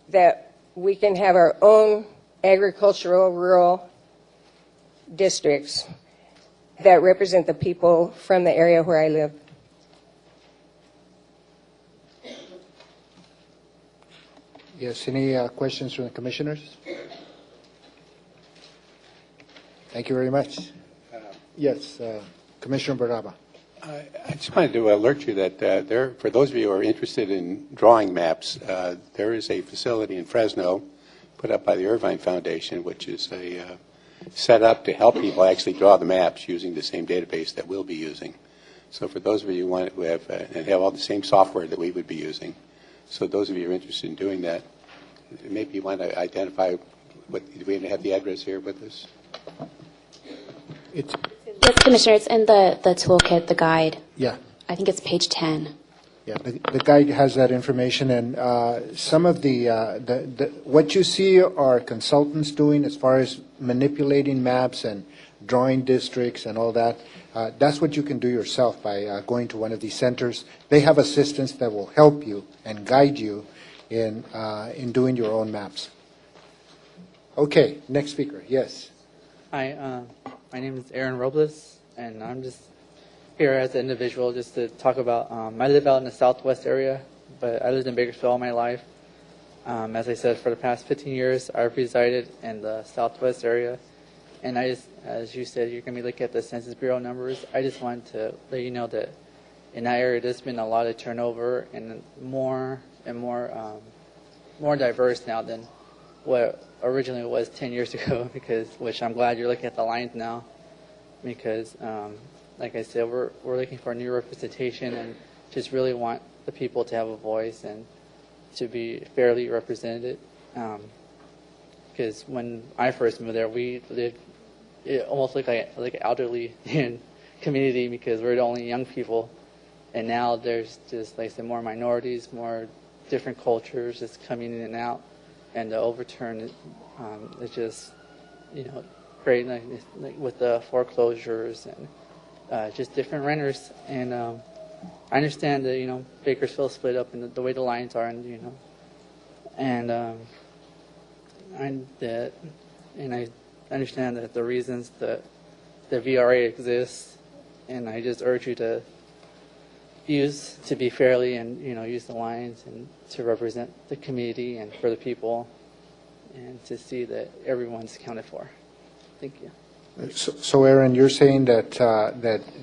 that we can have our own agricultural rural districts that represent the people from the area where I live. Yes, any questions from the commissioners? Thank you very much. Yes, Commissioner Baraba. I just wanted to alert you that for those of you who are interested in drawing maps, there is a facility in Fresno put up by the Irvine Foundation, which is set up to help people actually draw the maps using the same database that we'll be using. So for those of you who have all the same software that we would be using, so those of you who are interested in doing that, maybe you want to identify do we have the address here with us? It's Yes, Commissioner, it's in the toolkit, the guide. Yeah. I think it's page 10. Yeah, the guide has that information, and some of the what you see are consultants doing as far as manipulating maps and drawing districts and all that. That's what you can do yourself by going to one of these centers. They have assistants that will help you and guide you in doing your own maps. Okay, next speaker. Yes. Hi, my name is Aaron Robles, and I'm just here as an individual just to talk about, I live out in the southwest area, but I lived in Bakersfield all my life. As I said, for the past 15 years, I've resided in the southwest area, and I just, as you said, you're going to be looking at the Census Bureau numbers. I just wanted to let you know that in that area, there's been a lot of turnover and more diverse now than what originally was 10 years ago, which I'm glad you're looking at the lines now, because like I said, we're looking for new representation and just really want the people to have a voice and to be fairly represented. Because when I first moved there, we lived, it almost looked like an elderly community because we're the only young people. And now there's just, like I said, more minorities, more different cultures just coming in and out. And the overturn is just, great, like with the foreclosures and just different renters. And I understand that, Bakersfield split up in the way the lines are, and, I understand that the reasons that the VRA exists, and I just urge you to be fairly and, use the lines and to represent the community and for the people and to see that everyone's accounted for. Thank you. So Aaron, you're saying that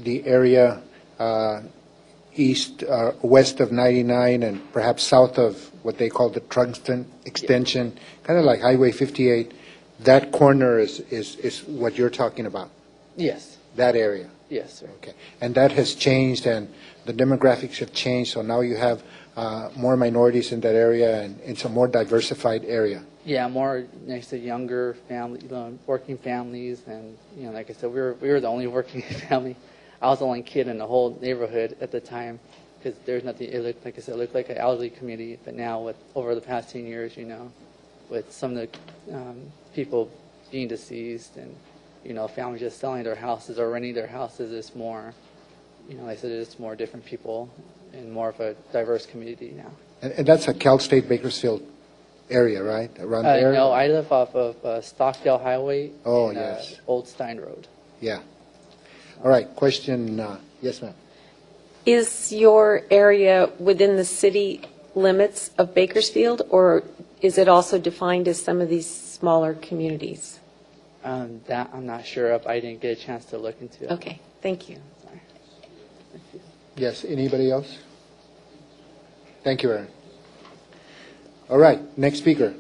the area west of 99 and perhaps south of what they call the Tungsten extension, kind of like Highway 58, that corner is what you're talking about? Yes. That area? Yes, sir. Okay. And that has changed, and the demographics have changed, so now you have more minorities in that area, and it's a more diversified area. Yeah, more next to younger family, working families, and like I said, we were the only working family. I was the only kid in the whole neighborhood at the time because there's nothing. It looked, like I said, it looked like an elderly community. But now, over the past 10 years, with some of the people being deceased and families just selling their houses or renting their houses, it's more. Like I said, it's more different people and more of a diverse community now. And that's a Cal State Bakersfield area, right? Around there? No, I live off of Stockdale Highway. Oh, yes. Old Stein Road. Yeah. All right. Question. Yes, ma'am. Is your area within the city limits of Bakersfield, or is it also defined as some of these smaller communities? That I'm not sure of. I didn't get a chance to look into it. Okay. Thank you. Yes. Anybody else? Thank you, Aaron. All right. Next speaker.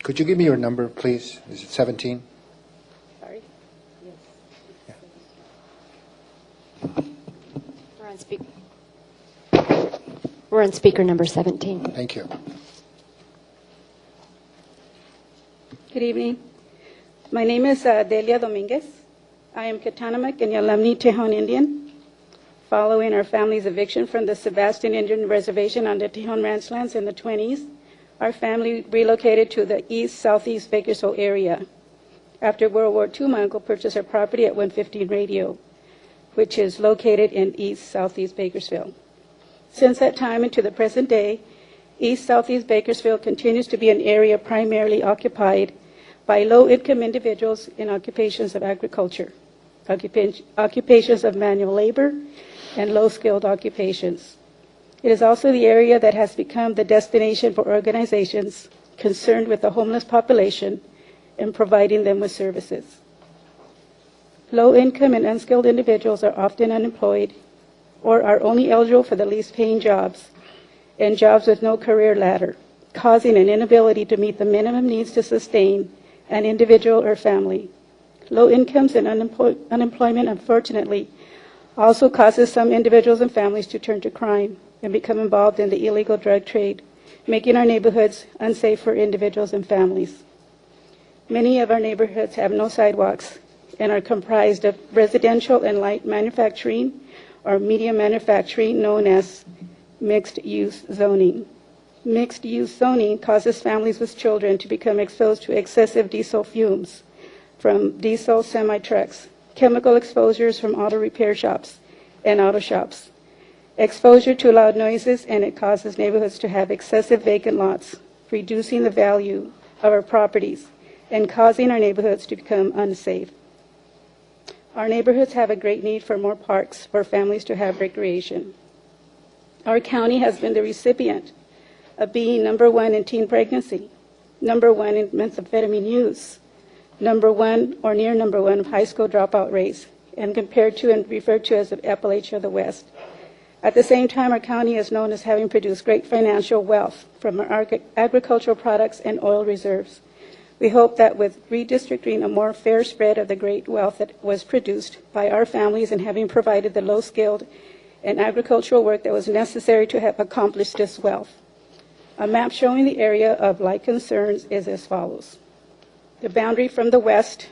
Could you give me your number, please? Is it 17? Sorry. We're on speaker number 17. Thank you. Good evening. My name is Delia Dominguez. I am Katanamak and Yalamni Tejon Indian. Following our family's eviction from the Sebastian Indian Reservation on the Tejon Ranch lands in the 20s, our family relocated to the east-southeast Bakersfield area. After World War II, my uncle purchased our property at 115 Radio, which is located in east-southeast Bakersfield. Since that time and to the present day, east-southeast Bakersfield continues to be an area primarily occupied by low-income individuals in occupations of agriculture, occupations of manual labor, and low-skilled occupations. It is also the area that has become the destination for organizations concerned with the homeless population and providing them with services. Low-income and unskilled individuals are often unemployed or are only eligible for the least-paying jobs and jobs with no career ladder, causing an inability to meet the minimum needs to sustain an individual or family. Low incomes and unemployment, unfortunately, also causes some individuals and families to turn to crime and become involved in the illegal drug trade, making our neighborhoods unsafe for individuals and families. Many of our neighborhoods have no sidewalks and are comprised of residential and light manufacturing or medium manufacturing known as mixed-use zoning. Mixed-use zoning causes families with children to become exposed to excessive diesel fumes from diesel semi-trucks, chemical exposures from auto repair shops and auto shops, exposure to loud noises, and it causes neighborhoods to have excessive vacant lots, reducing the value of our properties and causing our neighborhoods to become unsafe. Our neighborhoods have a great need for more parks for families to have recreation. Our county has been the recipient of being #1 in teen pregnancy, #1 in methamphetamine use, #1 or near #1 of high school dropout rates, and compared to and referred to as the Appalachia of the West. At the same time, our county is known as having produced great financial wealth from our agricultural products and oil reserves. We hope that with redistricting, a more fair spread of the great wealth that was produced by our families and having provided the low-skilled and agricultural work that was necessary to have accomplished this wealth. A map showing the area of like concerns is as follows. The boundary from the west,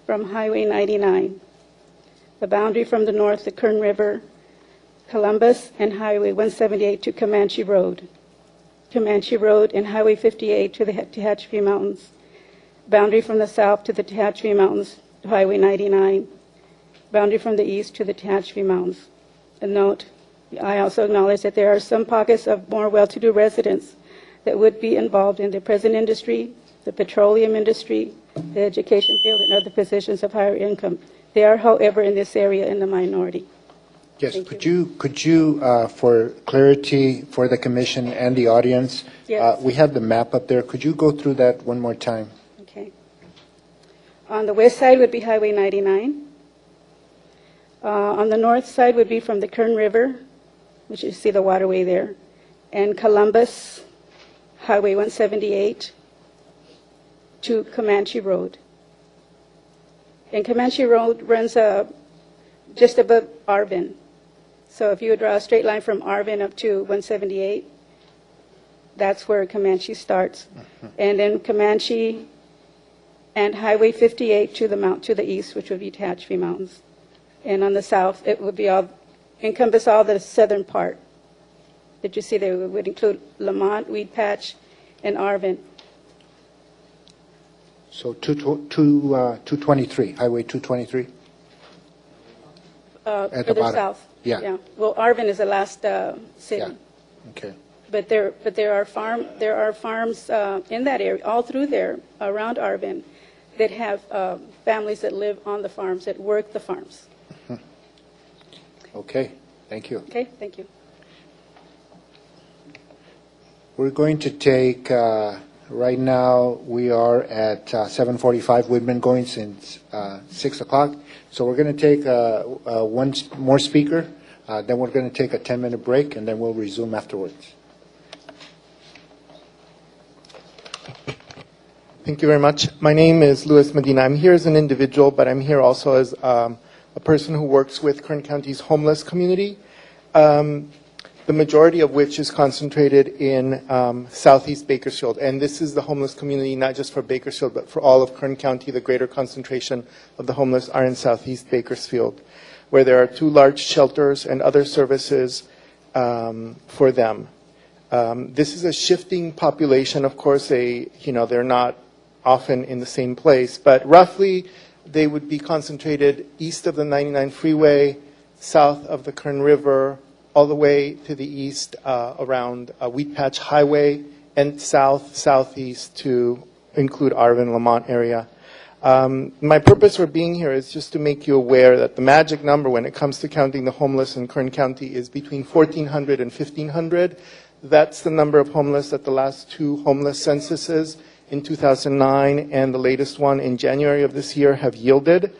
from Highway 99. The boundary from the north, the Kern River, Columbus, and Highway 178 to Comanche Road. Comanche Road and Highway 58 to the Tehachapi Mountains. Boundary from the south to the Tehachapi Mountains, to Highway 99. Boundary from the east to the Tehachapi Mountains. A note, I also acknowledge that there are some pockets of more well-to-do residents that would be involved in the present industry, the petroleum industry, the education field, and other positions of higher income. They are, however, in this area in the minority. Yes, could you, for clarity for the commission and the audience, Yes. We have the map up there. Could you go through that one more time? Okay. On the west side would be Highway 99. On the north side would be from the Kern River, which you see the waterway there, and Columbus, Highway 178, to Comanche Road. And Comanche Road runs just above Arvin. So if you would draw a straight line from Arvin up to 178, that's where Comanche starts. And then Comanche and Highway 58 to the east, which would be Tehachapi Mountains. And on the south, it would be encompass all the southern part. Did you see there would include Lamont, Weed Patch, and Arvin. So 223, Highway 223? At the Further bottom. south. Yeah. Well, Arvin is the last city. Yeah. Okay. But there are farms in that area, all through there, around Arvin, that have families that live on the farms, that work the farms. Okay, thank you. Okay, thank you. We're going to take, right now, we are at 7:45. We've been going since 6 o'clock. So we're going to take one more speaker, then we're going to take a 10-minute break, and then we'll resume afterwards. Thank you very much. My name is Luis Medina. I'm here as an individual, but I'm here also as a person who works with Kern County's homeless community, the majority of which is concentrated in southeast Bakersfield. And this is the homeless community, not just for Bakersfield, but for all of Kern County. The greater concentration of the homeless are in southeast Bakersfield, where there are 2 large shelters and other services for them. This is a shifting population. Of course, they're not often in the same place, but roughly they would be concentrated east of the 99 freeway, south of the Kern River, all the way to the east around Wheat Patch Highway, and southeast to include Arvin, Lamont area. My purpose for being here is just to make you aware that the magic number when it comes to counting the homeless in Kern County is between 1,400 and 1,500. That's the number of homeless that the last two homeless censuses in 2009 and the latest one in January of this year have yielded.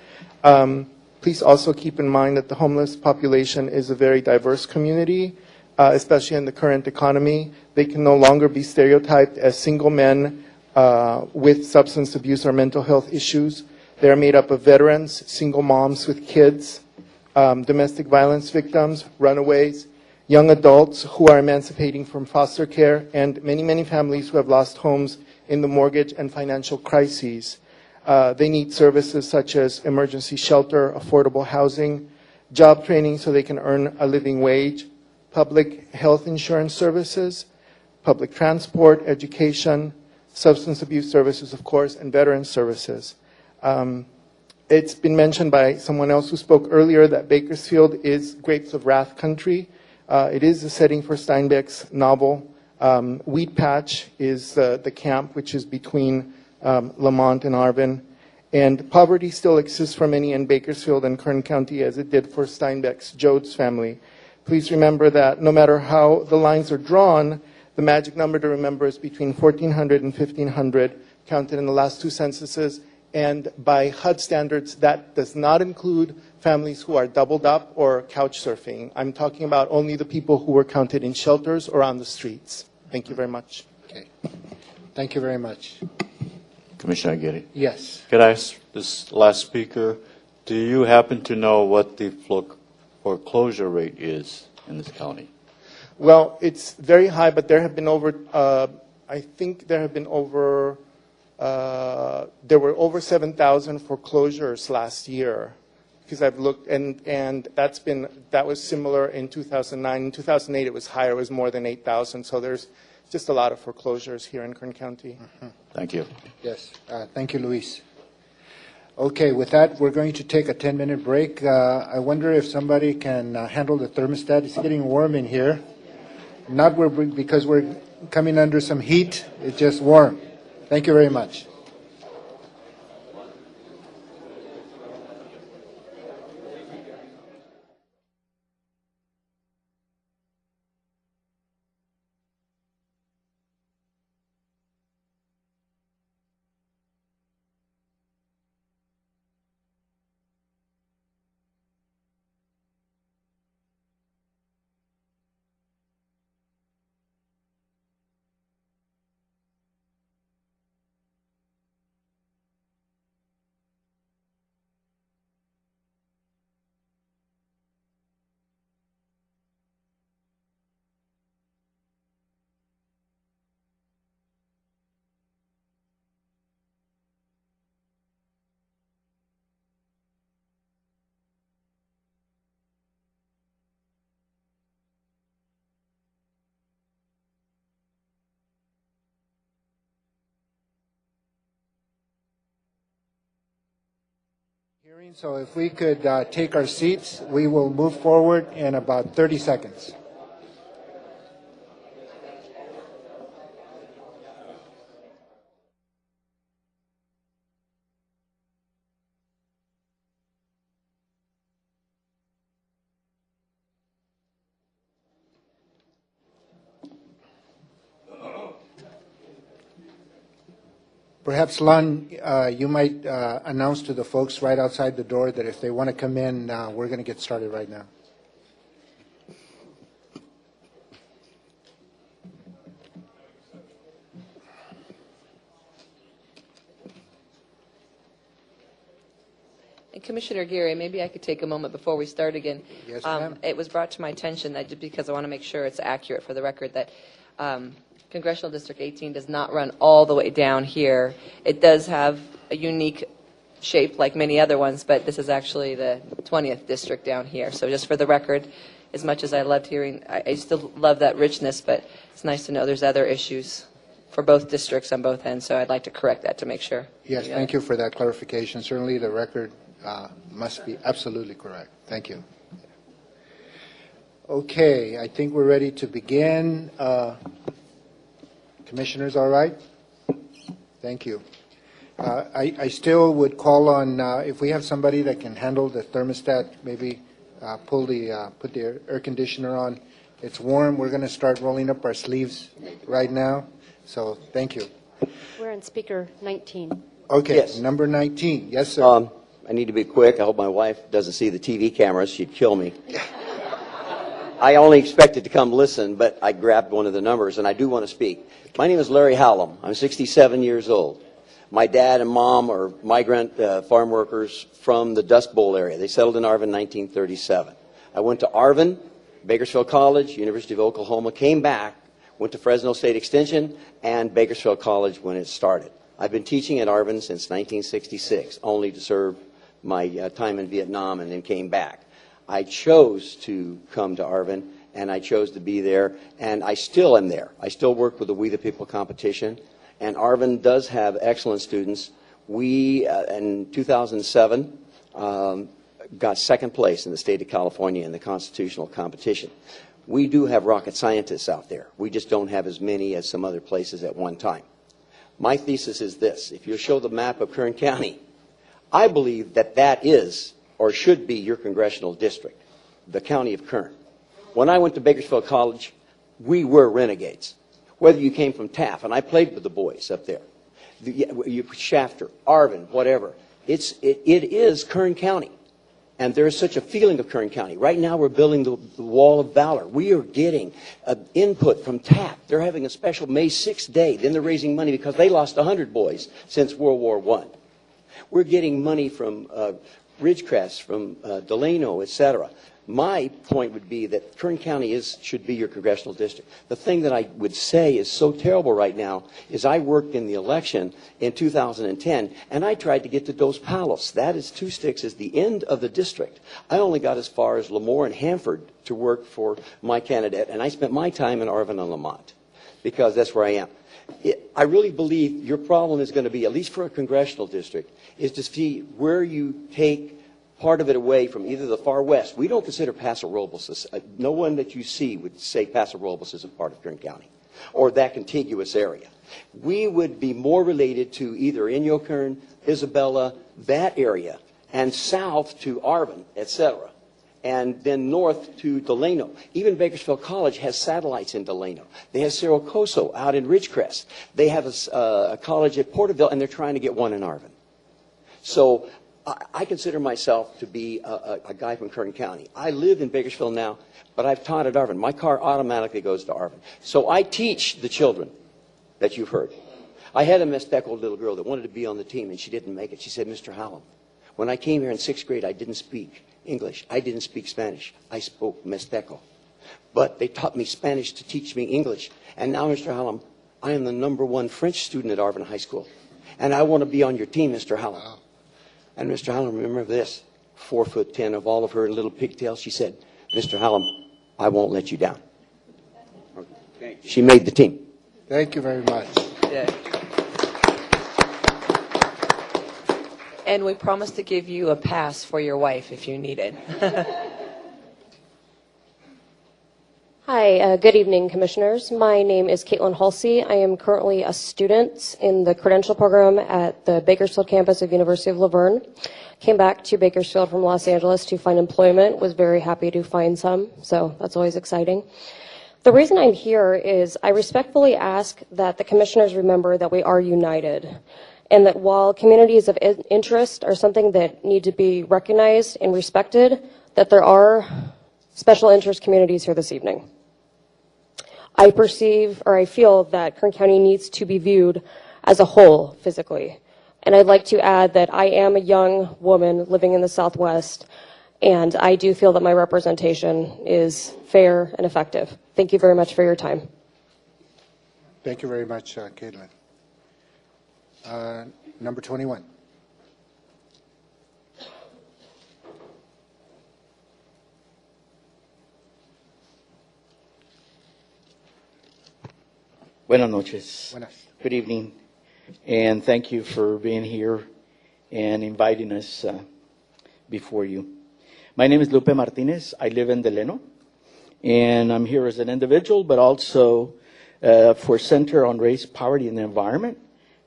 Please also keep in mind that the homeless population is a very diverse community, especially in the current economy. They can no longer be stereotyped as single men with substance abuse or mental health issues. They are made up of veterans, single moms with kids, domestic violence victims, runaways, young adults who are emancipating from foster care, and many, many families who have lost homes in the mortgage and financial crises. They need services such as emergency shelter, affordable housing, job training so they can earn a living wage, public health insurance services, public transport, education, substance abuse services, of course, and veteran services. It's been mentioned by someone else who spoke earlier that Bakersfield is Grapes of Wrath country. It is the setting for Steinbeck's novel. Weed Patch is the camp which is between Lamont and Arvin. And poverty still exists for many in Bakersfield and Kern County as it did for Steinbeck's Jodes family. Please remember that no matter how the lines are drawn, the magic number to remember is between 1,400 and 1,500 counted in the last two censuses. And by HUD standards, that does not include families who are doubled up or couch surfing. I'm talking about only the people who were counted in shelters or on the streets. Thank you very much. Okay. Thank you very much. Commissioner Aguirre. Yes. Could I ask this last speaker, do you happen to know what the foreclosure rate is in this county? Well, it's very high, but there have been over, I think there have been over, there were over 7,000 foreclosures last year. Because I've looked, and that was similar in 2009. In 2008, it was higher, it was more than 8,000. So there's just a lot of foreclosures here in Kern County. Mm-hmm. Thank you. Yes. Thank you, Luis. Okay, with that, we're going to take a 10-minute break. I wonder if somebody can handle the thermostat. It's getting warm in here. Not because we're coming under some heat, it's just warm. Thank you very much. So if we could take our seats, we will move forward in about 30 seconds. Perhaps, Lon, you might announce to the folks right outside the door that if they want to come in, we're going to get started right now. And Commissioner Geary, maybe I could take a moment before we start again. Yes, ma'am. It was brought to my attention that just because I want to make sure it's accurate for the record that Congressional District 18 does not run all the way down here. It does have a unique shape like many other ones, but this is actually the 20th district down here. So just for the record, as much as I loved hearing, I still love that richness, but it's nice to know there's other issues for both districts on both ends, so I'd like to correct that to make sure. Yes, thank you for that clarification. Certainly the record must be absolutely correct. Thank you. Okay, I think we're ready to begin. Commissioners, all right? Thank you. I still would call on, if we have somebody that can handle the thermostat, maybe put the air conditioner on. It's warm. We're going to start rolling up our sleeves right now. So thank you. We're on speaker 19. Okay, Yes. number 19. Yes, sir. I need to be quick. I hope my wife doesn't see the TV cameras. She'd kill me. I only expected to come listen, but I grabbed one of the numbers, and I do want to speak. My name is Larry Hallam. I'm 67 years old. My dad and mom are migrant farm workers from the Dust Bowl area. They settled in Arvin in 1937. I went to Arvin, Bakersfield College, University of Oklahoma, came back, went to Fresno State Extension, and Bakersfield College when it started. I've been teaching at Arvin since 1966, only to serve my time in Vietnam and then came back. I chose to come to Arvin, and I chose to be there, and I still am there. I still work with the We the People competition, and Arvin does have excellent students. We, in 2007, got second place in the state of California in the constitutional competition. We do have rocket scientists out there. We just don't have as many as some other places at one time. My thesis is this. If you show the map of Kern County, I believe that that is or should be your congressional district, the county of Kern. When I went to Bakersfield College, we were renegades. Whether you came from Taft, and I played with the boys up there, Shafter, Arvin, whatever, it is Kern County. And there is such a feeling of Kern County. Right now we're building the Wall of Valor. We are getting input from Taft. They're having a special May 6th day. Then they're raising money because they lost 100 boys since World War I. We're getting money from Ridgecrest, from Delano, etc. My point would be that Kern County should be your congressional district. The thing that I would say is so terrible right now is I worked in the election in 2010, and I tried to get to Dos Palos. That is, Two Sticks is the end of the district. I only got as far as Lemoore and Hanford to work for my candidate, and I spent my time in Arvin and Lamont because that's where I am. I really believe your problem is going to be, at least for a congressional district, is to see where you take part of it away from either the far west. We don't consider Paso Robles. No one that you see would say Paso Robles is a part of Kern County or that contiguous area. We would be more related to either Inyo Kern, Isabella, that area, and south to Arvin, etc., and then north to Delano. Even Bakersfield College has satellites in Delano. They have Cerro Coso out in Ridgecrest. They have a college at Porterville, and they're trying to get one in Arvin. So I consider myself to be a guy from Kern County. I live in Bakersfield now, but I've taught at Arvin. My car automatically goes to Arvin. So I teach the children that you've heard. I had a Mesteco little girl that wanted to be on the team, and she didn't make it. She said, Mr. Hallam, when I came here in 6th grade, I didn't speak English. I didn't speak Spanish. I spoke Mesteco. But they taught me Spanish to teach me English. And now, Mr. Hallam, I am the #1 French student at Arvin High School. And I want to be on your team, Mr. Hallam. Wow. And Mr. Hallam, remember this, 4'10" of all of her little pigtails. She said, Mr. Hallam, I won't let you down. She made the team. Thank you very much. Yeah. And we promise to give you a pass for your wife if you need it. Hi, good evening, Commissioners. My name is Caitlin Halsey. I am currently a student in the credential program at the Bakersfield campus of University of Laverne. Came back to Bakersfield from Los Angeles to find employment, was very happy to find some, so that's always exciting. The reason I'm here is I respectfully ask that the Commissioners remember that we are united, and that while communities of interest are something that need to be recognized and respected, that there are special interest communities here this evening. I perceive, or I feel that Kern County needs to be viewed as a whole physically. And I'd like to add that I am a young woman living in the Southwest, and I do feel that my representation is fair and effective. Thank you very much for your time. Thank you very much, Caitlin. Number 21. Buenas noches. Buenas. Good evening. And thank you for being here and inviting us before you. My name is Lupe Martinez. I live in Delano. And I'm here as an individual, but also for Center on Race, Poverty, and the Environment.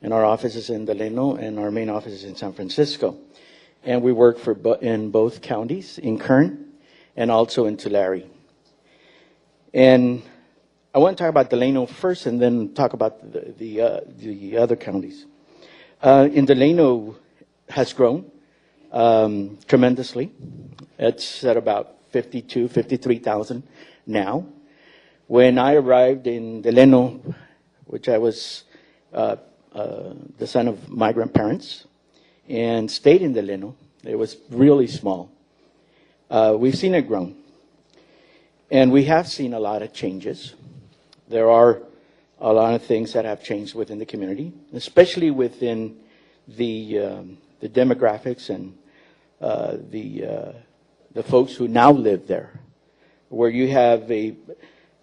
and our office is in Delano, and our main office is in San Francisco. And we work in both counties, in Kern and also in Tulare. And I want to talk about Delano first and then talk about the other counties. In Delano has grown tremendously. It's at about 53,000 now. When I arrived in Delano, which I was the son of migrant parents, and stayed in Delano, it was really small. We've seen it grow. And we have seen a lot of changes. There are a lot of things that have changed within the community, especially within the demographics and the folks who now live there, where you have the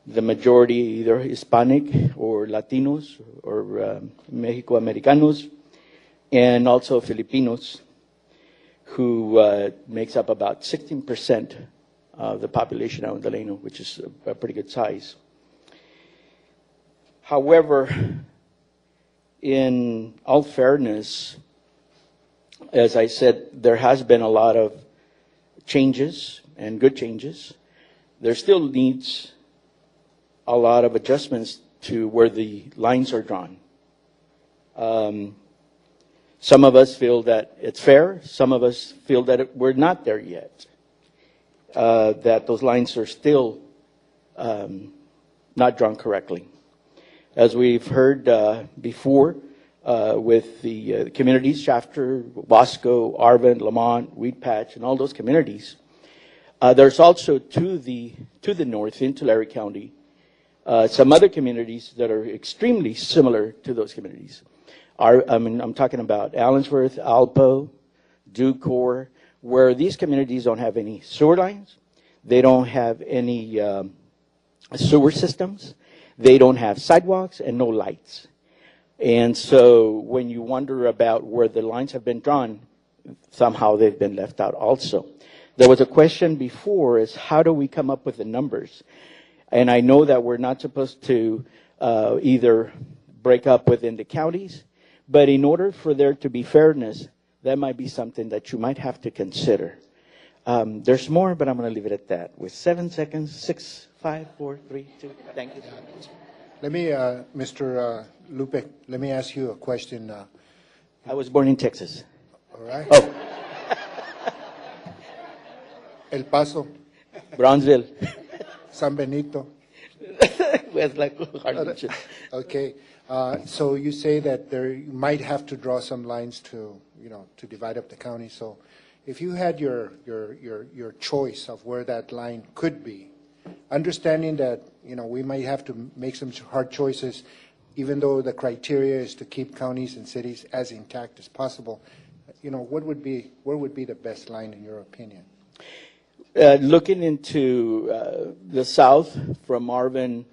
majority either Hispanic or Latinos or Mexico-Americanos, and also Filipinos, who makes up about 16% of the population out in Delano, which is a pretty good size. However, in all fairness, as I said, there has been a lot of changes and good changes. There still needs a lot of adjustments to where the lines are drawn. Some of us feel that it's fair. Some of us feel that we're not there yet. That those lines are still not drawn correctly. As we've heard before with the communities, Shafter, Wasco, Arvin, Lamont, Weed Patch, and all those communities, there's also to the north in Tulare County, some other communities that are extremely similar to those communities. I'm talking about Allensworth, Alpo, Ducor, where these communities don't have any sewer lines, they don't have any sewer systems, they don't have sidewalks and no lights. And so when you wonder about where the lines have been drawn, somehow they've been left out also. There was a question before is how do we come up with the numbers? And I know that we're not supposed to either break up within the counties, but in order for there to be fairness, that might be something that you might have to consider. There's more, but I'm going to leave it at that. With 7 seconds, 6, 5, 4, 3, 2. Thank you. Let me, Mr. Lupe, let me ask you a question. I was born in Texas. All right. Oh. El Paso. Brownsville. San Benito. Okay. So you say that you might have to draw some lines to divide up the county. So if you had your choice of where that line could be, understanding that, we might have to make some hard choices, even though the criteria is to keep counties and cities as intact as possible, where would be the best line in your opinion? Looking into the south from Marvin,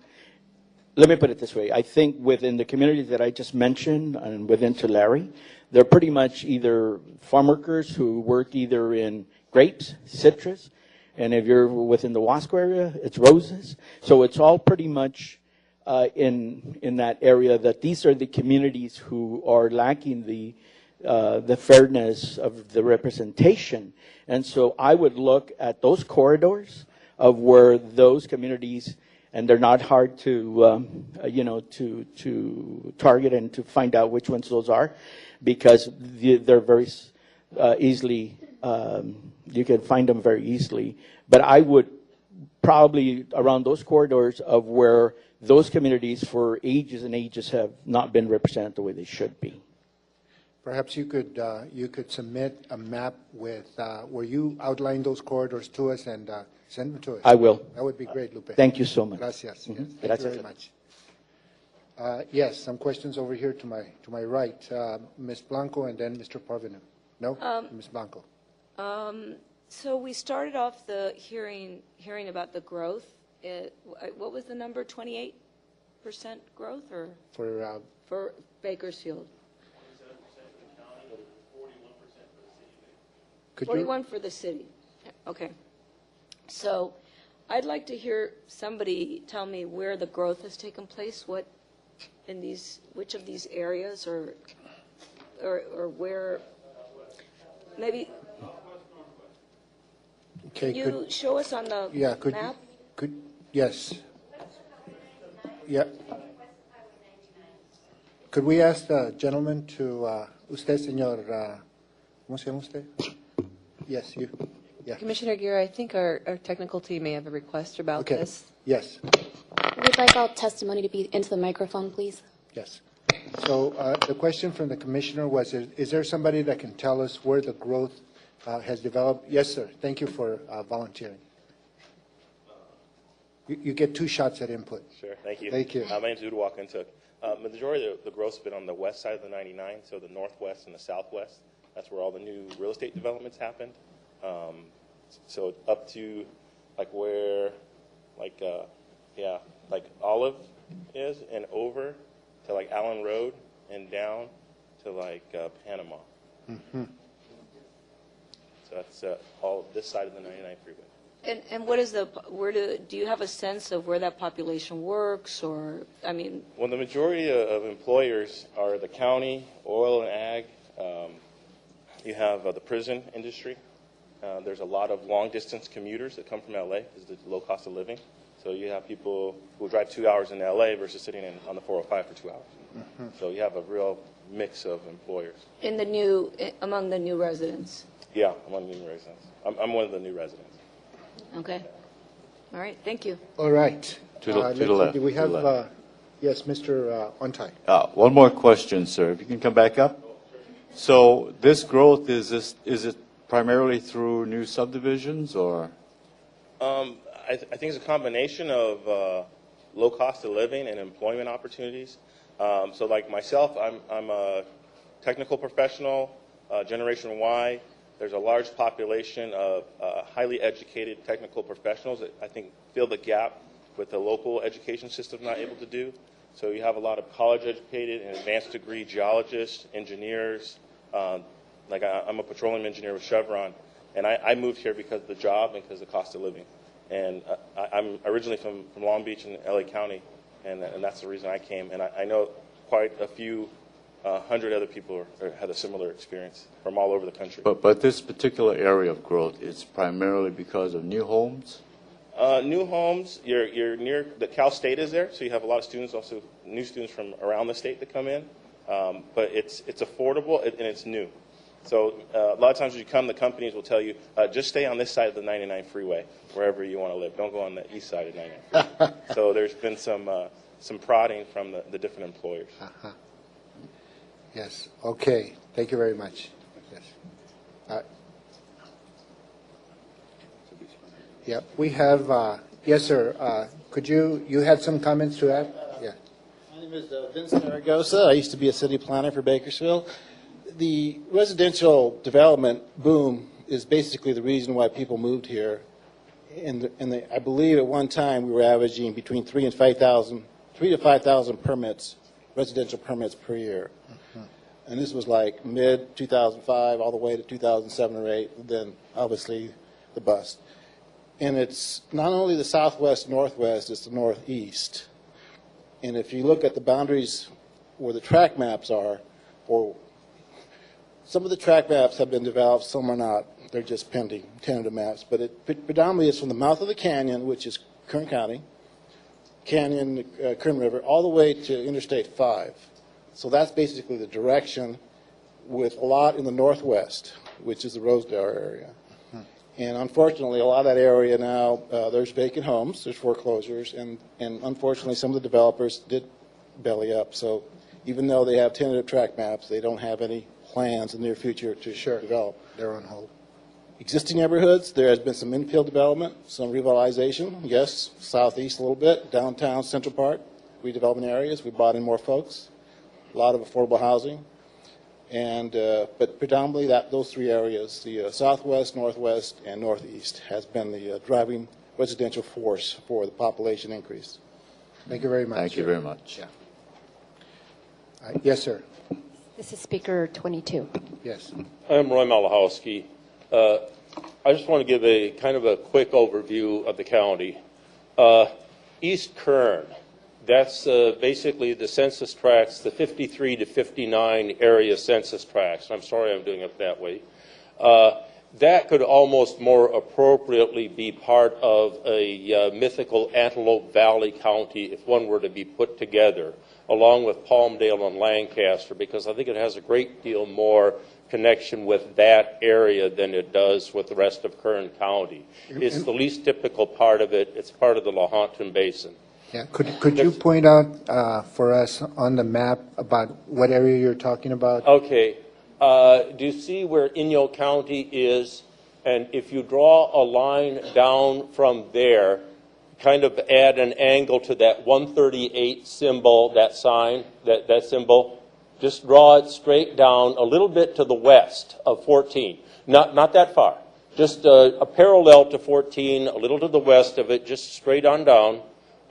let me put it this way. I think within the communities that I just mentioned and within Tulare, they're pretty much either farm workers who work either in grapes, citrus, and if you're within the Wasco area, it's roses. So it's all pretty much in that area that these are the communities who are lacking the fairness of the representation. And so I would look at those corridors of where those communities, and they're not hard to to target and to find out which ones those are, because they're very easily, you can find them very easily. But I would probably around those corridors of where those communities for ages and ages have not been represented the way they should be. Perhaps you could submit a map with where you outline those corridors to us and send them to us. I will. That would be great, Lupe. Thank you so much. Gracias. Mm-hmm. Yes, thank Gracias. you very much. Yes, some questions over here to my right. Ms. Blanco and then Mr. Parvenu. No? Ms. Blanco. So we started off the hearing about the growth. What was the number? 28% growth, or for Bakersfield? 41 for the city. Okay. So I'd like to hear somebody tell me where the growth has taken place, what in which of these areas, or where, maybe, Okay, can you show us on the yeah, map? Yes. Yeah. Could we ask the gentleman to, usted, señor, ¿cómo se llama usted? Yes, you. Yeah. Commissioner Gear, I think our technical team may have a request about Okay. this. Yes. We'd like all testimony to be into the microphone, please. Yes. So the question from the commissioner was, is there somebody that can tell us where the growth has developed? Yes, sir. Thank you for volunteering. You get 2 shots at input. Sure, thank you. Thank you. My name's Udo Walkentuk. The majority of the growth's been on the west side of the 99, so the northwest and the southwest. That's where all the new real estate developments happened. So up to like where, like Olive is, and over to like Allen Road and down to like Panama. Mm-hmm. So that's all this side of the 99 freeway. And what is do you have a sense of where that population works, or, I mean? Well, the majority of employers are the county, oil and ag. You have the prison industry. There's a lot of long-distance commuters that come from LA because of the low cost of living. So you have people who drive 2 hours in LA versus sitting on the 405 for 2 hours. Mm-hmm. So you have a real mix of employers. Among the new residents? Yeah, among the new residents. I'm one of the new residents. Okay. All right, thank you. All right. To the left. Do we to have, the left. yes, Mr. Ontai? One more question, sir. If you can come back up. So this growth, is it primarily through new subdivisions, or? I think it's a combination of low cost of living and employment opportunities. So like myself, I'm a technical professional, Generation Y. There's a large population of highly educated technical professionals that I think fill the gap with the local education system not able to do. So you have a lot of college-educated and advanced degree geologists, engineers. Like I'm a petroleum engineer with Chevron, and I moved here because of the job and because of the cost of living. And I'm originally from Long Beach in LA County, and that's the reason I came. And I know quite a few 100 other people had a similar experience from all over the country. But this particular area of growth, it's primarily because of new homes? New homes, you're near, the Cal State is there, so you have a lot of students, also new students from around the state that come in. But it's affordable and it's new. So a lot of times when you come, the companies will tell you, just stay on this side of the 99 freeway, wherever you want to live. Don't go on the east side of 99 freeway. So there's been some prodding from the different employers. Uh-huh. Yes. Okay. Thank you very much. Yes. Yeah. We have. Yes, sir. Could you had some comments to add? Yeah. My name is Vincent Aragosa. I used to be a city planner for Bakersfield. The residential development boom is basically the reason why people moved here. I believe at one time we were averaging between 3 to 5,000 permits, residential permits per year. And this was like mid-2005 all the way to 2007 or 8, then obviously the bust. And it's not only the southwest, northwest, it's the northeast. And if you look at the boundaries where the track maps are, or some of the track maps have been developed, some are not. They're just pending, tentative maps. But it predominantly is from the mouth of the canyon, which is Kern County, Canyon, Kern River, all the way to Interstate 5. So that's basically the direction, with a lot in the northwest, which is the Rosedale area. And unfortunately, a lot of that area now, there's vacant homes, there's foreclosures, and unfortunately some of the developers did belly up. So even though they have tentative track maps, they don't have any plans in the near future to develop. They're on hold. Existing neighborhoods, there has been some infill development, some revitalization, yes, southeast a little bit, downtown, Central Park, redevelopment areas. We brought in more folks, a lot of affordable housing. And but predominantly those three areas, the southwest, northwest, and northeast, has been the driving residential force for the population increase. Thank you very much. Thank you very much. Yeah. Yes, sir. This is Speaker 22. Yes. I'm Roy Malachowski. I just want to give a kind of a quick overview of the county. East Kern, That's basically the census tracts, the 53 to 59 area census tracts. I'm sorry I'm doing it that way. That could almost more appropriately be part of a mythical Antelope Valley County if one were to be put together, along with Palmdale and Lancaster, because I think it has a great deal more connection with that area than it does with the rest of Kern County. It's the least typical part of it. It's part of the Lahontan Basin. Yeah, could you point out for us on the map about what area you're talking about? Okay. Do you see where Inyo County is? And if you draw a line down from there, kind of add an angle to that 138 symbol, that sign, that symbol, just draw it straight down a little bit to the west of 14. Not that far. Just a parallel to 14, a little to the west of it, just straight on down.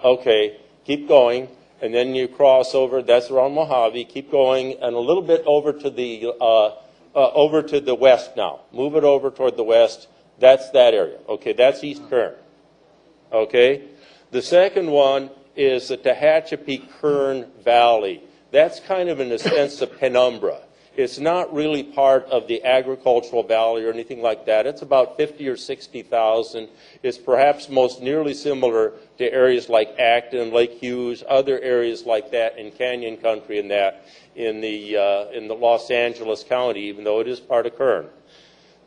Okay, keep going. And then you cross over, that's around Mojave, keep going, and a little bit over to the west now. Move it over toward the west. That's that area. Okay, that's East Kern. Okay? The second one is the Tehachapi-Kern Valley. That's kind of, in a sense, a penumbra. It's not really part of the agricultural valley or anything like that. It's about 50 or 60,000. It's perhaps most nearly similar to areas like Acton, Lake Hughes, other areas like that in Canyon Country and that in the Los Angeles County, even though it is part of Kern.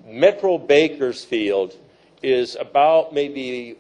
Metro Bakersfield is about maybe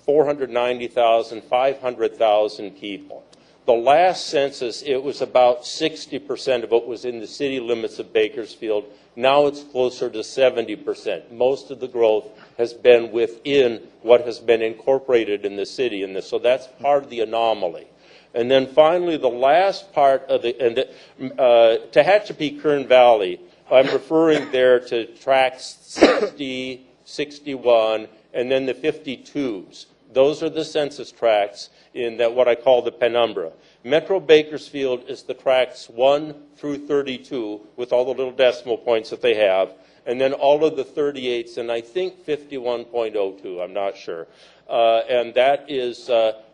490,000, 500,000 people. The last census, it was about 60% of it was in the city limits of Bakersfield. Now it's closer to 70%. Most of the growth has been within what has been incorporated in the city. So that's part of the anomaly. And then finally, the last part of the Tehachapi-Kern Valley, I'm referring there to tracts 60, 61, and then the 52s. Those are the census tracts in that what I call the penumbra. Metro Bakersfield is the tracts 1 through 32 with all the little decimal points that they have, and then all of the 38s, and I think 51.02, I'm not sure. And that is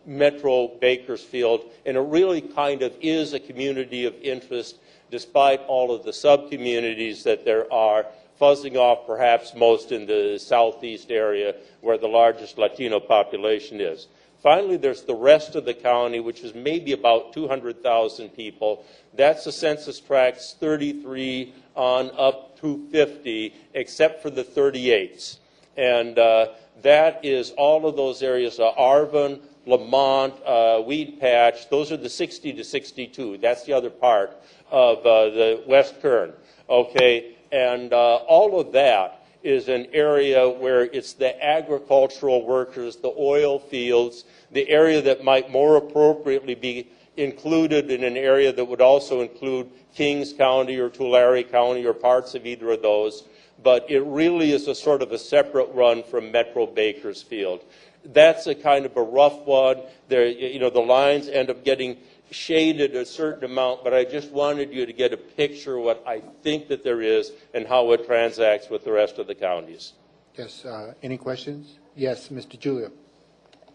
Metro Bakersfield, and it really kind of is a community of interest despite all of the sub-communities that there are, fuzzing off perhaps most in the southeast area where the largest Latino population is. Finally, there's the rest of the county, which is maybe about 200,000 people. That's the census tracts 33 on up to 50, except for the 38s. And that is all of those areas, Arvin, Lamont, Weed Patch. Those are the 60 to 62. That's the other part of the West Kern. Okay, and all of that is an area where it's the agricultural workers, the oil fields, the area that might more appropriately be included in an area that would also include Kings County or Tulare County or parts of either of those. But it really is a sort of a separate run from Metro Bakersfield. That's a kind of a rough one. There, the lines end up getting shaded a certain amount, but I just wanted you to get a picture of what I think that there is and how it transacts with the rest of the counties. Yes, any questions? Yes, Mr. Julio.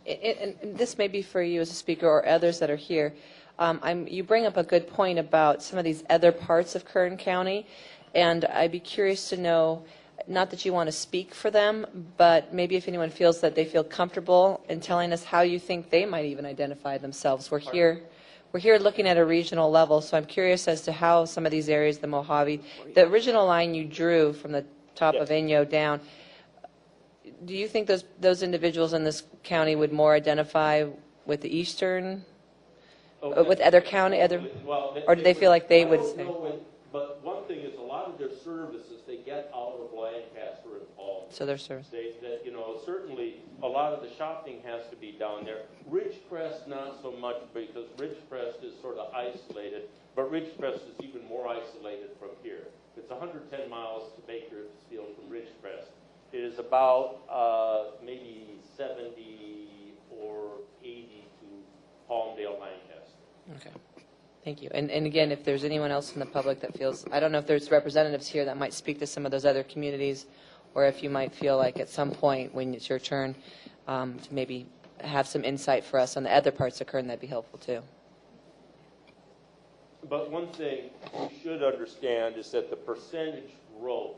And this may be for you as a speaker or others that are here. You bring up a good point about some of these other parts of Kern County, and I'd be curious to know, not that you want to speak for them, but maybe if anyone feels that they feel comfortable in telling us how you think they might even identify themselves. We're here looking at a regional level, so I'm curious as to how some of these areas, the Mojave, the original line you drew from the top of Inyo down, do you think those individuals in this county would more identify with the eastern, with other county, or do they feel like they would say? But one thing is a lot of their services they get out of Lancaster and Palm. So their service. Certainly a lot of the shopping has to be down there. Ridgecrest not so much because Ridgecrest is sort of isolated, but Ridgecrest is even more isolated from here. It's 110 miles to Bakersfield from Ridgecrest. It is about maybe 70 or 80 to Palmdale, Lancaster. Okay. Thank you. And again, if there's anyone else in the public that feels, I don't know if there's representatives here that might speak to some of those other communities, or if you might feel like at some point when it's your turn to maybe have some insight for us on the other parts of Kern, that'd be helpful too. But one thing you should understand is that the percentage growth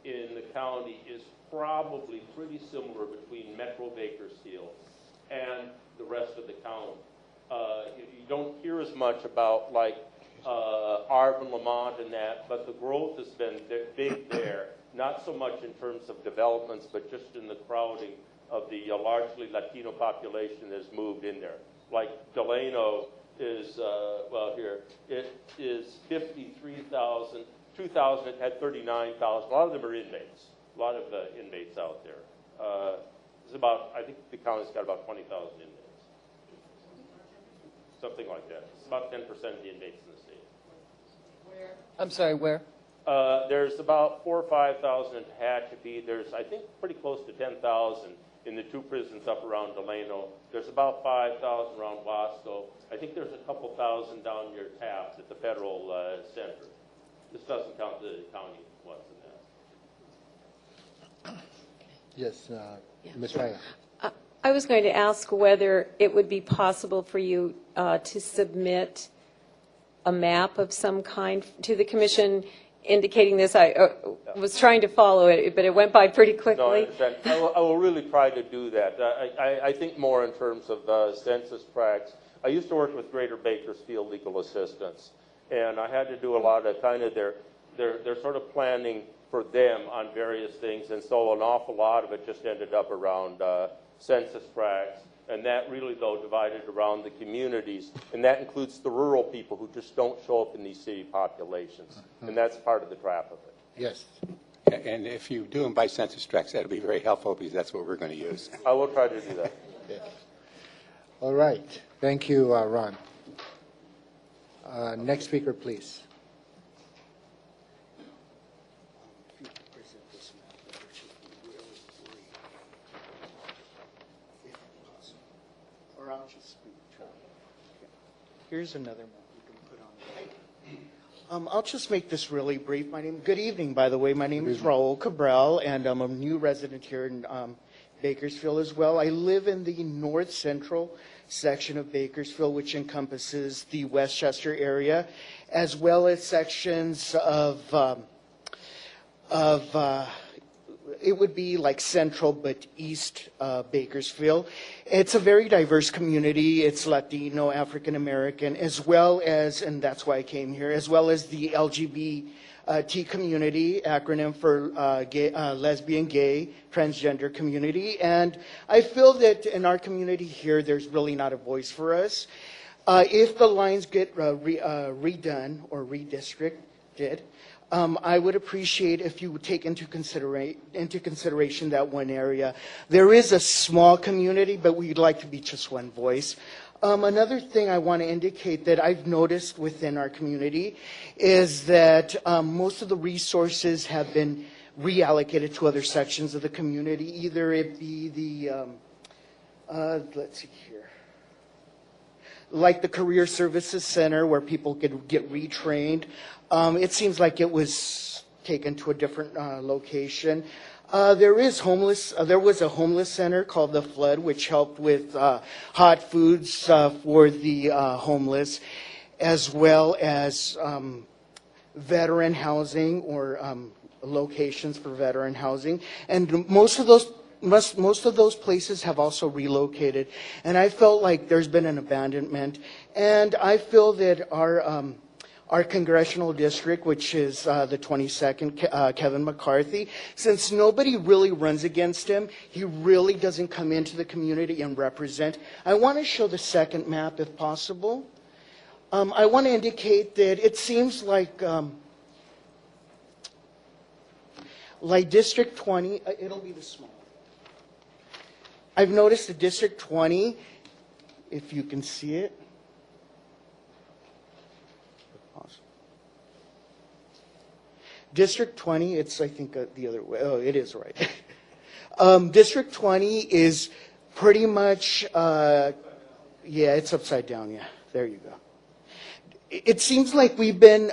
in the county is probably pretty similar between Metro Bakersfield and the rest of the county. You don't hear as much about like Arvin, Lamont and that, but the growth has been big there. Not so much in terms of developments, but just in the crowding of the largely Latino population that has moved in there. Like Delano is, well here, it is 53,000, 2000 it had 39,000. A lot of them are inmates. A lot of inmates out there. It's about, I think the county's got about 20,000 inmates. Something like that. It's about 10% of the inmates in the state. Where? I'm sorry, where? There's about 4,000 or 5,000 in Tehachapi. There's, I think, pretty close to 10,000 in the two prisons up around Delano. There's about 5,000 around Wasco. I think there's a couple thousand down near Taft at the federal center. This doesn't count the county ones in that. Yes, Ms. Raya. I was going to ask whether it would be possible for you to submit a map of some kind to the commission indicating this. I was trying to follow it, but it went by pretty quickly. No, I understand. I will really try to do that. I think more in terms of census tracts. I used to work with Greater Bakersfield Legal Assistance, and I had to do a lot of kind of their sort of planning for them on various things, and so an awful lot of it just ended up around census tracts, and that really, though, divided around the communities, and that includes the rural people who just don't show up in these city populations, and that's part of the trap of it. Yes. And if you do them by census tracts, that'll be very helpful because that's what we're going to use. I will try to do that. Yes. All right. Thank you, Ron. Next speaker, please. Here's another map you can put on. I'll just make this really brief. Good evening, by the way. My name is Raul Cabral, and I'm a new resident here in Bakersfield as well. I live in the north central section of Bakersfield, which encompasses the Westchester area, as well as sections of it would be like central but east Bakersfield. It's a very diverse community. It's Latino, African American, as well as, and that's why I came here, as well as the LGBT community, acronym for lesbian, gay, transgender community. And I feel that in our community here, there's really not a voice for us. If the lines get redone or redistricted, I would appreciate if you would take into consideration that one area. There is a small community, but we'd like to be just one voice. Another thing I want to indicate that I've noticed within our community is that most of the resources have been reallocated to other sections of the community. Either it be the, let's see here, like the Career Services Center where people could get retrained. It seems like it was taken to a different location. There was a homeless center called The Flood, which helped with hot foods for the homeless, as well as veteran housing or locations for veteran housing. And most of those places have also relocated. And I felt like there's been an abandonment. And I feel that our congressional district, which is the 22nd, Kevin McCarthy, since nobody really runs against him, he really doesn't come into the community and represent. I want to show the second map if possible. I want to indicate that it seems like District 20, it'll be the small. I've noticed that District 20, if you can see it, District 20, it's, I think, the other way. Oh, it is right. District 20 is pretty much, yeah, it's upside down, yeah. There you go. It seems like we've been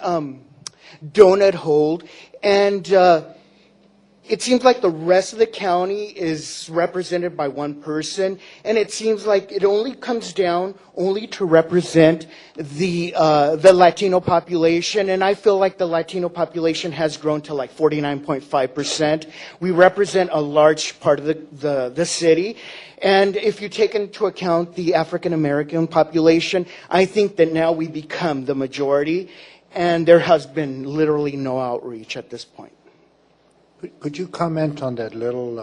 donut holed, and it seems like the rest of the county is represented by one person, and it seems like it only comes down only to represent the Latino population, and I feel like the Latino population has grown to like 49.5%. We represent a large part of the city, and if you take into account the African American population, I think that now we become the majority, and there has been literally no outreach at this point. Could you comment on that little?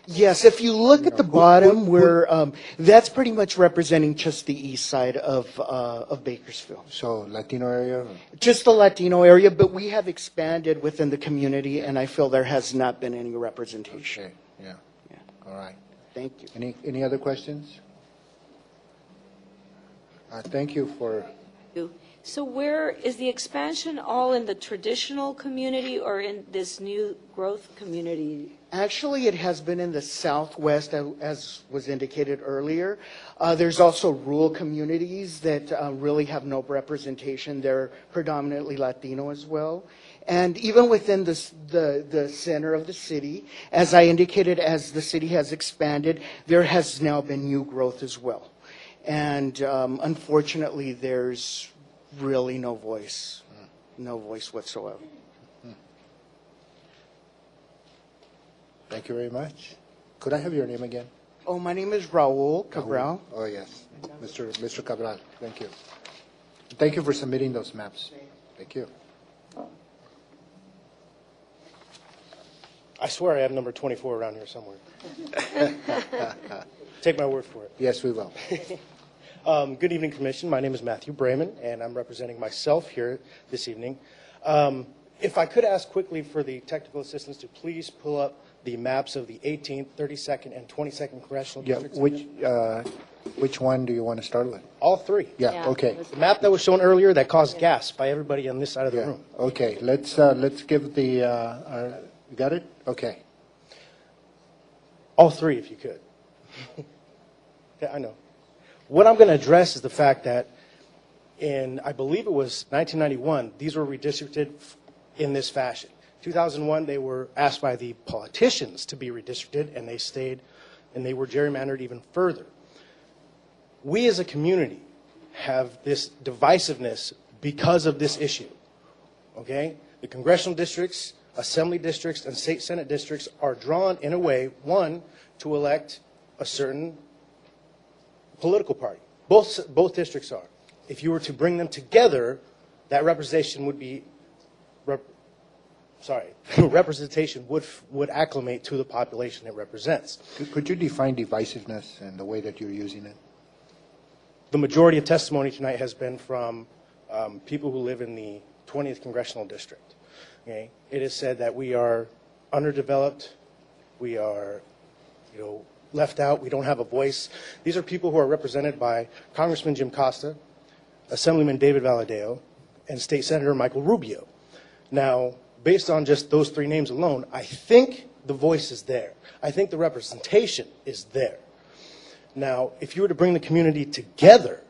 Yes, if you look at the bottom, where that's pretty much representing just the east side of Bakersfield. So Latino area? Just the Latino area, but we have expanded within the community, and I feel there has not been any representation. Okay, yeah. All right. Thank you. Any other questions? Thank you for. So where is the expansion all in the traditional community or in this new growth community? Actually, it has been in the southwest, as was indicated earlier. There's also rural communities that really have no representation. They're predominantly Latino as well. And even within the center of the city, as I indicated, as the city has expanded, there has now been new growth as well. And unfortunately, there's really no voice whatsoever. Thank you very much. Could I have your name again? Oh, my name is Raul Cabral. Oh, yes. Mr. Cabral, thank you. Thank you for submitting those maps. Thank you. I swear I have number 24 around here somewhere. Take my word for it. Yes, we will. Good evening, Commission. My name is Matthew Brayman, and I'm representing myself here this evening. If I could ask quickly for the technical assistance to please pull up the maps of the 18th, 32nd, and 22nd congressional districts. Which one do you want to start with? All three. Yeah, okay. The map that was shown earlier that caused gasp by everybody on this side of the room. Okay, let's give the, you got it? Okay. All three, if you could. Yeah, I know. What I'm going to address is the fact that in, I believe it was 1991, these were redistricted in this fashion. 2001, they were asked by the politicians to be redistricted, and they stayed, and they were gerrymandered even further. We as a community have this divisiveness because of this issue, okay? The congressional districts, assembly districts, and state senate districts are drawn in a way, one, to elect a certain political party. Both districts are. If you were to bring them together, that representation would be, representation would acclimate to the population it represents. Could you define divisiveness and the way that you're using it? The majority of testimony tonight has been from people who live in the 20th Congressional District. Okay? It is said that we are underdeveloped, we are, left out, we don't have a voice. These are people who are represented by Congressman Jim Costa, Assemblyman David Valadeo, and State Senator Michael Rubio. Now, based on just those three names alone, I think the voice is there. I think the representation is there. Now, if you were to bring the community together,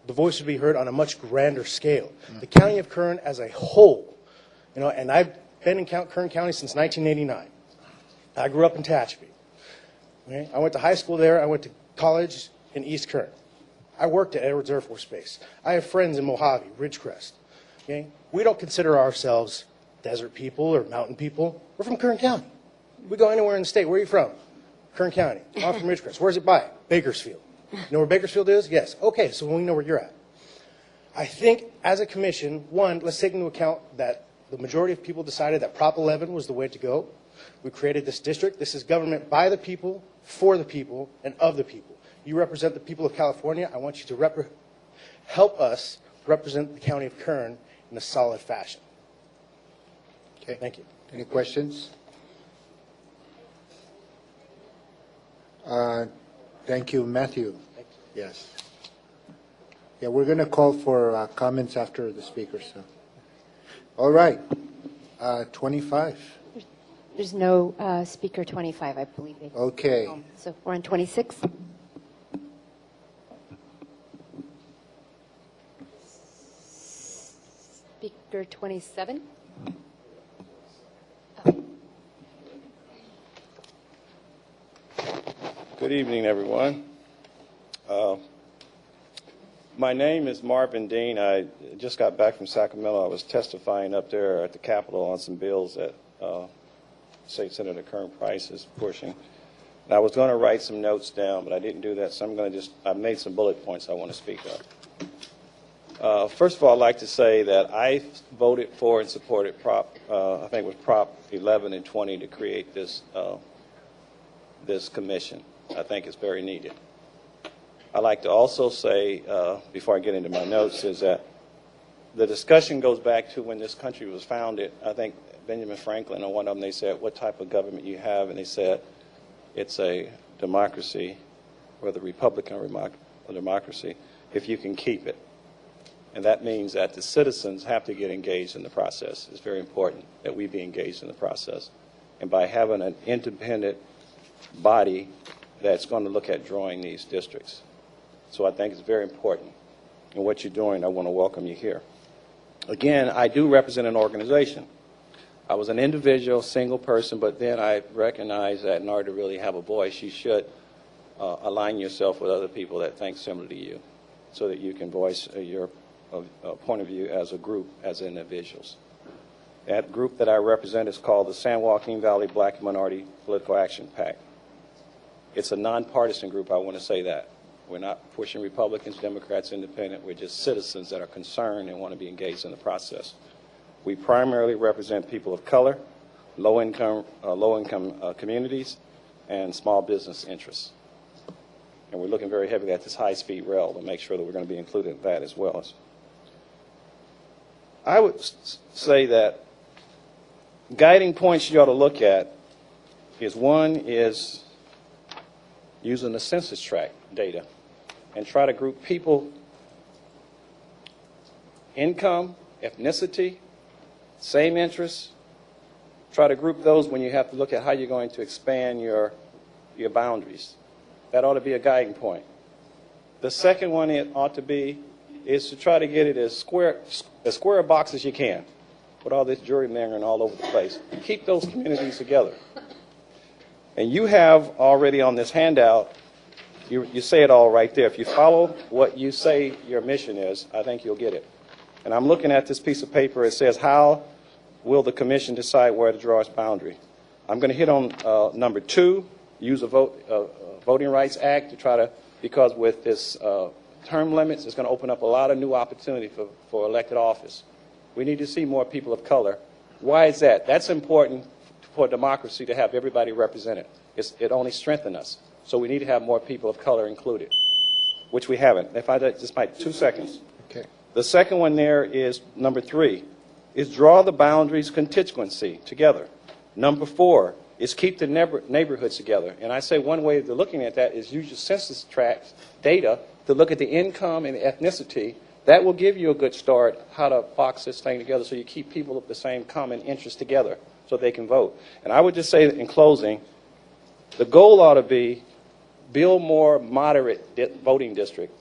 the voice would be heard on a much grander scale. The county of Kern as a whole, and I've been in Kern County since 1989. I grew up in Tehachapi. Okay? I went to high school there. I went to college in East Kern. I worked at Edwards Air Force Base. I have friends in Mojave, Ridgecrest. Okay? We don't consider ourselves desert people or mountain people. We're from Kern County. We go anywhere in the state. Where are you from? Kern County. I'm from Ridgecrest. Where's it by? Bakersfield. You know where Bakersfield is? Yes. Okay, so we know where you're at. I think as a commission, one, let's take into account that the majority of people decided that Prop 11 was the way to go. We created this district. This is government by the people, for the people, and of the people. You represent the people of California. I want you to help us represent the county of Kern in a solid fashion. Okay. Thank you. Any questions? Thank you, Matthew. Thank you. Yes. Yeah, we're going to call for comments after the speaker. So, all right. 25. There's no speaker 25, I believe. Okay. So we're on 26. Speaker 27. Good evening, everyone. My name is Marvin Dean. I just got back from Sacramento. I was testifying up there at the Capitol on some bills that State Senator Kern Price is pushing. And I was going to write some notes down, but I didn't do that, so I've made some bullet points I want to speak of. First of all, I'd like to say that I voted for and supported I think it was Prop 11 and 20 to create this commission. I think it's very needed. I'd like to also say, before I get into my notes, is that the discussion goes back to when this country was founded. I think Benjamin Franklin, on one of them, they said, what type of government you have? And they said, it's a democracy, or the Republican democracy, if you can keep it. And that means that the citizens have to get engaged in the process. It's very important that we be engaged in the process. And by having an independent body that's going to look at drawing these districts. So I think it's very important. And what you're doing, I want to welcome you here. Again, I do represent an organization. I was an individual, single person, but then I recognized that in order to really have a voice, you should align yourself with other people that think similar to you so that you can voice your point of view as a group, as individuals. That group that I represent is called the San Joaquin Valley Black Minority Political Action PAC. It's a nonpartisan group, I want to say that. We're not pushing Republicans, Democrats, Independent. We're just citizens that are concerned and want to be engaged in the process. We primarily represent people of color, low-income communities, and small business interests. And we're looking very heavily at this high-speed rail to make sure that we're going to be included in that as well. I would say that guiding points you ought to look at is one is using the census tract data and try to group people, income, ethnicity, same interests. Try to group those when you have to look at how you're going to expand your boundaries. That ought to be a guiding point. The second one it ought to be is to try to get it as square a box as you can with all this gerrymandering all over the place. Keep those communities together. And you have already on this handout, you say it all right there. If you follow what you say your mission is, I think you'll get it. And I'm looking at this piece of paper. It says, how will the commission decide where to draw its boundary? I'm going to hit on number 2, use a Voting Rights Act to try to, because with this term limits, it's going to open up a lot of new opportunity for elected office. We need to see more people of color. Why is that? That's important for democracy to have everybody represented. It only strengthens us. So we need to have more people of color included, which we haven't. If I just might, 2 seconds. Okay. The second one there is number 3, is draw the boundaries constituency together. Number 4 is keep the neighborhoods together. And I say one way of looking at that is use your census tract data to look at the income and the ethnicity. That will give you a good start how to box this thing together so you keep people of the same common interest together so they can vote. And I would just say in closing, the goal ought to be build more moderate voting district.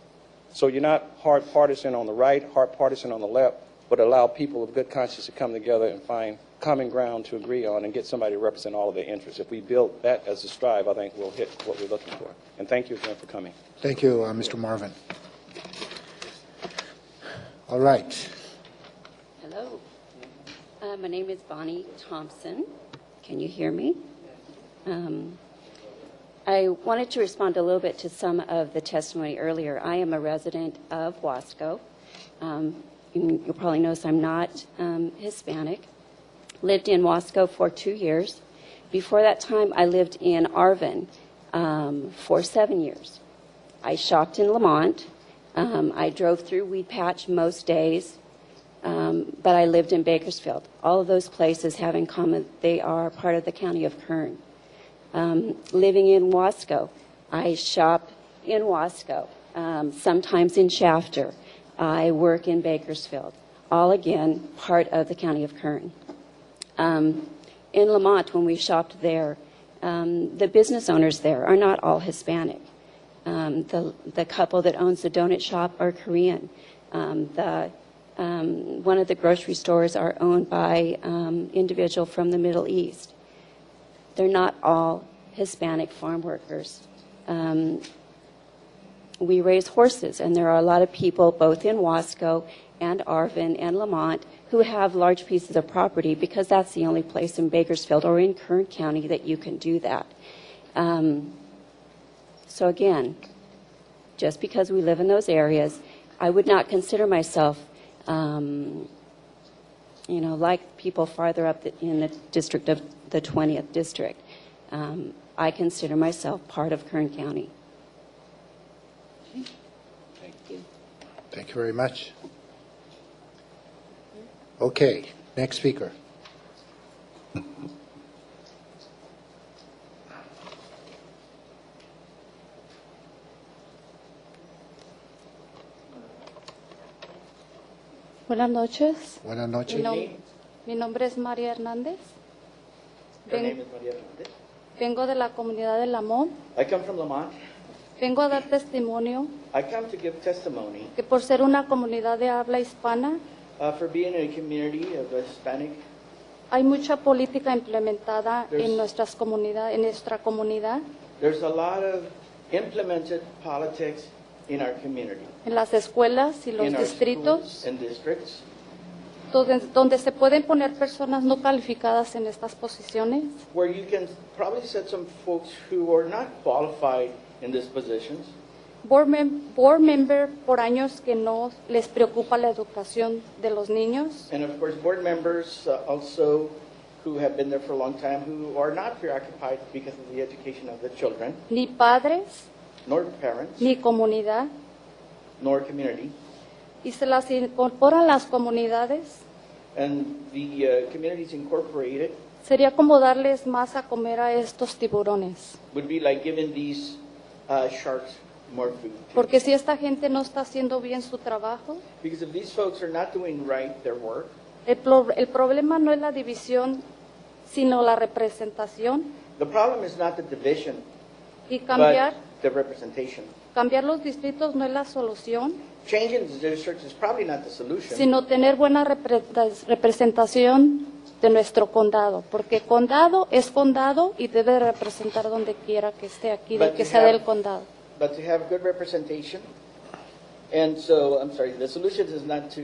So you're not hard partisan on the right, hard partisan on the left, but allow people of good conscience to come together and find common ground to agree on and get somebody to represent all of their interests. If we build that as a strive, I think we'll hit what we're looking for. And thank you again for coming. Thank you, Mr. Marvin. All right. Hello. My name is Bonnie Thompson. Can you hear me? I wanted to respond a little bit to some of the testimony earlier. I am a resident of Wasco. You'll probably notice I'm not Hispanic. Lived in Wasco for 2 years. Before that time, I lived in Arvin for 7 years. I shopped in Lamont. I drove through Weed Patch most days, but I lived in Bakersfield. All of those places have in common they are part of the county of Kern. Living in Wasco, I shop in Wasco, sometimes in Shafter. I work in Bakersfield, all again part of the county of Kern. In Lamont, when we shopped there, the business owners there are not all Hispanic. The couple that owns the donut shop are Korean. One of the grocery stores are owned by individual from the Middle East. They're not all Hispanic farm workers. we raise horses, and there are a lot of people both in Wasco and Arvin and Lamont who have large pieces of property because that's the only place in Bakersfield or in Kern County that you can do that. So again, just because we live in those areas, I would not consider myself, like people farther up in the district of the 20th district. I consider myself part of Kern County. Thank you. Thank you very much. Okay, next speaker. Buenas noches. Buenas noches. Mi nombre es María Hernández. Her name is Maria Hernandez. Vengo de la comunidad de Lamont. I come from Lamont. Vengo a dar testimonio I come to give testimony que por ser una comunidad de habla hispana, for being in a community of Hispanic. hay mucha política implementada There's- en nuestra comunidad, There's a lot of implemented politics in our community. en las escuelas y los in our distritos, schools and districts, donde se pueden poner personas no calificadas en estas posiciones. where you can probably set some folks who are not qualified in these positions. Board member por años que no les preocupa la educación de los niños. And of course, board members also who have been there for a long time who are not preoccupied because of the education of the children, Ni padres, nor parents, ni comunidad, nor community. y se las incorporan las comunidades. And the communities incorporated Sería como darles más a comer a estos tiburones. would be like giving these sharks more food. Porque si esta gente no está haciendo bien su trabajo, Because if these folks are not doing right their work, el problema no es la división, sino la representación. the problem is not the division, Y cambiar but the representation. los distritos no es la solución, Changing the districts is probably not the solution, sino tener buena representación de nuestro condado. Porque condado es condado y debe representar donde quiera que esté aquí, de But que to sea have- del condado. but to have good representation. And so, I'm sorry, the solution is not to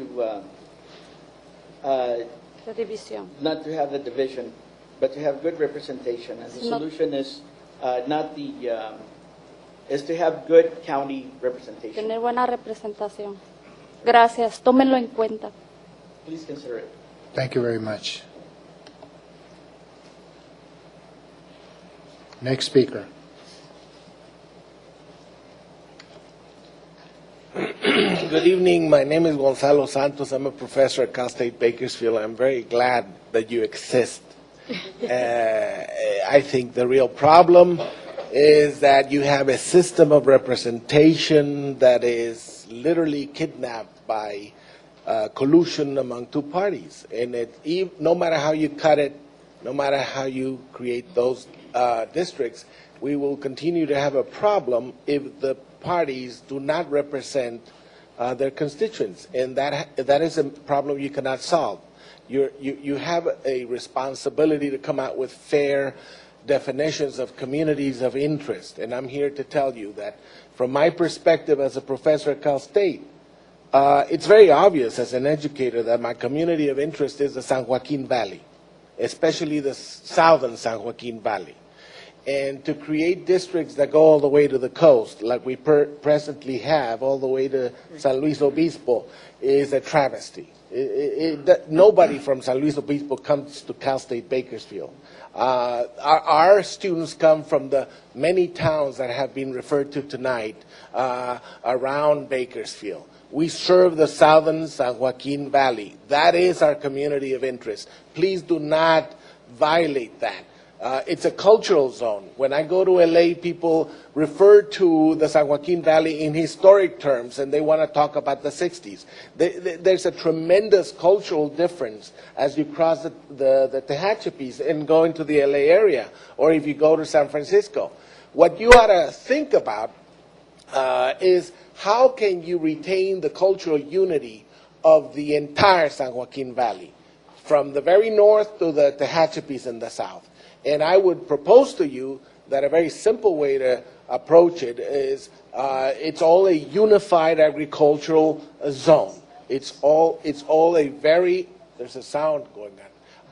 La división. not to have the division, but to have good representation. And the No- solution is not the is to have good county representation. Tener buena representación. Gracias, tómenlo en cuenta. Please consider it. Thank you very much. Next speaker. Good evening. My name is Gonzalo Santos. I'm a professor at Cal State Bakersfield. I'm very glad that you exist. I think the real problem is that you have a system of representation that is literally kidnapped by collusion among two parties. And no matter how you cut it, no matter how you create those districts, we will continue to have a problem if the parties do not represent their constituents, and that is a problem you cannot solve. You have a responsibility to come out with fair definitions of communities of interest, and I'm here to tell you that from my perspective as a professor at Cal State, it's very obvious as an educator that my community of interest is the San Joaquin Valley, especially the southern San Joaquin Valley. And to create districts that go all the way to the coast, like we presently have, all the way to San Luis Obispo, is a travesty. Nobody from San Luis Obispo comes to Cal State Bakersfield. Our students come from the many towns that have been referred to tonight around Bakersfield. We serve the southern San Joaquin Valley. That is our community of interest. Please do not violate that. It's a cultural zone. When I go to LA, people refer to the San Joaquin Valley in historic terms, and they want to talk about the 60s. There's a tremendous cultural difference as you cross the Tehachapis and go into the LA area, or if you go to San Francisco. What you ought to think about is how can you retain the cultural unity of the entire San Joaquin Valley, from the very north to the Tehachapis in the south. And I would propose to you that a very simple way to approach it is it's all a unified agricultural zone. It's all a very, there's a sound going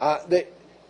on.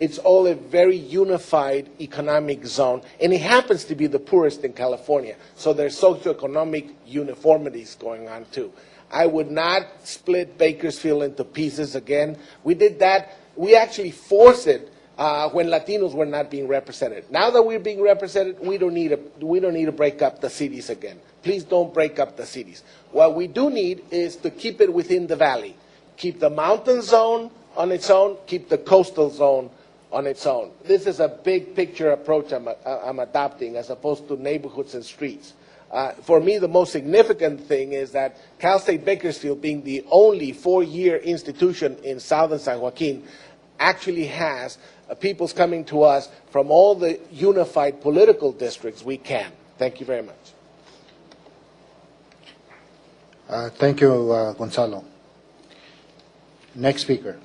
It's all a very unified economic zone, and it happens to be the poorest in California. So there's socioeconomic uniformities going on too. I would not split Bakersfield into pieces again. We did that. We actually forced it when Latinos were not being represented. Now that we're being represented, we don't need to break up the cities again. Please don't break up the cities. What we do need is to keep it within the valley. Keep the mountain zone on its own. Keep the coastal zone on its own. This is a big picture approach I'm adopting as opposed to neighborhoods and streets. For me, the most significant thing is that Cal State Bakersfield, being the only four-year institution in southern San Joaquin, actually has peoples coming to us from all the unified political districts we can. Thank you very much. Thank you, Gonzalo. Next speaker.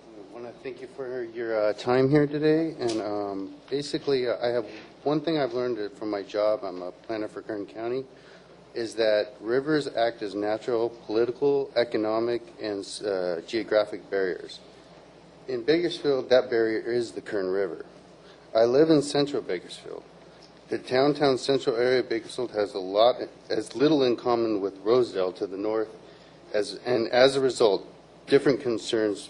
I want to thank you for your time here today. And basically, I have one thing I've learned from my job. I'm a planner for Kern County, is that rivers act as natural, political, economic, and geographic barriers. In Bakersfield, that barrier is the Kern River. I live in central Bakersfield. The downtown central area of Bakersfield has as little in common with Rosedale to the north, and as a result, different concerns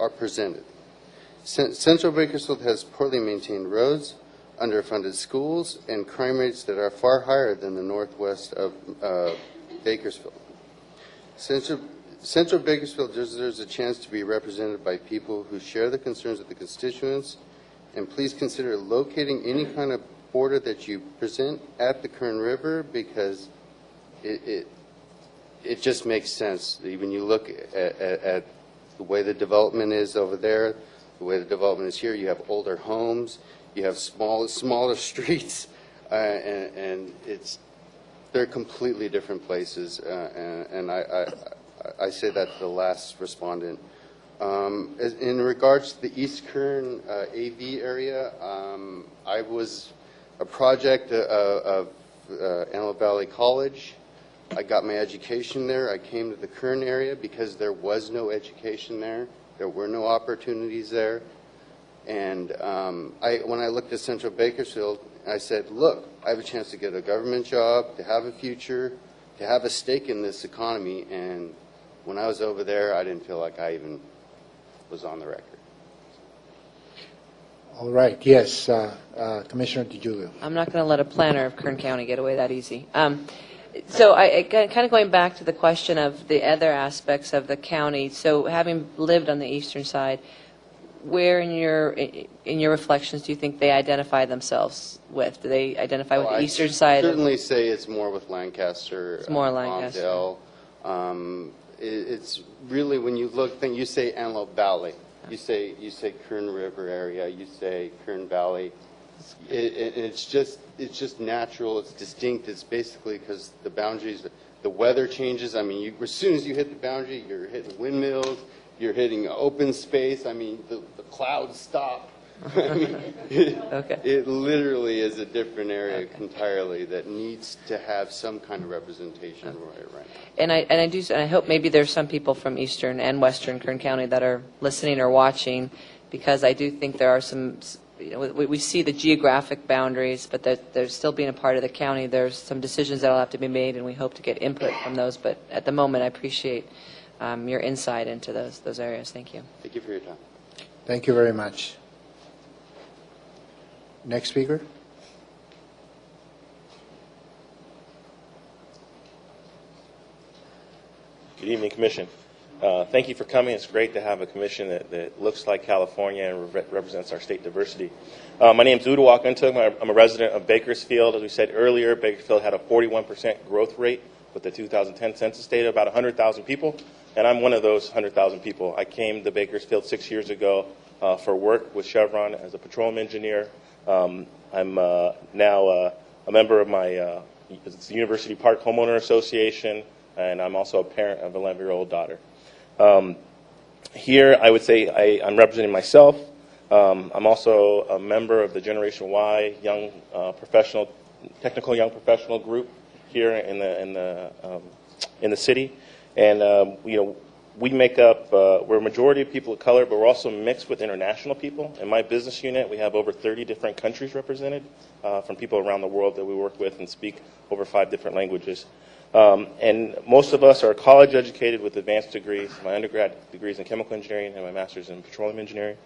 are presented. Central Bakersfield has poorly maintained roads, underfunded schools, and crime rates that are far higher than the northwest of Bakersfield. Central Bakersfield deserves a chance to be represented by people who share the concerns of the constituents, and please consider locating any kind of border that you present at the Kern River, because it just makes sense. When you look at the way the development is over there, the way the development is here, you have older homes, you have smaller streets, and they're completely different places. And I say that to the last respondent. In regards to the East Kern AV area, I was a project of Antelope Valley College. I got my education there. I came to the Kern area because there was no education there. There were no opportunities there. And when I looked at Central Bakersfield, I said, look, I have a chance to get a government job, to have a future, to have a stake in this economy. And when I was over there, I didn't feel like I even was on the record. All right. Yes, Commissioner DiGiulio. I'm not going to let a planner of Kern County get away that easy. So I kind of going back to the question of the other aspects of the county. So having lived on the eastern side, where in your reflections do you think they identify themselves with? Do they identify with the eastern side? I certainly say it's more with Lancaster. It's more Lancaster. Palmdale. It's really, when you look, then you say Antelope Valley. You say Kern River area. You say Kern Valley. It's just natural. It's distinct. It's basically because the boundaries, the weather changes. I mean, as soon as you hit the boundary, you're hitting windmills. You're hitting open space. I mean, the clouds stop. I mean, it literally is a different area entirely that needs to have some kind of representation right now. And I hope maybe there's some people from eastern and western Kern County that are listening or watching, because I do think there are some. We see the geographic boundaries, but they're still being a part of the county. There's some decisions that will have to be made, and we hope to get input from those. But at the moment, I appreciate your insight into those areas. Thank you. Thank you for your time. Thank you very much. Next speaker. Good evening, Commission. Thank you for coming. It's great to have a commission that looks like California and represents our state diversity. My name is Uduak Untuk. I'm a resident of Bakersfield. As we said earlier, Bakersfield had a 41% growth rate with the 2010 census data, about 100,000 people, and I'm one of those 100,000 people. I came to Bakersfield 6 years ago for work with Chevron as a petroleum engineer. I'm now a member of the University Park Homeowner Association, and I'm also a parent of an 11-year-old daughter. Here, I would say I'm representing myself. I'm also a member of the Generation Y young technical young professional group here in the city, and we make up. We're a majority of people of color, but we're also mixed with international people. In my business unit, we have over 30 different countries represented, from people around the world that we work with and speak over 5 different languages. And most of us are college educated with advanced degrees. My undergrad degrees in chemical engineering and my master's in petroleum engineering.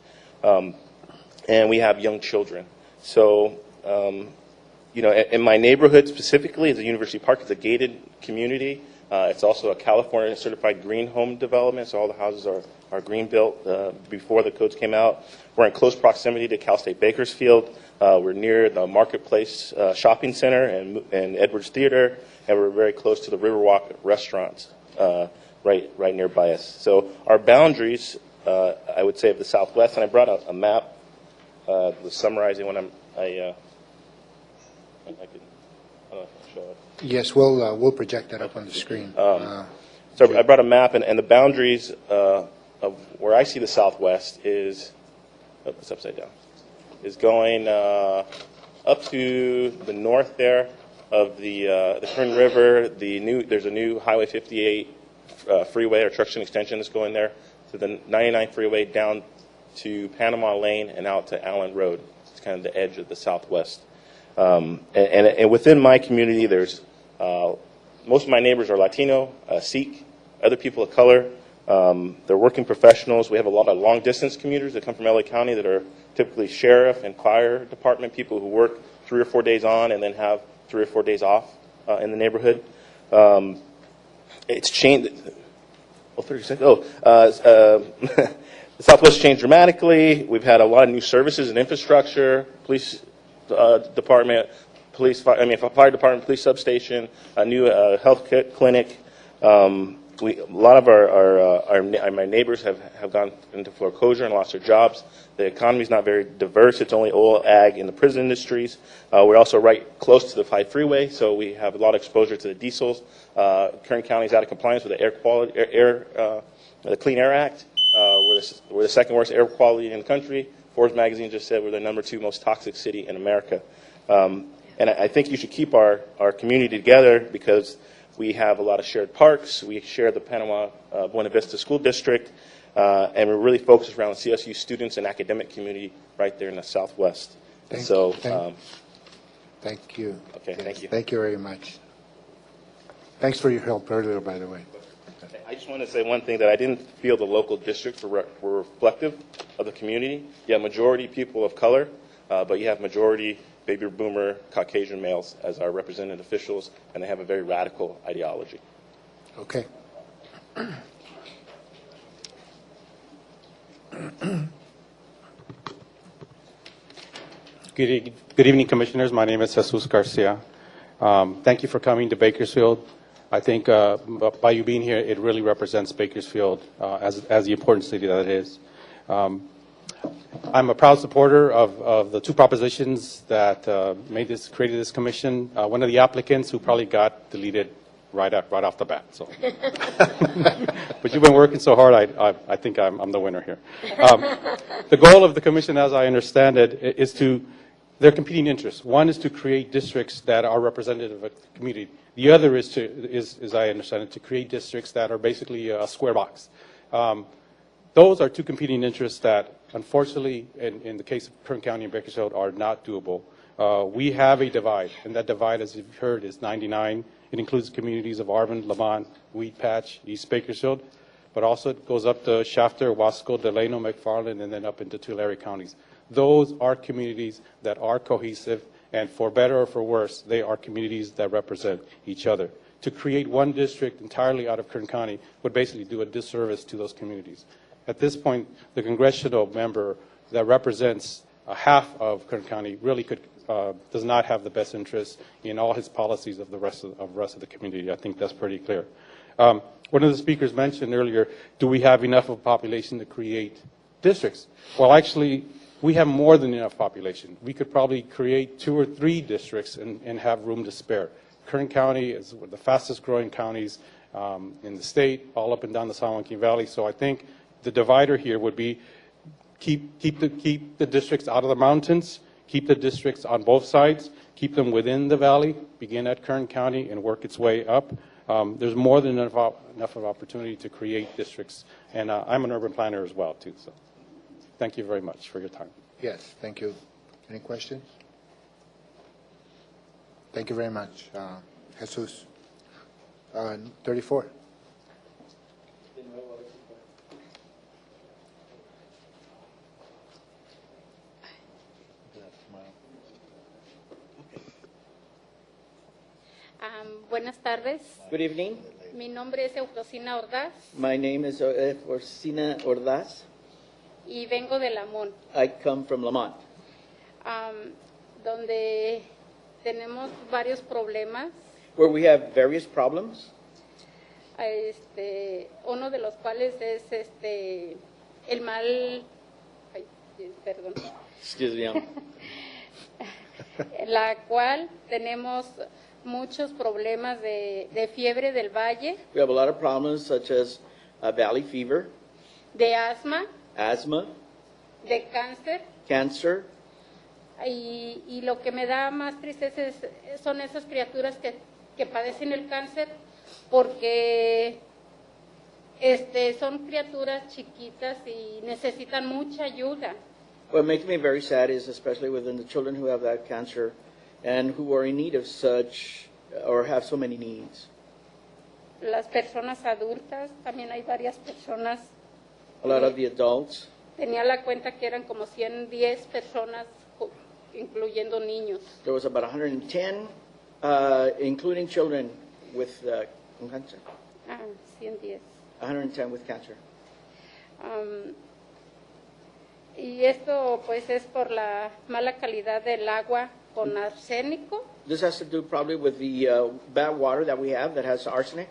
And we have young children. So, in my neighborhood specifically, the University Park is a gated community. It's also a California certified green home development, so all the houses are green built before the codes came out. We're in close proximity to Cal State Bakersfield. We're near the Marketplace Shopping Center and Edwards Theater, and we're very close to the Riverwalk restaurants right nearby us. So our boundaries, I would say, of the Southwest, and I brought a map summarizing what I don't know if I can show it. Yes, we'll project that up on the screen. So I brought a map, and the boundaries of where I see the Southwest is, it's upside down, is going up to the north there of the Kern River. There's a new Highway 58 freeway or truction extension that's going there, to the 99 freeway down to Panama Lane and out to Allen Road. It's kind of the edge of the Southwest. And within my community, there's most of my neighbors are Latino, Sikh, other people of color. They're working professionals. We have a lot of long-distance commuters that come from LA County that are typically sheriff and fire department people who work 3 or 4 days on and then have 3 or 4 days off in the neighborhood. It's changed. 30 seconds. The Southwest changed dramatically. We've had a lot of new services and infrastructure, police department, fire department, police substation, a new health clinic. A lot of my neighbors have gone into foreclosure and lost their jobs. The economy is not very diverse. It's only oil, ag, and the prison industries. We're also right close to the 5 freeway, so we have a lot of exposure to the diesels. Kern County is out of compliance with the the Clean Air Act. We're the second worst air quality in the country. Forbes magazine just said we're the number 2 most toxic city in America. And I think you should keep our community together because we have a lot of shared parks. We share the Panama Buena Vista School District, and we're really focused around the CSU students and academic community right there in the Southwest. Thank you. Okay, yes, thank you. Thank you very much. Thanks for your help earlier, by the way. I just want to say one thing, that I didn't feel the local districts were reflective of the community. You have majority people of color, but you have majority baby boomer Caucasian males as our represented officials, and they have a very radical ideology. Okay. Good evening, Commissioners. My name is Jesus Garcia. Thank you for coming to Bakersfield. I think by you being here, it really represents Bakersfield as the important city that it is. I'm a proud supporter of the 2 propositions that created this commission. One of the applicants who probably got deleted right off the bat. So, but you've been working so hard. I think I'm the winner here. The goal of the commission, as I understand it, is there are competing interests. One is to create districts that are representative of the community. The other is, as I understand it, to create districts that are basically a square box. Those are 2 competing interests that, unfortunately, in the case of Kern County and Bakersfield, are not doable. We have a divide, and that divide, as you've heard, is 99. It includes communities of Arvin, Lamont, Wheat Patch, East Bakersfield, but also it goes up to Shafter, Wasco, Delano, McFarland, and then up into Tulare counties. Those are communities that are cohesive, and for better or for worse, they are communities that represent each other. To create one district entirely out of Kern County would basically do a disservice to those communities. At this point, the congressional member that represents half of Kern County really does not have the best interest in all his policies of the rest of the community. I think that's pretty clear. One of the speakers mentioned earlier, do we have enough of a population to create districts? Well, actually, we have more than enough population. We could probably create 2 or 3 districts and have room to spare. Kern County is one of the fastest growing counties in the state, all up and down the San Joaquin Valley. So I think the divider here would be keep the districts out of the mountains, keep the districts on both sides, keep them within the valley, begin at Kern County and work its way up. There's more than enough of opportunity to create districts, and I'm an urban planner as well, too. So thank you very much for your time. Yes, thank you. Any questions? Thank you very much, Jesus. 34. Buenas tardes. Good evening. Mi nombre es Eufrosina Ordaz My name is Orsina Ordaz. y vengo de Lamón, I come from Lamont, donde tenemos varios problemas. where we have various problems. Uno de los cuales es el mal, perdón, Excuse me. la cual tenemos muchos problemas de fiebre del valle, We have a lot of problems such as valley fever, de asma, asthma, de cáncer, cancer, y lo que me da más tristeza son esas criaturas que padecen el cáncer porque son criaturas chiquitas y necesitan mucha ayuda. What makes me very sad is especially within the children who have that cancer and who are in need of such or have so many needs. Las personas adultas, también hay varias personas. A lot of the adults, Tenía la cuenta que eran como 110 personas, incluyendo niños. there was about 110, including children with cancer. 110. 110 with cancer. Y esto pues es por la mala calidad del agua con arsénico. This has to do probably with the bad water that we have that has arsenic.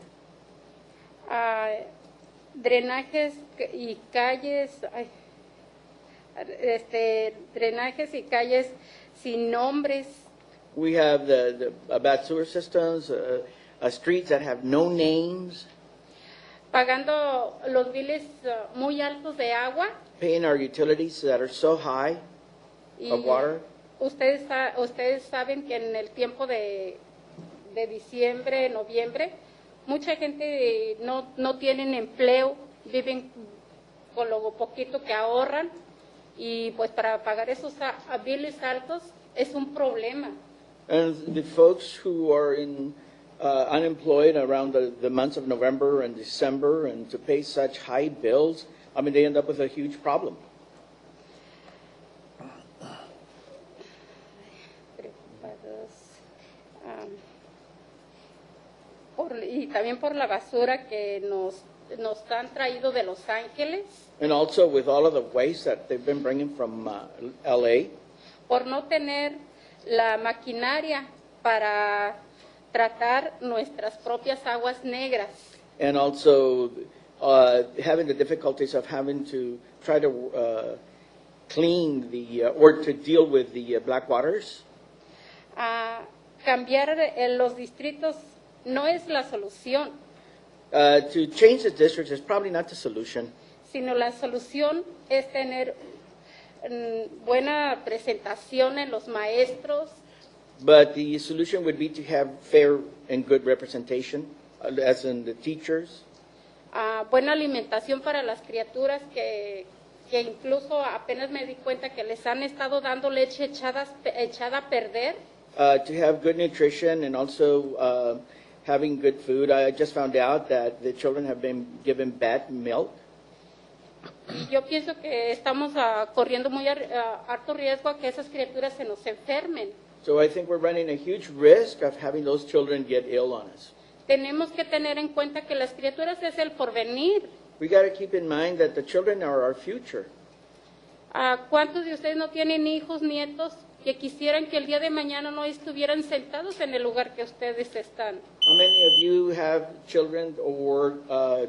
Drenajes y calles, drenajes y calles sin nombres, We have the bad sewer systems, streets that have no names, pagando los biles muy altos de agua. paying our utilities that are so high Y of water. ustedes saben que en el tiempo de diciembre, noviembre, mucha gente no tienen empleo, viven con lo poquito que ahorran y pues para pagar esos biles altos es un problema. And the folks who are unemployed around the months of November and December and to pay such high bills, I mean, they end up with a huge problem. Y también por la basura que nos han traído de Los Ángeles, And also with all of the waste that they've been bringing from LA, por no tener la maquinaria para tratar nuestras propias aguas negras. and also having the difficulties of having to try to clean or to deal with the black waters. Cambiar los distritos no es la solución, To change the districts is probably not the solution, sino la solución es tener buena presentación en los maestros, but the solution would be to have fair and good representation, as in the teachers, buena alimentación para las criaturas que incluso apenas me di cuenta que les han estado dando leche echada a perder. to have good nutrition and also having good food. I just found out that the children have been given bad milk. Y yo pienso que estamos corriendo muy harto riesgo a que esas criaturas se nos enfermen. So I think we're running a huge risk of having those children get ill on us. Tenemos que tener en cuenta que las criaturas es el porvenir. We got to keep in mind that the children are our future. ¿Cuántos de ustedes no tienen hijos, nietos, que quisieran que el día de mañana no estuvieran sentados en el lugar que ustedes están? How many of you have children or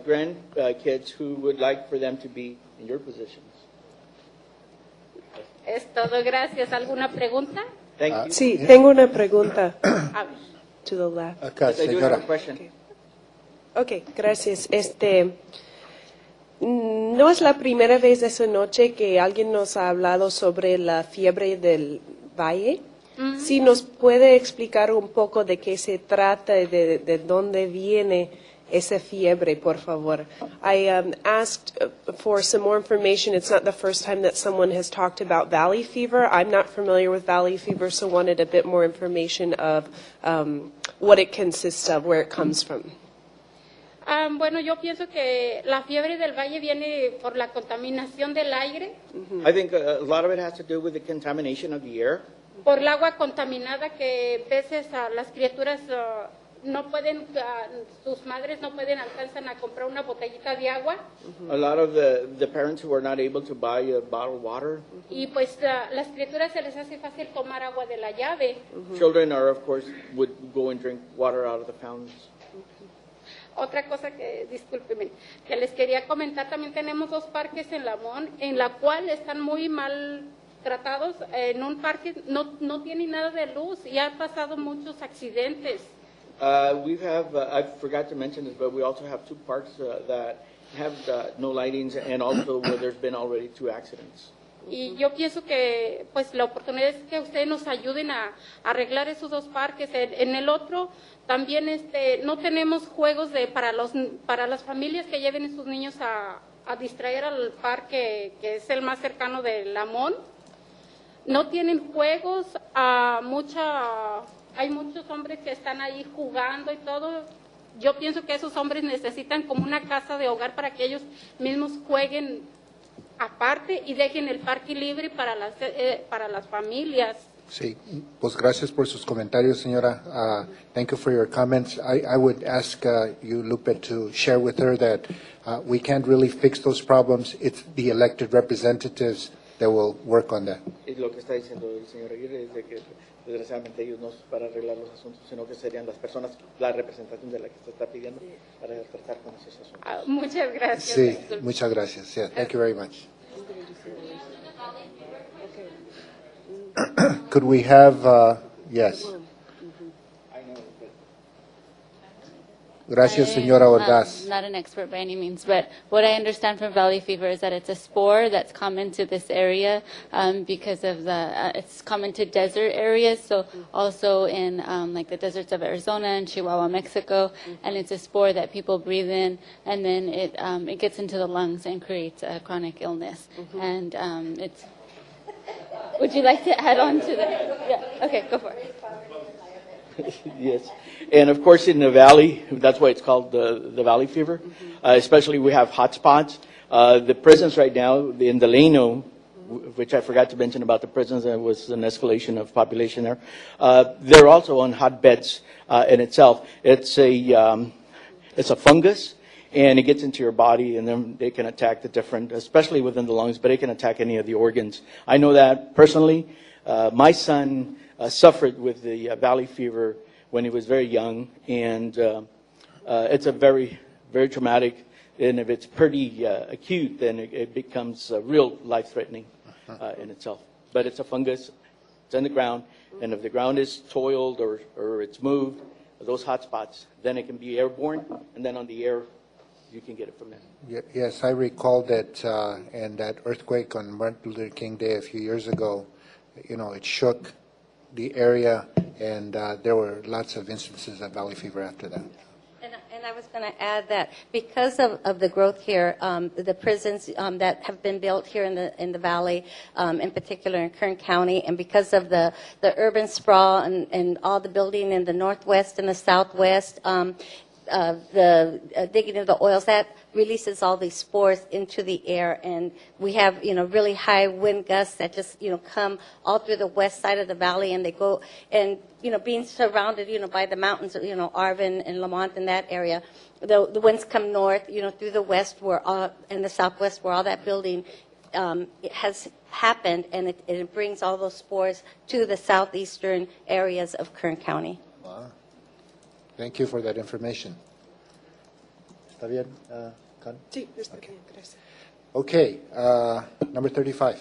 grandkids who would like for them to be in your positions? Es todo, gracias. ¿Alguna pregunta? Thank you. Sí, tengo una pregunta. A ver. To the left. Acá, Yes, I do have señora. a question. Ok, gracias. No es la primera vez esa noche que alguien nos ha hablado sobre la fiebre del valle. Si nos puede explicar un poco de qué se trata y de dónde viene esa fiebre, por favor. I asked for some more information. It's not the first time that someone has talked about valley fever. I'm not familiar with valley fever, so wanted a bit more information of what it consists of, where it comes from. Bueno, yo pienso que la fiebre del valle viene por la contaminación del aire, I think a lot of it has to do with the contamination of the air. por el agua contaminada que a veces las criaturas no pueden, sus madres no pueden, alcanzan a comprar una botellita de agua A lot of the parents who are not able to buy a bottled water. y pues las criaturas se les hace fácil tomar agua de la llave. Children are, of course, would go and drink water out of the fountains. Otra cosa que, discúlpeme, que les quería comentar, también tenemos 2 parques en Lamón, en la cual están muy mal tratados. En un parque no tiene nada de luz y han pasado muchos accidentes. I forgot to mention this, but we also have 2 parks that have no lightings, and also where there's been already 2 accidents. Y yo pienso que pues la oportunidad es que ustedes nos ayuden a arreglar esos 2 parques. En el otro también no tenemos juegos para las familias que lleven a sus niños a distraer al parque que es el más cercano de Lamón. No tienen juegos, hay muchos hombres que están ahí jugando y todo. Yo pienso que esos hombres necesitan como una casa de hogar para que ellos mismos jueguen aparte y dejen el parque libre para las familias. Sí, pues gracias por sus comentarios, señora. Thank you for your comments. I would ask you, Lupe, to share with her that we can't really fix those problems. It's the elected representatives that will work on that. Y lo que está diciendo el señor Aguirre es de que desgraciadamente ellos no son para arreglar los asuntos, sino que serían las personas, la representación de la que se está pidiendo para tratar con esos asuntos. Muchas gracias. Sí, muchas gracias. Yeah, thank you very much. Could we have, yes. Gracias, señora Ordaz. Not an expert by any means, but what I understand from valley fever is that it's a spore that's common to this area because of it's common to desert areas, so also in like the deserts of Arizona and Chihuahua, Mexico, and it's a spore that people breathe in, and then it gets into the lungs and creates a chronic illness. And it's. Would you like to add on to that? Yeah. Okay, go for it. Yes, and of course in the valley, that's why it's called the valley fever. Especially we have hot spots. The prisons right now in Delano, which I forgot to mention about the prisons, there was an escalation of population there. They're also on hotbeds in itself. It's a fungus, and it gets into your body, and then it can attack the different, especially within the lungs, but it can attack any of the organs. I know that personally. My son suffered with the valley fever when he was very young, and it's a very, very traumatic, and if it's pretty acute, then it becomes real life-threatening in itself. But it's a fungus, it's in the ground, and if the ground is soiled or it's moved, those hot spots, then it can be airborne, and then on the air, you can get it from there. Yes, I recall that in that earthquake on Martin Luther King Day a few years ago, it shook the area, and there were lots of instances of valley fever after that. And I was going to add that because of the growth here, the prisons that have been built here in the valley, in particular in Kern County, and because of the urban sprawl and all the building in the northwest and the southwest, the digging of the oils, that releases all these spores into the air, and we have really high wind gusts that just come all through the west side of the valley, and they go, and being surrounded by the mountains, Arvin and Lamont in that area, the winds come north through the west and the southwest where all that building it has happened, and it brings all those spores to the southeastern areas of Kern County. Wow. Thank you for that information. ¿Está bien, Con? Sí, está bien, gracias. Okay, number 35.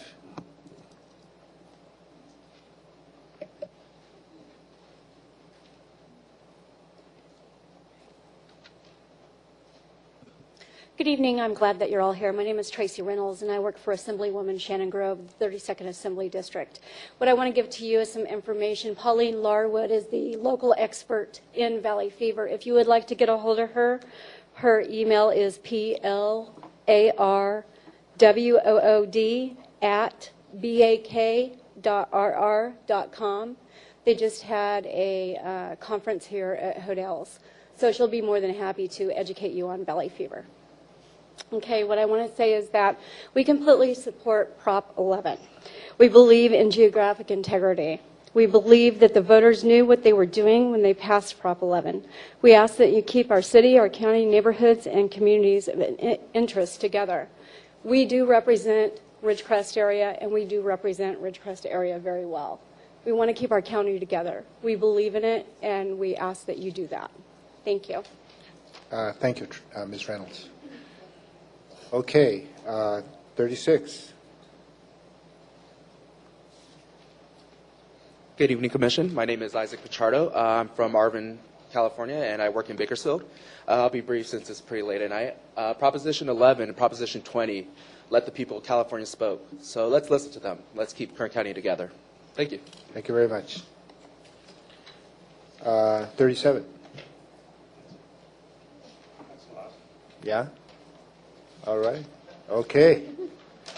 Good evening. I'm glad that you're all here. My name is Tracy Reynolds, and I work for Assemblywoman Shannon Grove, the 32nd Assembly District. What I want to give to you is some information. Pauline Larwood is the local expert in valley fever. If you would like to get a hold of her, her email is PLARWOOD@bak.rr.com. They just had a conference here at Hodell's, so she'll be more than happy to educate you on valley fever. Okay, what I want to say is that we completely support Prop 11. We believe in geographic integrity. We believe that the voters knew what they were doing when they passed Prop 11. We ask that you keep our city, our county, neighborhoods, and communities of interest together. We do represent Ridgecrest area, and we do represent Ridgecrest area very well. We want to keep our county together. We believe in it, and we ask that you do that. Thank you. Thank you, Ms. Reynolds. Okay, 36. Good evening, Commission. My name is Isaac Pichardo. I'm from Arvin, California, and I work in Bakersfield. I'll be brief since it's pretty late at night. Proposition 11 and Proposition 20, let the people of California spoke. So let's listen to them. Let's keep Kern County together. Thank you. Thank you very much. 37. Yeah? All right. Okay.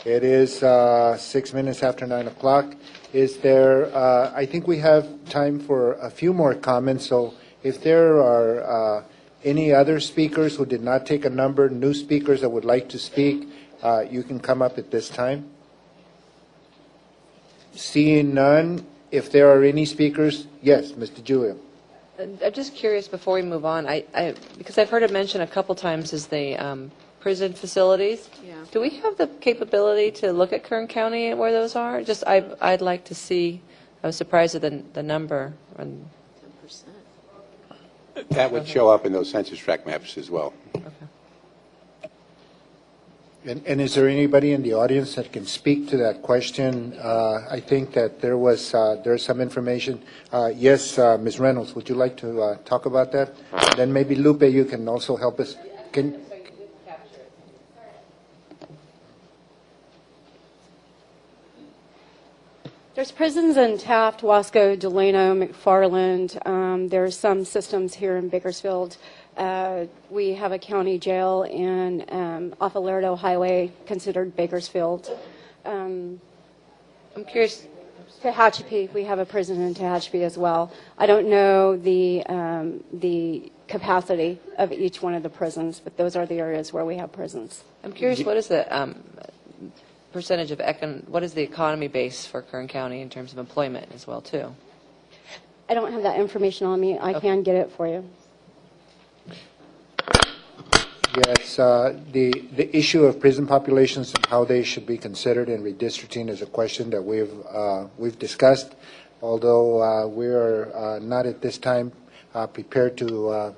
It is 6 minutes after 9 o'clock. Is there, I think we have time for a few more comments, so if there are any other speakers who did not take a number, new speakers that would like to speak, you can come up at this time. Seeing none, if there are any speakers, yes, Mr. Julio. I'm just curious before we move on, because I've heard it mentioned a couple times is the prison facilities. Yeah. Do we have the capability to look at Kern County and where those are? Just I'd like to see. I was surprised at the number. 10%. That would show up in those census tract maps as well. And is there anybody in the audience that can speak to that question? I think that there's some information. Yes, Ms. Reynolds, would you like to talk about that? Then maybe Lupe, you can also help us. There's prisons in Taft, Wasco, Delano, McFarland. There's some systems here in Bakersfield. We have a county jail off of Laredo Highway, considered Bakersfield. I'm curious. Tehachapi, we have a prison in Tehachapi as well. I don't know the capacity of each one of the prisons, but those are the areas where we have prisons. I'm curious, what is the percentage of what is the economy base for Kern County in terms of employment as well, too? I don't have that information on me. I can get it for you. Yes, the issue of prison populations and how they should be considered in redistricting is a question that we've discussed, although we are not at this time prepared to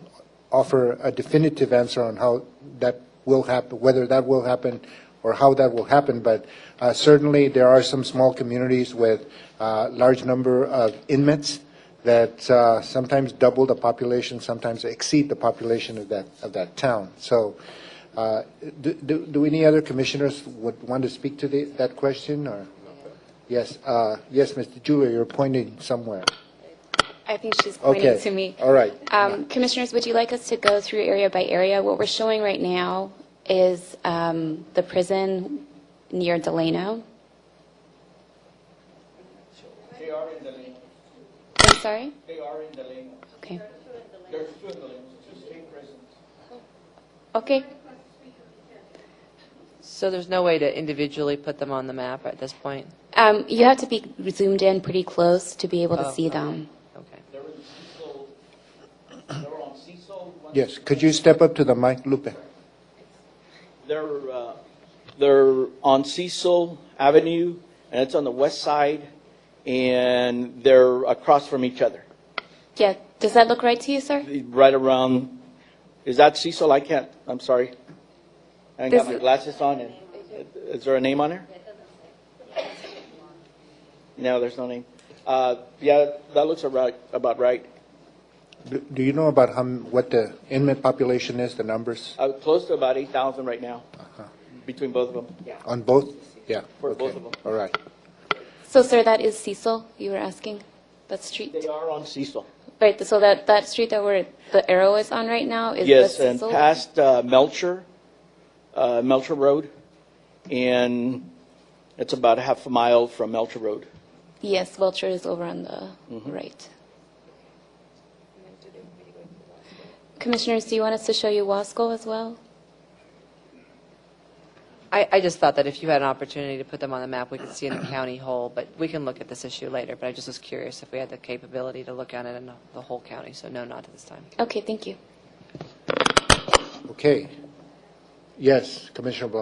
offer a definitive answer on how that will happen, whether that will happen or how that will happen. But certainly there are some small communities with a large number of inmates that sometimes double the population, sometimes exceed the population of that town. So do any other commissioners would want to speak to that question? Or yes, yes, Mr. Julia, you're pointing somewhere. I think she's pointing to me. All right. Commissioners, would you like us to go through area by area? What we're showing right now is the prison near Delano. They are in Delano. I'm sorry? They are in Delano. Okay. There's two in Delano, two state prisons. Okay. So there's no way to individually put them on the map at this point? You have to be zoomed in pretty close to be able to see them. Okay. They're on Cecil. Yes, could you step up to the mic, Lupe? They're on Cecil Avenue, and it's on the west side, and they're across from each other. Yeah. Does that look right to you, sir? Right around, is that Cecil? I'm sorry. I ain't got my glasses on. Is there a name on there? No, there's no name. Yeah, that looks about right. Do you know about what the inmate population is, the numbers? Close to about 8,000 right now, between both of them. Yeah. On both? Yeah. For okay. both of them. All right. So, sir, that is Cecil, you were asking? That street? They are on Cecil. Right, so that street that the arrow is on right now is Yes, the and Cecil? past Melcher Road, and it's about a half a mile from Melcher Road. Yes, Welcher is over on the Mm-hmm. right. Commissioners, do you want us to show you Wasco as well? I just thought that if you had an opportunity to put them on the map, we could see in the county whole, but we can look at this issue later. But I just was curious if we had the capability to look at it in the whole county, so no, not at this time. Okay, thank you. Okay. Yes, Commissioner Blanc.